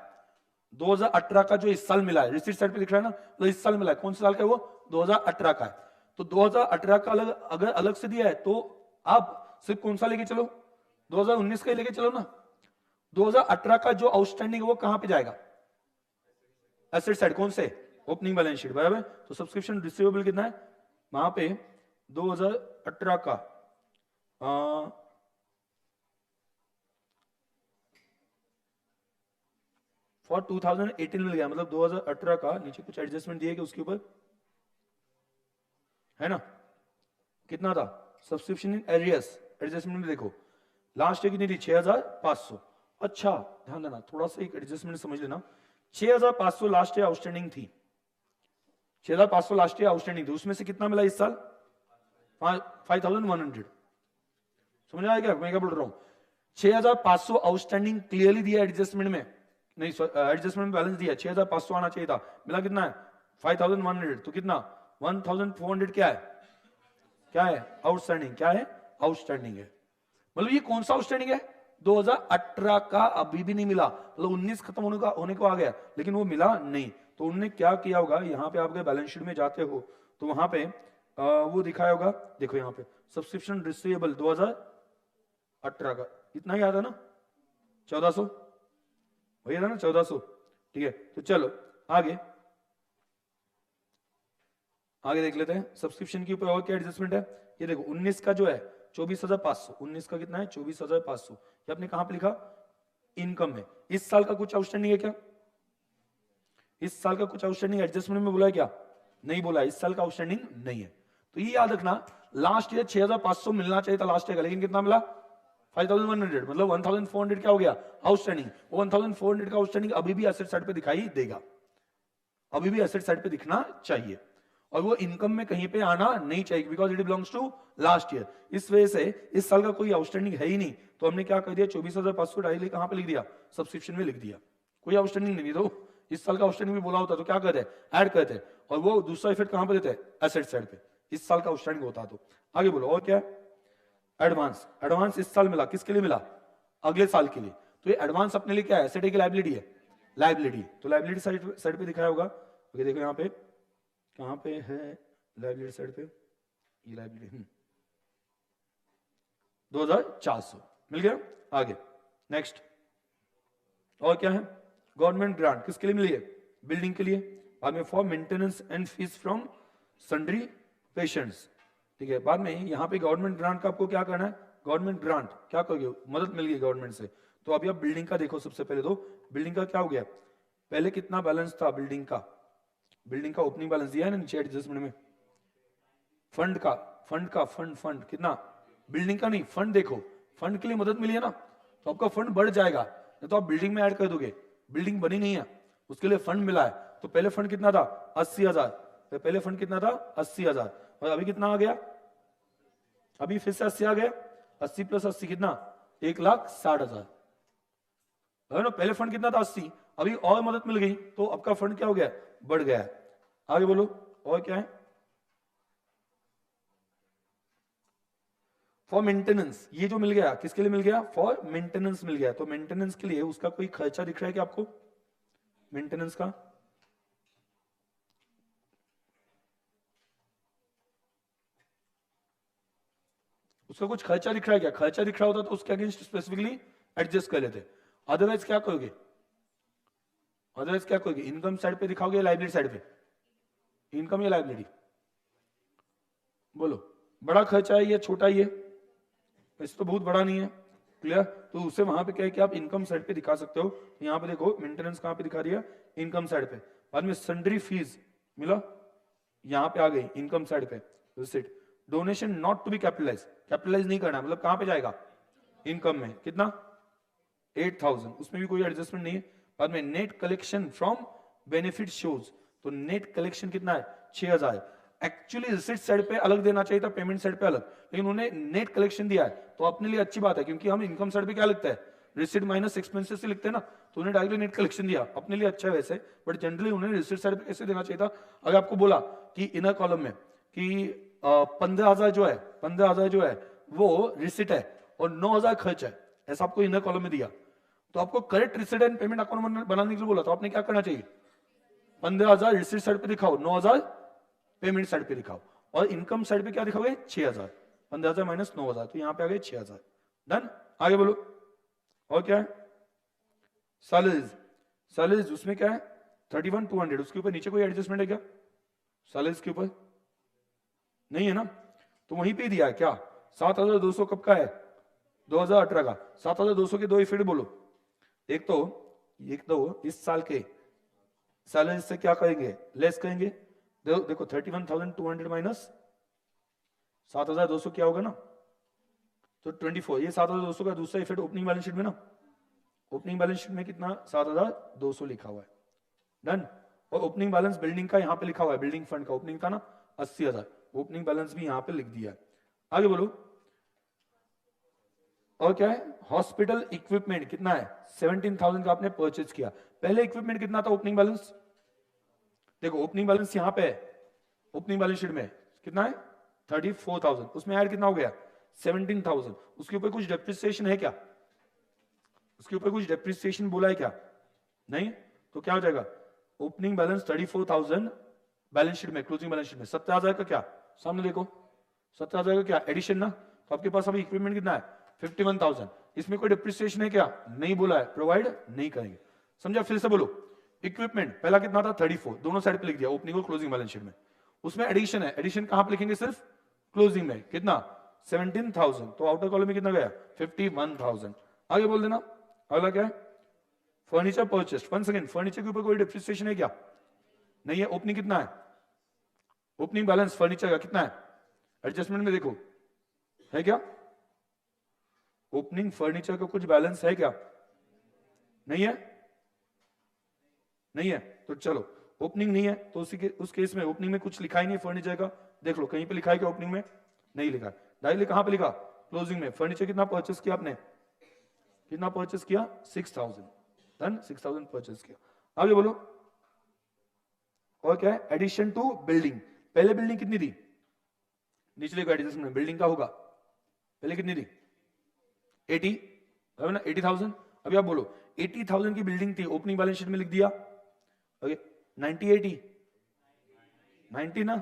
2018 का जो इस साल मिला है, रिसीट साइड पे दिख रहा है ना, तो इस साल मिला है। कौन सा साल का है वो? 2018 का है। तो 2018 का अलग, अगर अलग से दिया है तो आप सिर्फ कौन सा लेके चलो? 2019 का ही लेके चलो ना। 2018 का जो आउटस्टैंडिंग है वो कहां पे जाएगा? Asset side. कौन से? ओपनिंग बैलेंस शीट, बराबर। तो सब्सक्रिप्शन रिसीवेबल कितना है वहां पे? 2018 का फॉर 2018 मिल गया, मतलब 2018 का। नीचे कुछ एडजस्टमेंट दिए उसके ऊपर है ना, कितना था? सब्सक्रिप्शन इन एरियस, एडजस्टमेंट में देखो लास्ट ईयर कितनी थी? 6500। अच्छा ध्यान देना, थोड़ा सा एक एडजस्टमेंट समझ लेना। 6500 लास्ट ईयर आउटस्टैंडिंग थी, 6500 लास्ट ईयर आउटस्टैंडिंग थी, उसमें से कितना मिला इस साल? 5100। समझ आया क्या मैं क्या बोल रहा हूं? 6500 आउटस्टैंडिंग क्लियरली दिया एडजस्टमेंट में, नहीं एडजस्टमेंट में बैलेंस दिया 6500 आना चाहिए था, मिला कितना है? 5100। तो कितना? 1400 क्या है? क्या है? आउटस्टैंडिंग। क्या है? आउटस्टैंडिंग है। मतलब ये कौन सा आउटस्टैंडिंग है? 2018 का अभी भी नहीं मिला, मतलब 19 खत्म होने को आ गया, लेकिन वो मिला नहीं। तो उन्होंने क्या किया होगा, यहाँ पे आपके बैलेंस शीट में जाते हो तो वहां पे वो दिखाया होगा, देखो यहाँ पे सब्सक्रिप्शन रिसीवेबल 2018 का इतना ही आता ना, 1400 वही था ना, 1400। ठीक है, तो चलो आगे आगे देख लेते हैं सब्सक्रिप्शन के ऊपर और क्या एडजस्टमेंट है। ये देखो 19 का जो है 24,500, 19 का कितना है? 24,500। ये आपने कहां पे लिखा? इनकम में। इस साल का कुछ आउटस्टैंडिंग है क्या? इस साल का कुछ आउटस्टैंडिंग एडजस्टमेंट में बोला है क्या? नहीं बोला, इस साल का आउटस्टैंडिंग नहीं है। तो ये याद रखना, लास्ट ईयर 6500 मिलना चाहिए था लास्ट ईयर का, लेकिन कितना मिला? 5100, मतलब 1400 क्या हो गया? आउटस्टैंडिंग। 1400 का आउटस्टैंडिंग अभी भी एसेट साइड पे दिखाई देगा, अभी भी एसेट साइड पे दिखना चाहिए, और वो इनकम में कहीं पे आना नहीं चाहिए, because it belongs to last year. इस वजह से इस साल का कोई आउटस्टैंडिंग है ही नहीं, तो हमने क्या कर दिया? 24,500 डायरेक्टली कहां पे लिख दिया? सब्सक्रिप्शन में लिख दिया। कोई आउटस्टैंडिंग नहीं, तो इस साल का आउटस्टैंडिंग भी बोला होता तो क्या करते हैं? ऐड करते हैं, और वो दूसरा इफेक्ट कहां पे देते हैं? एसेट साइड पे। इस साल का आउटस्टैंडिंग होता तो आगे बोलो। और क्या? एडवांस। एडवांस इस साल मिला, किसके लिए मिला? अगले साल के लिए। तो ये एडवांस अपने लिए क्या है? एसेट है कि लायबिलिटी है? लायबिलिटी। तो लायबिलिटी साइड पे दिखाया होगा, ओके देखो यहाँ पे कहां पे है लायबिलिटी साइड पे, ये लायबिलिटी 2400 मिल गया। आगे नेक्स्ट और क्या है? गवर्नमेंट ग्रांट किसके लिए मिली है? बिल्डिंग के लिए। बाद में for maintenance and fees from sundry patients. ठीक है, बाद में यहाँ पे गवर्नमेंट ग्रांट का आपको क्या करना है? गवर्नमेंट ग्रांट क्या करोगे? मदद मिल गई गवर्नमेंट से। तो अभी आप बिल्डिंग का देखो, सबसे पहले तो बिल्डिंग का क्या हो गया? पहले कितना बैलेंस था बिल्डिंग का? बिल्डिंग का ओपनिंग बैलेंस दिया है ना नीचे एडजस्टमेंट में। फंड का फंड कितना? बिल्डिंग का नहीं, फंड देखो, फंड के लिए मदद मिली है ना, तो आपका फंड बढ़ जाएगा, नहीं तो आप बिल्डिंग में ऐड कर दोगे। बिल्डिंग बनी नहीं है, उसके लिए फंड मिला है। तो पहले फंड कितना था? 80,000। तो पहले फंड कितना था? 80,000। और अभी कितना आ गया? अभी फिर से 80 आ गया। 80 प्लस 80 कितना? 1,60,000 है ना। पहले फंड कितना था? 80। अभी और मदद मिल गई तो आपका फंड क्या हो गया? बढ़ गया। आगे बोलो और क्या है? फॉर मेंटेनेंस, ये जो मिल गया किसके लिए मिल गया? फॉर मेंटेनेंस मिल गया। तो मेंटेनेंस के लिए उसका कोई खर्चा दिख रहा है क्या आपको? मेंटेनेंस का उसका कुछ खर्चा दिख रहा है क्या? खर्चा दिख रहा होता तो उसके अगेंस्ट स्पेसिफिकली एडजस्ट कर लेते। अदरवाइज क्या करोगे? अदरवाइज क्या करोगे? इनकम साइड पे दिखाओगे या लाइबिलिटी साइड पे? इनकम या लाइबिलिटी? बोलो, बड़ा खर्चा है या छोटा ही है? वैसे तो बहुत बड़ा नहीं है, क्लियर। तो उसे वहां पे क्या है कि आप इनकम साइड पे दिखा सकते हो। तो यहाँ पे देखो मेंटेनेंस कहां पे दिखा दिया? इनकम साइड पे। बाद में सन्ड्री फीस मिला, यहाँ पे आ गई इनकम साइड पे। Receipt. Donation not to be capitalize, capitalize नहीं करना, मतलब कहां पे जाएगा? इनकम में। कितना? 8,000, उसमें भी कोई एडजस्टमेंट नहीं है। बाद में net collection from benefit shows, तो नेट कलेक्शन कितना है 6000। एक्चुअली रिसिट साइड पे अलग देना चाहिए था, पेमेंट साइड पे अलग, लेकिन उन्होंने नेट कलेक्शन दिया है तो अपने लिए अच्छी बात है, क्योंकि हम इनकम साइड पे क्या लिखते हैं, रिसिट माइनस एक्सपेंसेस से लिखते हैं ना, तो उन्हें डायरेक्टली नेट कलेक्शन दिया, अपने लिए अच्छा है वैसे, बट जनरली उन्हें रिसिट साइड पे कैसे देना चाहिए था। अगर आपको बोला कि इनर कॉलम में कि 15,000 जो है वो रिसिट है और 9,000 खर्च है, ऐसा आपको इनर कॉलम में दिया, तो आपको correct receipt and payment account बनाने के लिए बोला, तो आपने क्या करना चाहिए, 15,000 रिसिट साइड पे दिखाओ, 9,000 पेमेंट साइड पे दिखाओ, और इनकम साइड पे क्या दिखाओगे 6,000, 15,000 माइनस 9,000, तो यहां पे आ गए 6,000। डन, आगे बोलो। और क्या है, सैलरीज उसमें क्या है 31,200, उसके ऊपर नीचे कोई एडजस्टमेंट है क्या, सैलरीज के ऊपर नहीं है ना, तो वहीं पे दिया है क्या, 7,200 कब का है 2018 का, 7,200 के दो इफेक्ट बोलो। एक तो इस साल के सैलरी से क्या करेंगे, लेस करेंगे, देखो 31,200 माइनस 7,200 क्या होगा ना, तो 24, ये 7,200 का दूसरा इफेक्ट ओपनिंग बैलेंस शीट में ना, ओपनिंग बैलेंस शीट में कितना 7,200 लिखा हुआ है। डन, और ओपनिंग बैलेंस बिल्डिंग का यहां पे लिखा हुआ है, बिल्डिंग फंड का ओपनिंग था ना 80,000, ओपनिंग बैलेंस भी यहां पे लिख दिया है। आगे बोलो। और क्या है, हॉस्पिटल इक्विपमेंट कितना है 17,000 का आपने परचेज किया, पहले इक्विपमेंट कितना था ओपनिंग बैलेंस, देखो ओपनिंग बैलेंस यहां पे है, ओपनिंग बैलेंस शीट में कितना है 34,000, उसमें ऐड कितना हो गया 17,000, उसके ऊपर कुछ डेप्रिसिएशन है क्या, उसके ऊपर कुछ डेप्रिसिएशन बोला है क्या, नहीं, तो क्या हो जाएगा ओपनिंग बैलेंस 34,000 बैलेंस शीट में, क्लोजिंग बैलेंस शीट में 17,000 का क्या, सामने देखो 17,000 का क्या एडिशन ना, तो आपके पास अभी इक्विपमेंट कितना है 51,000, इसमें कोई डिप्रिसिएशन है क्या, नहीं बोला है, प्रोवाइड नहीं करेंगे, समझा। फिर से बोलो, इक्विपमेंट पहला कितना था 34, दोनों साइड पे लिख दिया ओपनिंग और क्लोजिंग बैलेंस शीट में, उसमें एडिशन है, एडिशन कहां पे लिखेंगे सिर्फ क्लोजिंग में, कितना 17,000, तो आउटर कॉलम में कितना गया 51,000। आगे बोल देना, अगला क्या है, furniture purchased, one second, furniture के ऊपर कोई डिप्रिसिएशन है क्या, नहीं है, ओपनिंग कितना है, ओपनिंग बैलेंस फर्नीचर का कितना है, एडजस्टमेंट में देखो है क्या, ओपनिंग फर्नीचर का कुछ बैलेंस है क्या, नहीं है, नहीं है, तो चलो ओपनिंग नहीं है तो उस केस में ओपनिंग में कुछ लिखा ही नहीं फर्नीचर का, देख लो कहीं पे लिखा है क्या ओपनिंग में, नहीं लिखा, डायरेक्टली कहां पे लिखा क्लोजिंग में, फर्नीचर कितना परचेस किया आपने, कितना परचेस किया 6,000, डन 6,000 परचेस किया। आगे बोलो। और क्या है, एडिशन टू बिल्डिंग, पहले बिल्डिंग कितनी थी, निचले को एडजस्टमेंट में बिल्डिंग का होगा, पहले कितनी थी 80, है ना 80,000, अभी आप बोलो 80,000 की बिल्डिंग थी, ओपनिंग बैलेंस शीट में लिख दिया, ओके 90 80 90 ना,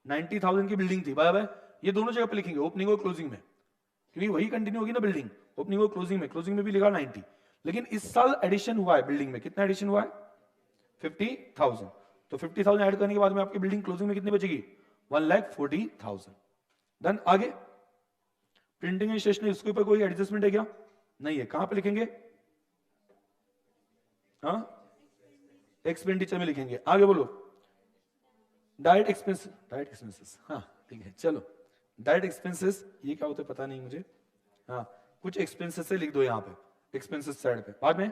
90,000 की बिल्डिंग थी, बाय बाय, ये दोनों जगह पे लिखेंगे ओपनिंग और क्लोजिंग में, क्योंकि वही कंटिन्यू होगी ना बिल्डिंग, ओपनिंग और क्लोजिंग में भी लिखा 90, लेकिन इस साल एडिशन हुआ है बिल्डिंग में, कितना एडिशन हुआ है 50,000, तो 50,000 ऐड करने के बाद में आपकी बिल्डिंग क्लोजिंग में कितनी बचेगी 1,40,000। डन, आगे प्रिंटिंग एंड स्टेशनरी, उसके ऊपर कोई एडजस्टमेंट है क्या, नहीं है, कहां पे लिखेंगे, हाँ एक्सपेंडिचर में लिखेंगे। आगे बोलो, डायरेक्ट एक्सपेंसेस, हाँ ठीक है, चलो डायरेक्ट एक्सपेंसेस ये क्या होता है पता नहीं मुझे, हाँ कुछ एक्सपेंसेस से लिख दो यहाँ पे एक्सपेंसेस साइड पे, बाद में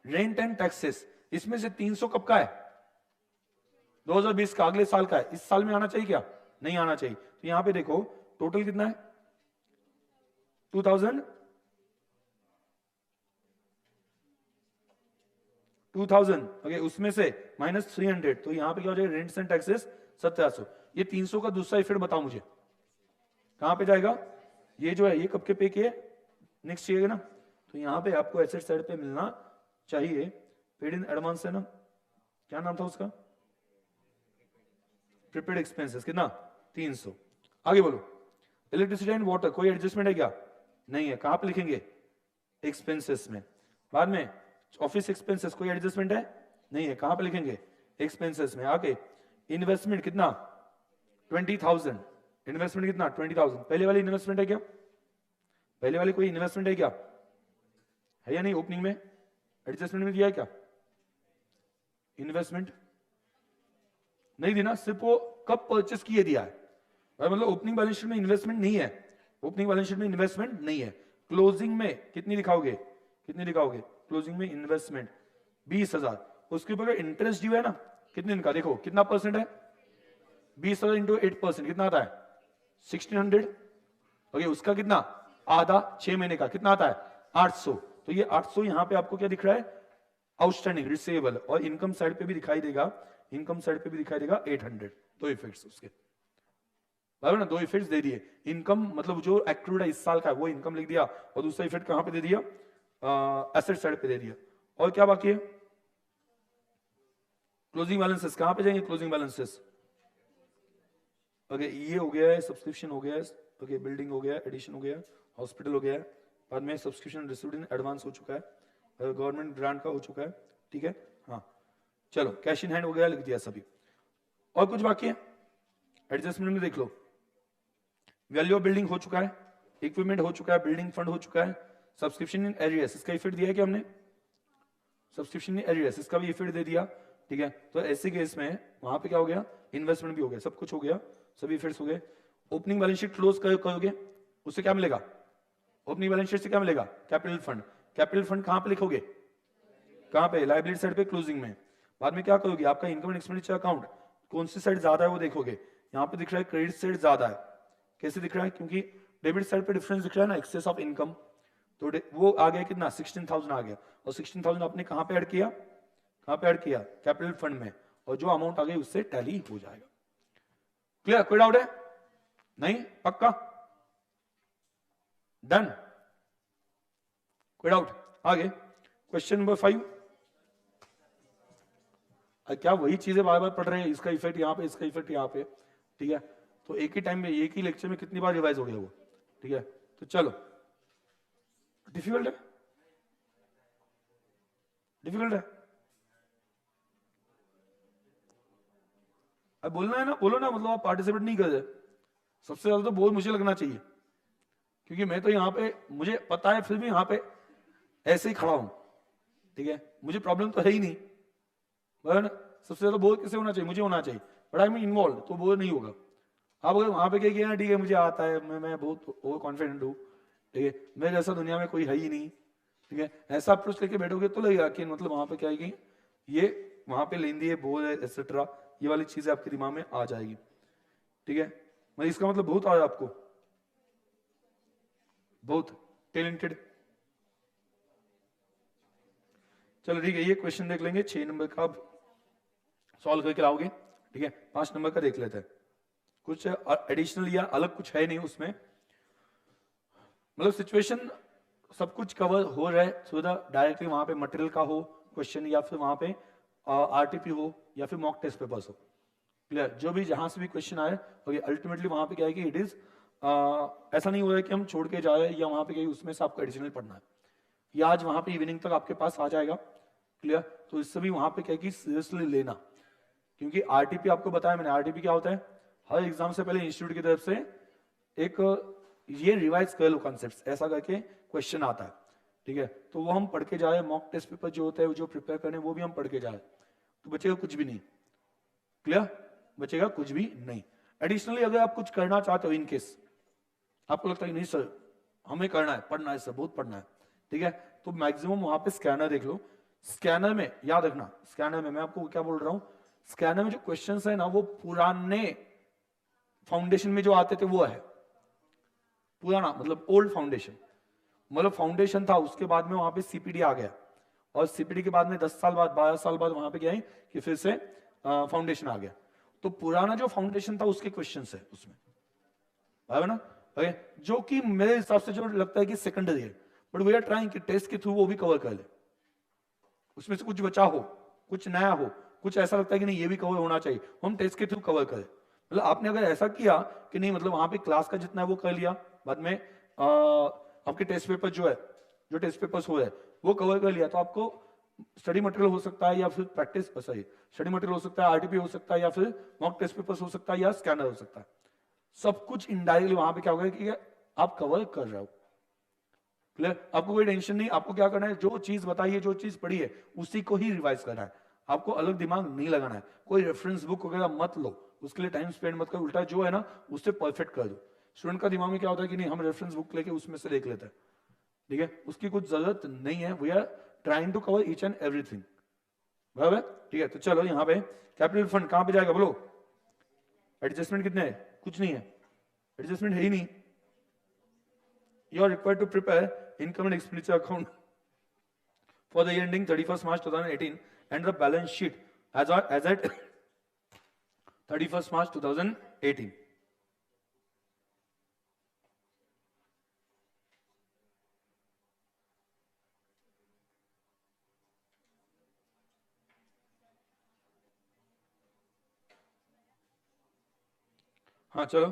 रेंट एंड टैक्सेस, इसमें से 300 कब का है 2020 का, अगले साल का है, इस साल में आना चाहिए क्या, नहीं आना चाहिए, तो यहां पे देखो टोटल कितना है 2,000 ओके, उसमें से -300, तो यहां पे क्या हो जाएगा रेंट्स एंड टैक्सेस 1700, ये 300 का दूसरा इफेक्ट बताओ मुझे कहां पे जाएगा, ये जो है ये कब के पे किए नेक्स्ट चाहिए ना, तो यहां पे आपको एसेट साइड पे मिलना चाहिए पेड इन एडवांस है ना, क्या नाम था उसका, प्रीपेड एक्सपेंसेस, कितना 300। आगे बोलो, इलेक्ट्रिसिटी एंड वाटर कोई एडजस्टमेंट है क्या, नहीं है, कहां पे लिखेंगे एक्सपेंसेस में, बाद में ऑफिस एक्सपेंसेस कोई एडजस्टमेंट है, नहीं है, कहां पे लिखेंगे एक्सपेंसेस में। आगे इन्वेस्टमेंट कितना 20,000, इन्वेस्टमेंट कितना 20,000, पहले वाली इन्वेस्टमेंट है क्या, पहले वाली कोई इन्वेस्टमेंट है क्या, है या नहीं, ओपनिंग में एडजस्टमेंट में दिया है क्या इन्वेस्टमेंट, नहीं दी ना, सिर्फ वो कब परचेस किए दिया है, मतलब ओपनिंग बैलेंस शीट में इन्वेस्टमेंट नहीं है, ओपनिंग बैलेंस शीट में इन्वेस्टमेंट नहीं है, क्लोजिंग में कितनी दिखाओगे, कितनी दिखाओगे क्लोजिंग में इन्वेस्टमेंट 20,000, उसके ऊपर इंटरेस्ट ड्यू है ना कितने दिन का? देखो कितना परसेंट है, 20,000 इंटू 8% कितना आता है? 1600। ओके, उसका कितना? आधा 6 महीने का कितना आता है? 800। तो ये 800 यहां पे आपको क्या दिख रहा है? आउटस्टैंडिंग रिसीवेबल, और इनकम साइड पे भी दिखाई देगा, इनकम साइड पे भी दिखाई देगा 800। दो इफेक्ट्स उसके, बराबर ना? दो इफेक्ट्स दे दिए। इनकम मतलब जो एक्रूड है इस साल का, वो इनकम लिख दिया, और दूसरा इफेक्ट कहां पे दे दिया? एसेट साइड पे दे दिया। और क्या बाकी है? Closing balances. कहां पे जाएंगे क्लोजिंग बैलेंसेस? ओके, ये हो गया है, सब्सक्रिप्शन हो गया है, ओके, बिल्डिंग हो गया है, एडिशन हो गया है, हॉस्पिटल हो गया है, बाद में सब्सक्रिप्शन रिसीव्ड इन एडवांस हो चुका है, गवर्नमेंट ग्रांट का हो चुका है, ठीक है। हाँ चलो, कैश इन हैंड हो गया, लिख दिया सभी। और कुछ बाकी है? एडजस्टमेंट में देख लो, वैल्यू ऑफ बिल्डिंग हो चुका है, इक्विपमेंट हो चुका है, बिल्डिंग फंड हो चुका है, सब्सक्रिप्शन इन एरियस, इसका इफेक्ट दिया है कि हमने? सब्सक्रिप्शन इन एरियस, इसका भी इफेक्ट दे दिया, ठीक है। तो ऐसे केस में वहां पे क्या हो गया? इन्वेस्टमेंट भी हो गया, सब कुछ हो गया, सभी इफेक्ट्स हो गए। ओपनिंग बैलेंस शीट क्लोज करोगे, उससे क्या मिलेगा? ओपनिंग बैलेंस शीट से क्या मिलेगा? Capital fund. कैपिटल फंड कहां पे लिखोगे? कहां पे? लायबिलिटी साइड पे, क्लोजिंग में। बाद में क्या करोगे? आपका इनकम एंड एक्सपेंडिचर अकाउंट कौन सी साइड ज्यादा है वो देखोगे। यहां पे दिख रहा है क्रेडिट साइड ज्यादा है। कैसे दिख रहा है? क्योंकि डेबिट साइड पे डिफरेंस दिख रहा है ना, एक्सेस ऑफ इनकम, तो वो आ गया कितना? 16,000 आ गया, और 16,000 आपने कहां पे ऐड किया? कहां पे ऐड किया? कैपिटल फंड में, और जो अमाउंट आ गई उससे टैली हो जाएगा। क्लियर? कोई डाउट है? नहीं? पक्का? डन? कोई डाउट? आगे क्वेश्चन नंबर 5। क्या वही चीजें बार बार पढ़ रहे हैं? इसका इफेक्ट यहाँ पे, इसका इफेक्ट यहाँ पे, ठीक है। तो एक ही टाइम में, एक ही लेक्चर में कितनी बार रिवाइज हो गया वो, ठीक है। तो चलो, डिफिकल्ट है? डिफिकल्ट है? अब बोलना है ना, बोलो ना, मतलब आप पार्टिसिपेट नहीं कर रहे। सबसे ज्यादा तो बोल मुझे लगना चाहिए, क्योंकि मैं तो यहाँ पे, मुझे पता है, फिर भी यहाँ पे ऐसे ही खड़ा हूं, ठीक है। मुझे प्रॉब्लम तो है ही नहीं, बराबर ना? सबसे ज्यादा बोर किसे होना चाहिए? मुझे होना चाहिए। बट आई एम इन्वॉल्व, तो बोर नहीं होगा। आप अगर वहां पे कहिए ना, ठीक है मुझे आता है, मैं बहुत ओवर कॉन्फिडेंट हूँ, ठीक है, मेरे जैसा दुनिया में कोई है ही नहीं, ठीक है, ऐसा अप्रोच लेके बैठोगे तो लगेगा कि मतलब वहां पे क्या आएगी, ये वहां पे लेंदी है, बोर है, एक्सेट्रा, ये वाली चीजें आपके दिमाग में आ जाएगी, ठीक है। मैं इसका मतलब बहुत आया आपको, बहुत टैलेंटेड। चलो ठीक है, ये क्वेश्चन देख लेंगे, 6 नंबर का आप सॉल्व करके लाओगे, ठीक है। 5 नंबर का देख लेते हैं। कुछ एडिशनल या अलग कुछ है नहीं उसमें, मतलब सिचुएशन सब कुछ कवर हो रहा है, सुविधा डायरेक्टली वहां पे मटेरियल का हो क्वेश्चन, या फिर वहां पे आरटीपी हो, या फिर मॉक टेस्ट पेपर्स हो। क्लियर? जो भी जहां से भी क्वेश्चन आए, और अल्टीमेटली वहां पे क्या है कि इट इज ऐसा नहीं हो रहा है कि हम छोड़ के जा रहे हैं, या वहां पे कहीं उसमें से आपको एडिशनल पढ़ना है, या आज वहां पे इवनिंग तक आपके पास आ जाएगा। क्लियर? तो इससे भी वहां पे क्या है कि सीरियसली लेना, क्योंकि आरटीपी आपको बताया मैंने, आरटीपी क्या होता है? हर एग्जाम से पहले इंस्टीट्यूट की तरफ से एक ये रिवाइज कर लो कॉन्सेप्ट्स, ऐसा करके क्वेश्चन आता है, ठीक है। तो वो हम पढ़ के जा रहे हैं, मॉक टेस्ट पेपर जो होता है, जो प्रिपेयर करने, वो भी हम पढ़ के जा रहे हैं, तो बचेगा कुछ भी नहीं। क्लियर? बचेगा कुछ भी नहीं। एडिशनली अगर आप कुछ करना चाहते हो, इन केस आपको लगता है नहीं सर हमें करना है, पढ़ना है सर, बहुत पढ़ना है, ठीक है, तो मैक्सिमम वहां पे स्कैनर देख लो। स्कैनर में याद रखना, स्कैनर में मैं आपको क्या बोल रहा हूं, स्कैनर में जो क्वेश्चंस है ना, वो पुराने फाउंडेशन में जो आते थे वो है, पुराना मतलब ओल्ड फाउंडेशन, मतलब फाउंडेशन था, उसके बाद में वहां पे सीपीडी आ गया, और सीपीडी के बाद में 10 साल बाद, 12 साल बाद वहां पे क्या है कि फिर से फाउंडेशन आ गया। तो पुराना जो फाउंडेशन था उसके क्वेश्चंस है उसमें, बराबर ना? ओके, जो कि मेरे हिसाब से जो लगता है कि सेकेंडरी है, बट वी आर ट्राइंग कि टेस्ट के थ्रू वो भी कवर कर ले, उसमें से कुछ बचा हो, कुछ नया हो, कुछ ऐसा लगता है कि नहीं ये भी कवर होना चाहिए, हम टेस्ट के थ्रू कवर करें। मतलब आपने अगर ऐसा किया कि नहीं, मतलब वहां पे क्लास का जितना है वो कर लिया, बाद में आपके टेस्ट पेपर जो है, जो टेस्ट पेपर्स हो रहे वो कवर कर लिया, तो आपको स्टडी मटेरियल हो सकता है, या फिर प्रैक्टिस, सही स्टडी मटेरियल हो सकता है, आरटीपी हो सकता है, या फिर मॉक टेस्ट पेपर्स हो सकता है, या स्कैनर हो सकता है। सब कुछ इनडायरेक्टली वहां पे क्या होगा कि आप कवर कर रहे हो। क्लियर? आपको कोई टेंशन नहीं, आपको क्या करना है, जो चीज बताई है, जो चीज पढ़ी है, उसी को ही रिवाइज करना है, आपको अलग दिमाग नहीं लगाना है। कोई रेफरेंस बुक वगैरह मत लो, उसके लिए टाइम स्पेंड मत करो, उल्टा जो है ना उससे परफेक्ट कर दो। स्टूडेंट का दिमाग में क्या होता है कि नहीं हम रेफरेंस बुक लेके उसमें से देख लेते हैं, ठीक है, उसकी कुछ जरूरत नहीं है। We are trying to cover each and everything, बराबर, ठीक है। तो चलो यहाँ पे कैपिटल फंड कहां पे जाएगा बोलो, एडजस्टमेंट कितने है, कुछ नहीं है, एडजस्टमेंट है ही नहीं। You are required to prepare income and expenditure account for the year ending 31st March 2018 and the balance sheet as at 31st March 2018. हाँ चलो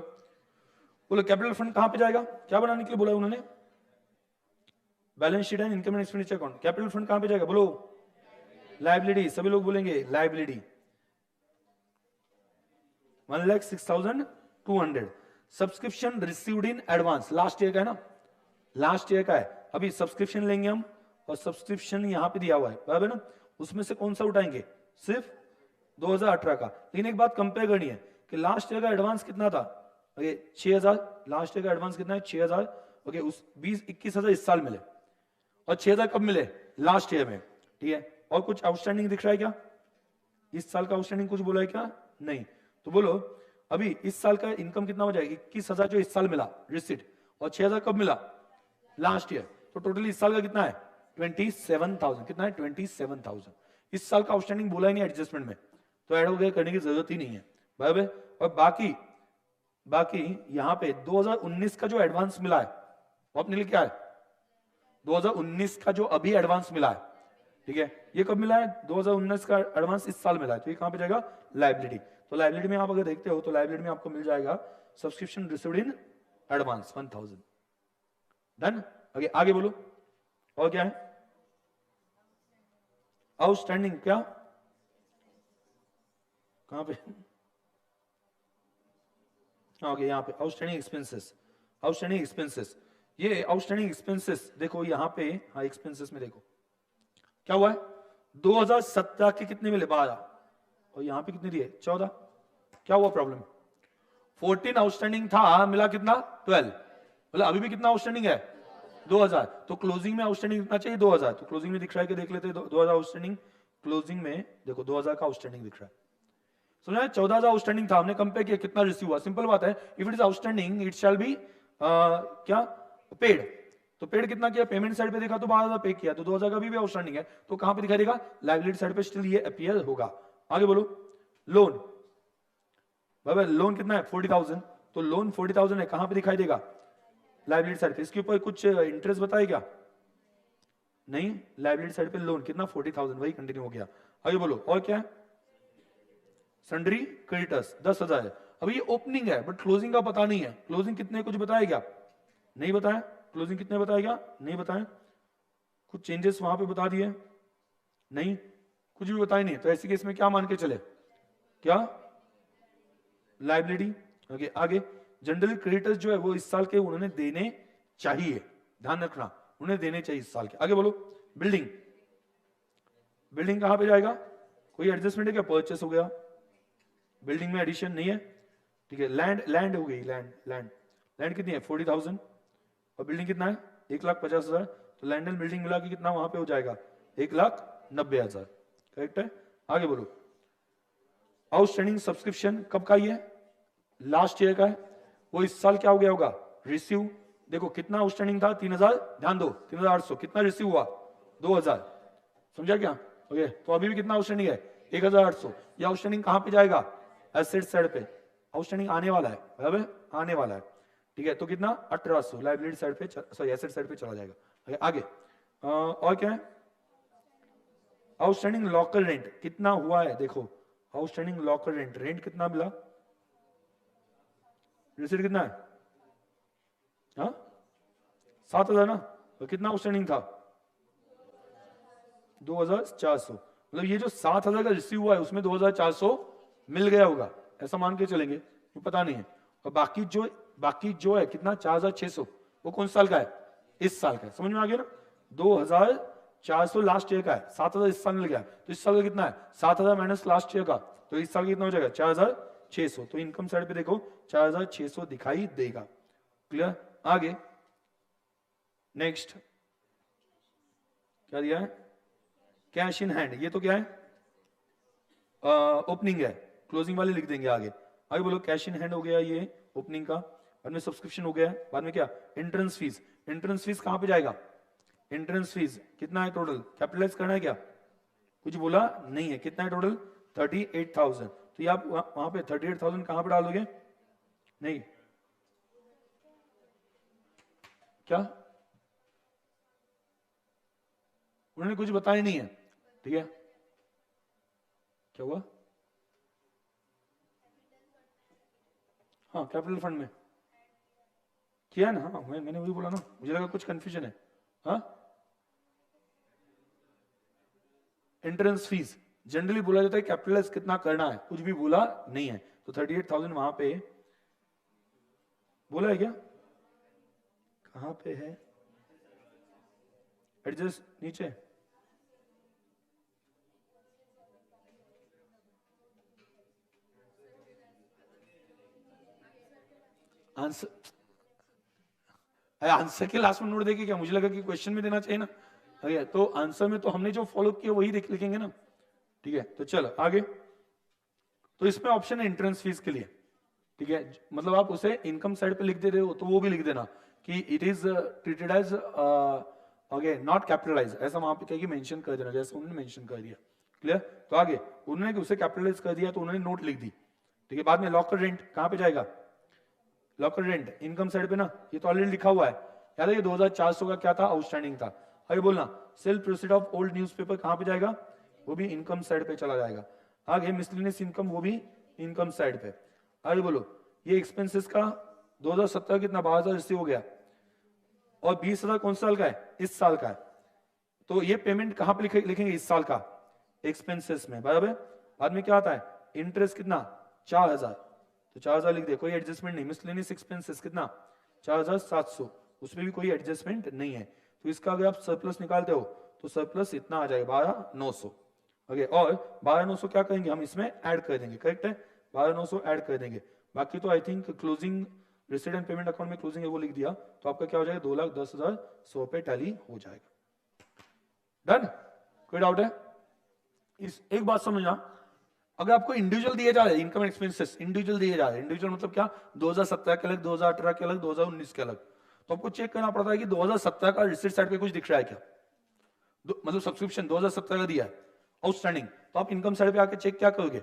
बोलो कैपिटल फंड कहां पे जाएगा, क्या बनाने के लिए बोला उन्होंने, balance sheet and income and expenditure account. Capital fund कहां पे जाएगा बोलो, लाइबिलिटी, सभी लोग बोलेंगे liability 1,06,200। Subscription received in advance last year का है ना, लास्ट ईयर का है। अभी सब्सक्रिप्शन लेंगे हम और सब्सक्रिप्शन यहां पे दिया हुआ है बराबर ना, उसमें से कौन सा उठाएंगे, सिर्फ 2018 का। लेकिन एक बात कंपेयर करनी है कि लास्ट ईयर का एडवांस कितना था, ओके 6,000, लास्ट ईयर का एडवांस कितना है 6,000, ओके उस 20-21,000 इस साल मिले और 6,000 कब मिले, लास्ट ईयर में, ठीक है। और कुछ आउटस्टैंडिंग दिख रहा है क्या, इस साल का आउटस्टैंडिंग कुछ बोला है क्या, नहीं। तो बोलो अभी इस साल का इनकम कितना हो जाएगा, 21,000 जो इस साल मिला रिसीट, और 6,000 कब मिला, लास्ट ईयर। तो टोटली इस साल का कितना है 27,000, कितना है 27,000। इस साल का आउटस्टैंडिंग बोला ही नहीं एडजस्टमेंट में, तो ऐड वगैरह करने की जरूरत ही नहीं है बराबर। और बाकी यहां पे 2019 का जो एडवांस मिला है वो अपने लिए क्या है, 2019 का जो अभी एडवांस मिला है, ठीक है, ये कब मिला है, 2019 का एडवांस इस साल मिला है, तो ये कहां पे जाएगा, लायबिलिटी। तो लायबिलिटी में आप अगर देखते हो तो लायबिलिटी में आपको मिल जाएगा subscription received in advance 1,000। Done, आगे बोलो और क्या है, आउटस्टैंडिंग क्या, कहां पे, ओके यहाँ पे आउटस्टैंडिंग एक्सपेंसेस, आउटस्टैंडिंग एक्सपेंसेस, ये आउटस्टैंडिंग एक्सपेंसेस देखो यहाँ पे, हाँ एक्सपेंसेस में देखो क्या हुआ है, 2017 के कितने मिले 12 और यहाँ पे कितने दिए 14, क्या हुआ प्रॉब्लम, 14 आउटस्टैंडिंग था, मिला कितना 12, मतलब अभी भी कितना आउटस्टैंडिंग है 2,000। तो क्लोजिंग में आउटस्टैंडिंग कितना चाहिए 2,000, तो क्लोजिंग में दिख रहा है कि देख लेते हैं 2,000 आउटस्टैंडिंग, क्लोजिंग में देखो 2,000 का आउटस्टैंडिंग दिख रहा है, समझा, 14,000 आउटस्टैंडिंग था, हमने कंपेयर किया कितना रिसीव हुआ, सिंपल बात है, if it is outstanding it shall be क्या पेड, तो पेड कितना किया, पेमेंट साइड पे देखा तो 12,000 पे किया, तो 2,000 का भी आउटस्टैंडिंग है, तो कहां पे दिखाई देगा, लायबिलिटी साइड पे स्टिल ये अपीयर होगा। आगे बोलो, लोन, बाबा लोन कितना है 40,000, तो लोन 40,000 है, कहां पे दिखाई देगा, लायबिलिटी साइड पे। इसके ऊपर कुछ इंटरेस्ट बताए क्या, नहीं, लायबिलिटी साइड पे लोन कितना 40,000, वही कंटिन्यू हो गया। आगे बोलो और क्या है, सन्ड्री क्रेडिटर्स 10,000 है। अभी ये ओपनिंग है बट क्लोजिंग का पता नहीं है, क्लोजिंग कितने कुछ बताया क्या, नहीं बताया, क्लोजिंग कितने बताएगा, नहीं बताया, कुछ चेंजेस वहां पे बता दिए, नहीं, कुछ भी बताया नहीं, तो ऐसे केस में क्या मान के चले, क्या लायबिलिटी। ओके आगे, जनरल क्रेडिटर्स जो है वो इस साल के उन्होंने देने चाहिए, ध्यान रखना उन्हें देने चाहिए इस साल के। आगे बोलो, बिल्डिंग, बिल्डिंग कहां पे जाएगा, कोई एडजस्टमेंट है क्या, परचेस हो गया, बिल्डिंग में एडिशन नहीं है, ठीक है। लैंड हो गई, लैंड कितनी है 40,000 और बिल्डिंग कितना है 1,50,000, तो लैंड एंड बिल्डिंग मिला के कितना वहां पे हो जाएगा 1,90,000, करेक्ट है। आगे बोलो, आउटस्टैंडिंग सब्सक्रिप्शन कब का ही है, लास्ट ईयर का है, वो इस साल क्या हो गया होगा, रिसीव, देखो कितना आउटस्टैंडिंग था 3,000, ध्यान दो 3,800, कितना रिसीव हुआ 2,000, समझा क्या, ओके। तो अभी भी कितना आउटस्टैंडिंग है 1,800, ये आउटस्टैंडिंग कहां पे जाएगा, एसेट साइड पे, आउटस्टैंडिंग आने वाला है बराबर, आने वाला है, ठीक है। तो कितना 1,800 लायबिलिटी साइड पे, सॉरी एसेट साइड पे चला जाएगा। आगे और क्या है, आउटस्टैंडिंग लॉकर रेंट कितना हुआ है, देखो आउटस्टैंडिंग लॉकर रेंट, रेंट कितना मिला, रिसीट कितना है, हाँ 7,000 ना, तो कितना आउटस्टैंडिंग था 2,400, मतलब ये जो 7,000 का रिसीव हुआ है उसमें 2,400 मिल गया होगा, ऐसा मान के चलेंगे, तो पता नहीं है। और बाकी जो है कितना 4,600, वो कौन साल का है, इस साल का है, समझ में आ गया ना, 2,400 लास्ट ईयर का है, 7,000 इस साल मिल गया, तो इस साल का कितना है 7,000 माइनस लास्ट ईयर का, तो इस साल कितना हो जाएगा 4,600, तो इनकम साइड पे देखो 4,600 दिखाई देगा, क्लियर। आगे नेक्स्ट क्या दिया है, कैश इन हैंड, ये तो क्या है ओपनिंग है, क्लोजिंग वाले लिख देंगे आगे। आगे बोलो कैश इन हैंड हो गया ये ओपनिंग का, बाद में सब्सक्रिप्शन हो गया, बाद में क्या एंट्रेंस फीस। एंट्रेंस फीस कहां पे जाएगा, एंट्रेंस फीस कितना है टोटल, कैपिटलाइज करना है क्या, कुछ बोला नहीं है, कितना है टोटल 38,000। तो ये आप वहां पे 38,000 कहां पे डालोगे, नहीं क्या उन्होंने कुछ बताया नहीं है, ठीक है क्या हुआ, हाँ कैपिटल फंड में किया ना, हाँ मैंने वही बोला ना, मुझे लगा कुछ कंफ्यूजन है। हाँ एंट्रेंस फीस जनरली बोला जाता है कैपिटलाइज कितना करना है, कुछ भी बोला नहीं है, तो 38,000 वहां पे बोला है क्या, कहां पे है, एडजस्ट नीचे, आंसर आंसर के लास्ट में नोट देके क्या, मुझे लगा कि क्वेश्चन में देना चाहिए ना, अरे तो आंसर में तो हमने जो फॉलो किया वही लिखेंगे ना, ठीक है। तो चलो आगे, तो इसमें ऑप्शन है एंट्रेंस फीस के लिए, ठीक है, मतलब आप उसे इनकम साइड पे लिख दे रहे हो तो वो भी लिख देना कि it is treated as okay not capitalize, ऐसा वहां पे कहीं मेंशन कर देना जैसे उन्होंने मेंशन कर दिया, क्लियर। तो आगे उन्होंने उसे कैपिटलाइज कर दिया तो उन्होंने नोट लिख दी, ठीक है। बाद में लॉकर रेंट कहां पे जाएगा, लॉकर रेंट इनकम साइड पे ना, ये तो ऑलरेडी लिखा हुआ है, याद है ये 2,400 का क्या था, आउटस्टैंडिंग था। आगे बोलना cell proceed of old newspaper कहां पे जाएगा, वो भी इनकम साइड पे चला जाएगा। आगे मिसलेनियस इनकम वो भी इनकम साइड पे। आगे बोलो ये एक्सपेंसेस का 2017 कितना 12,000 हो गया, और 20,000 कौन सा साल का है, इस साल का है, तो ये पेमेंट कहां पे लिखेंगे, इस साल का एक्सपेंसेस में, बराबर। बाद में क्या आता है इंटरेस्ट कितना 4,000, तो 4,000 लिख दे, कोई एडजस्टमेंट नहीं। मिसलेनियस एक्सपेंसेस कितना 4,700, उसमें भी कोई एडजस्टमेंट नहीं है, तो इसका अगर आप सरप्लस निकालते हो तो सरप्लस इतना आ जाएगा 12,900, ओके। और 12,900 क्या करेंगे हम इसमें ऐड कर देंगे, करेक्ट है, 12,900 ऐड कर देंगे। बाकी तो I think closing receipt and payment account में क्लोजिंग है वो लिख दिया, तो आपका क्या हो जाएगा 2,10,100 पे टैली हो जाएगा। डन, कोई डाउट है, इस एक बात समझना, अगर आपको इंडिविजुअल दिए जा रहे हैं इनकम एक्सपेंसेस, इंडिविजुअल दिए जा रहे हैं, इंडिविजुअल मतलब क्या 2017 के अलग, 2018 के अलग, 2019 के अलग, तो आपको चेक करना पड़ता है कि 2017 का रिसीट साइड पे कुछ दिख रहा है क्या, मतलब सब्सक्रिप्शन 2017 का दिया है आउटस्टैंडिंग, तो आप इनकम साइड पे आके चेक क्या करोगे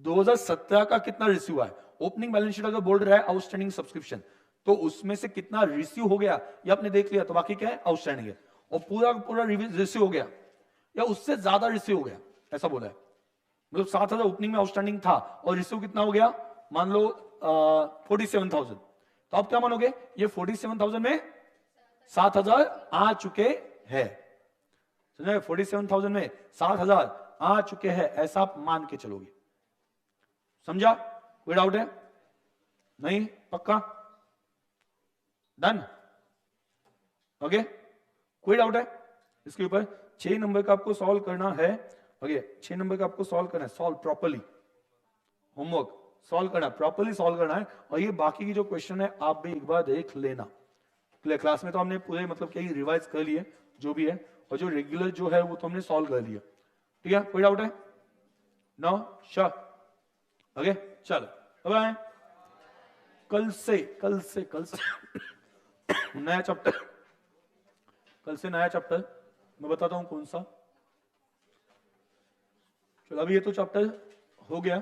2017 का कितना रिसीव हुआ है। ओपनिंग बैलेंस शीट अगर बोल रहा है आउटस्टैंडिंग सब्सक्रिप्शन, तो उसमें से कितना रिसीव हो गया ये आपने देख लिया, तो बाकी क्या है आउटस्टैंडिंग है, और पूरा पूरा रिसीव हो गया या उससे ज्यादा रिसीव हो गया, ऐसा बोला है, मतलब 7,000 ओपनिंग में आउटस्टैंडिंग था और रिसीव कितना हो गया, मान लो 47,000, तो आप क्या मानोगे ये 47,000 में 7,000 आ चुके हैं, समझे, 47,000 में 7,000 आ चुके हैं, ऐसा आप मान के चलोगे, समझा, कोई डाउट है, नहीं पक्का, डन, ओके, कोई डाउट है इसके ऊपर। 6 नंबर का आपको सॉल्व करना है, ओके 6 नंबर का आपको सॉल्व करना है, सॉल्व प्रॉपर्ली, होमवर्क सॉल्व करना है, प्रॉपर्ली सॉल्व करना है, और ये बाकी की जो क्वेश्चन है आप भी एक बार देख लेना, क्लास में तो हमने पूरे मतलब क्या रिवाइज कर लिए जो भी है, और जो रेगुलर जो है वो तो हमने सॉल्व कर लिया, ठीक है, कोई डाउट है, नो श्योर, ओके चलो बाय। कल से नया चैप्टर, कल से नया चैप्टर मैं बताता हूं कौन सा, चलो अभी ये तो चैप्टर हो गया।